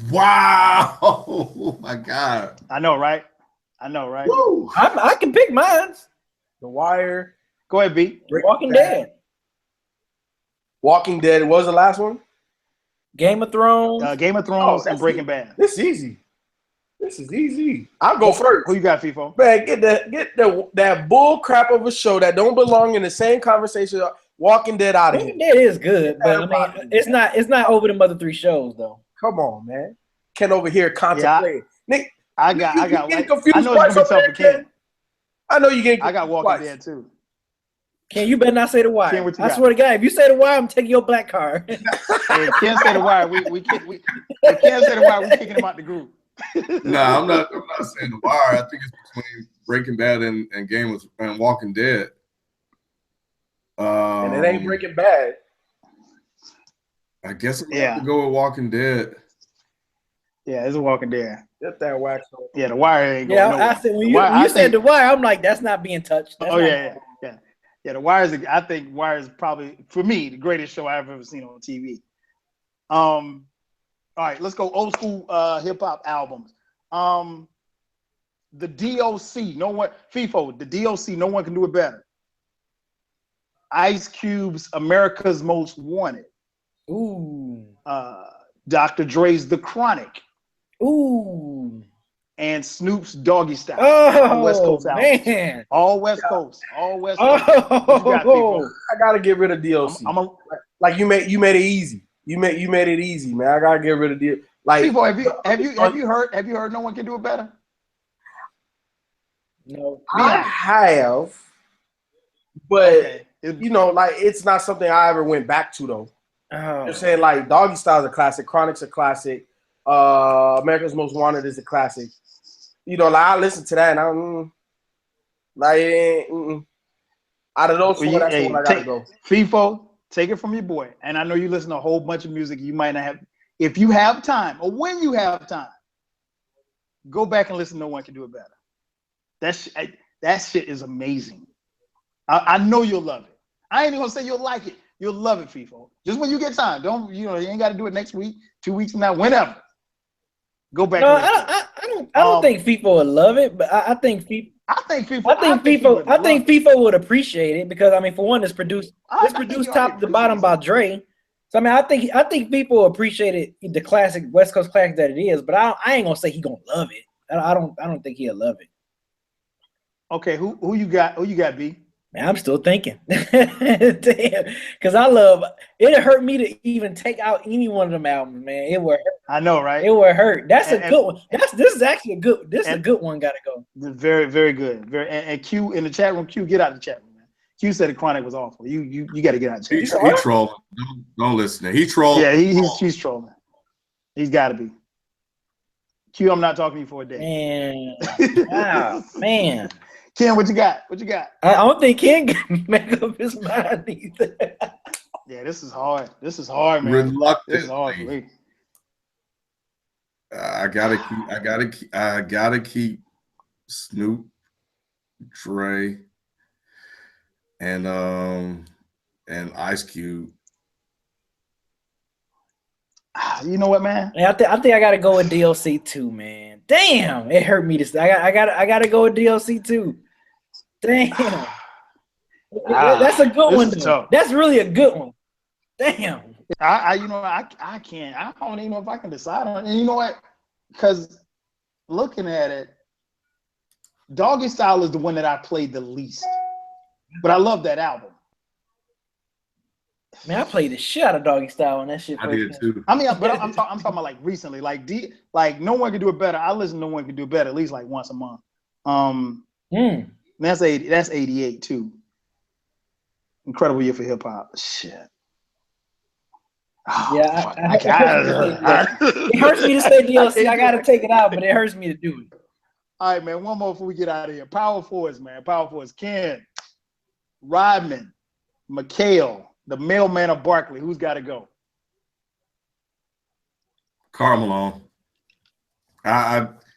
Wow! Oh my God!
I know, right?
Woo.
I can pick mine.
The Wire.
Go ahead, B.
Walking Dead.
Walking Dead. What was the last one?
Game of Thrones.
Game of Thrones and Breaking Bad.
This is easy. I'll go first.
Who you got, FIFO?
Man, get that bull crap of a show that don't belong in the same conversation. Walking Dead out of here.
Walking Dead is good, but it's not over the other 3 shows though.
Come on, man. Ken over here contemplating. Nick,
I got.
Confused.
I know it's gonna be tough for Ken.
I know you get.
I got Walking Dead too.
Ken, you better not say The Wire.
Ken,
I swear to God, if you say The Wire, I'm taking your black card.
Hey, Ken say The Wire. Ken say The Wire. We kicking him out the group.
No, I'm not saying The Wire. I think it's between Breaking Bad and Walking Dead.
And it ain't Breaking Bad.
I guess I'm going to go with Walking Dead.
Yeah, it's a Walking Dead.
Get that wax on.
Yeah, The Wire ain't going
Yeah,
nowhere.
I said when
The
you,
Wire,
when you
I
said
think,
The Wire, I'm like, that's not being touched. That's
oh
not
yeah. The Wire is. I think Wire is probably for me the greatest show I've ever seen on TV. All right, let's go old school hip hop albums. The DOC, no one. FIFO, the DOC, no one can do it better. Ice Cube's America's Most Wanted.
Ooh.
Dr. Dre's The Chronic.
Ooh.
And Snoop's Doggy Style.
Oh,
West Coast albums.
man.
All West Coast. All West Coast. What you got,
Oh,
FIFO?
I gotta get rid of DLC. Like you made it easy. You made it easy, man. I gotta get rid of DLC. Like
FIFO, have you heard No One Can Do It Better?
no.
I have, but
Okay.
you know, like it's not something I ever went back to though.
Oh.
You're saying like Doggy Style's a classic, Chronic's a classic, America's Most Wanted is a classic. You know, like I listen to that and I'm like, out of those four, that's the one I gotta go.
FIFO, take it from your boy. And I know you listen to a whole bunch of music. You might not have, if you have time or when you have time, go back and listen to No One Can Do It Better. That shit is amazing. I know you'll love it. I ain't even gonna say you'll like it. You'll love it, FIFO. Just when you get time. Don't, you ain't got to do it next week, 2 weeks from now, whenever. Go back.
No, I don't think FIFA would love it, but I think FIFA.
I think
FIFA would appreciate it because I mean, for one, it's produced top to bottom by Dre. So I mean, I think people will appreciate it, the classic West Coast classic that it is. But I ain't gonna say he gonna love it. I don't think he'll love it.
Okay, who you got? Who you got, B?
Man, I'm still thinking. Damn, because I love it. Hurt me to even take out any one of them albums, man. It would hurt.
I know, right?
It would hurt. That's a good one. This is actually a good. This is a good one. Got to go.
Very, very good. And Q in the chat room. Q, get out of the chat room, man. Q said the Chronic was awful. You got to get out of the chat room.
He trolling. Don't listen to him. He trolling.
Yeah, he's trolling. He's got to be. Q, I'm not talking to you for a day.
Man, wow, man.
Ken, what you got? What you got?
I don't think Ken can make up his mind either.
Yeah, this is hard. This is hard, man.
Reluctantly.
This is hard for me.
I gotta keep Snoop, Dre, and Ice Cube.
You know what, man?
Yeah, I think I gotta go with DLC too, man. Damn, it hurt me to say. I gotta go with DLC too. Damn, that's a good one. That's really a good one. Damn.
I can't. I don't even know if I can decide on it. And you know what? Because looking at it, Doggy Style is the one that I played the least. But I love that album.
Man, I played the shit out of Doggy Style on that shit.
I did too.
I mean, but I'm talking about like recently, like No One Can Do It Better. I listen to No One Can Do It Better at least like once a month. That's 88 too. Incredible year for hip hop. Shit. Oh,
yeah, it hurts me to say DLC. I gotta take it out, but it hurts me to do it.
All right, man. One more before we get out of here. Power forwards, man. Power forwards. Ken, Rodman, McHale, the mailman of Barkley. Who's got to go?
Karl Malone.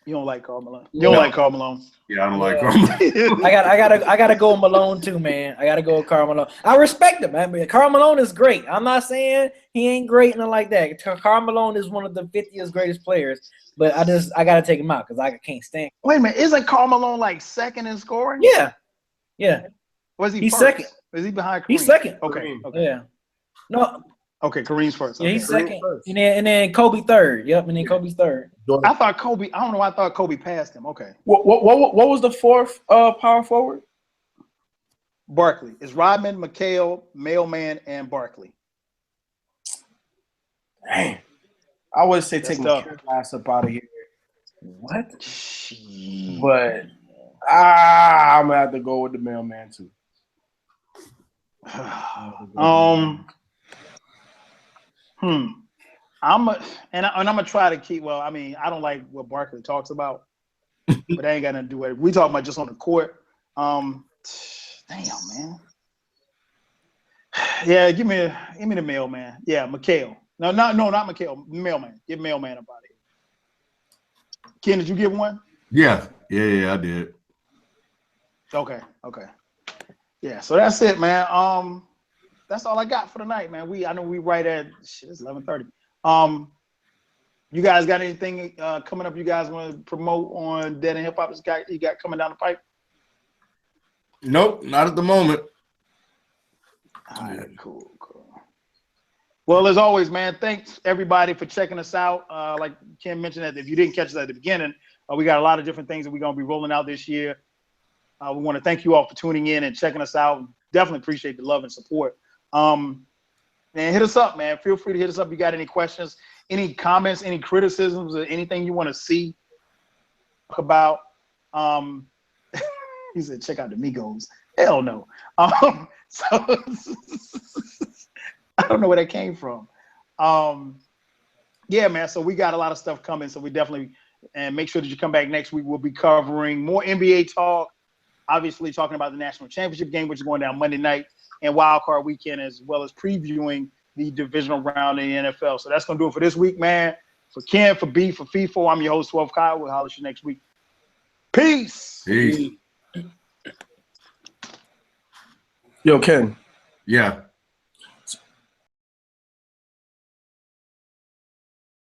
You don't like Karl Malone. You don't like Karl Malone.
Yeah, I don't like Karl Malone.
I gotta go with Malone too, man. I gotta go with Karl Malone. I respect him, man. Karl Malone is great. I'm not saying he ain't great and like that. Karl Malone is one of the 50th greatest players, but I gotta take him out because I can't stand him.
Wait a minute, isn't Karl Malone like second in scoring?
Yeah.
Was he?
He's
first?
second.
Is he behind Kareem?
He's second.
Okay.
Yeah. No.
Okay, Kareem's first.
Yeah,
Okay.
he's second. And then Kobe third. Yep, and then Kobe's third.
I thought Kobe. I don't know. I thought Kobe passed him. Okay.
What was the fourth power forward?
Barkley. It's Rodman, McHale, Mailman, and Barkley.
Dang. I would say
That's
take
tough.
my ass up out of here.
What?
But I'm gonna have to go with the mailman too.
I'm gonna try to keep. Well, I mean, I don't like what Barkley talks about, but that ain't got nothing to do with it. We talking about just on the court. Damn, man. Yeah, give me the mailman. Yeah, McHale. No, not McHale. Mailman. Get mailman up out of here. Ken, did you get one?
Yeah, I did.
Okay. Yeah, so that's it, man. That's all I got for tonight, man. I know we right at it's 11:30. You guys got anything coming up you guys want to promote on Dead and Hip Hop you got coming down the pipe?
Nope, not at the moment.
All right, cool. Well, as always, man, thanks everybody for checking us out. Like Ken mentioned, that if you didn't catch us at the beginning, we got a lot of different things that we're going to be rolling out this year. We want to thank you all for tuning in and checking us out. Definitely appreciate the love and support. And hit us up, man. Feel free to hit us up if you got any questions, any comments, any criticisms, or anything you want to see about. He said, check out the Migos. Hell no. So I don't know where that came from. Yeah, man. So we got a lot of stuff coming. So we definitely, and make sure that you come back next week. We'll be covering more NBA talk. Obviously, talking about the national championship game, which is going down Monday night, and Wildcard weekend, as well as previewing the divisional round in the NFL. So that's going to do it for this week, man. For Ken, for B, for FIFO, I'm your host, 12 Kyle. We'll holler at you next week. Peace.
Peace.
Yo, Ken.
Yeah.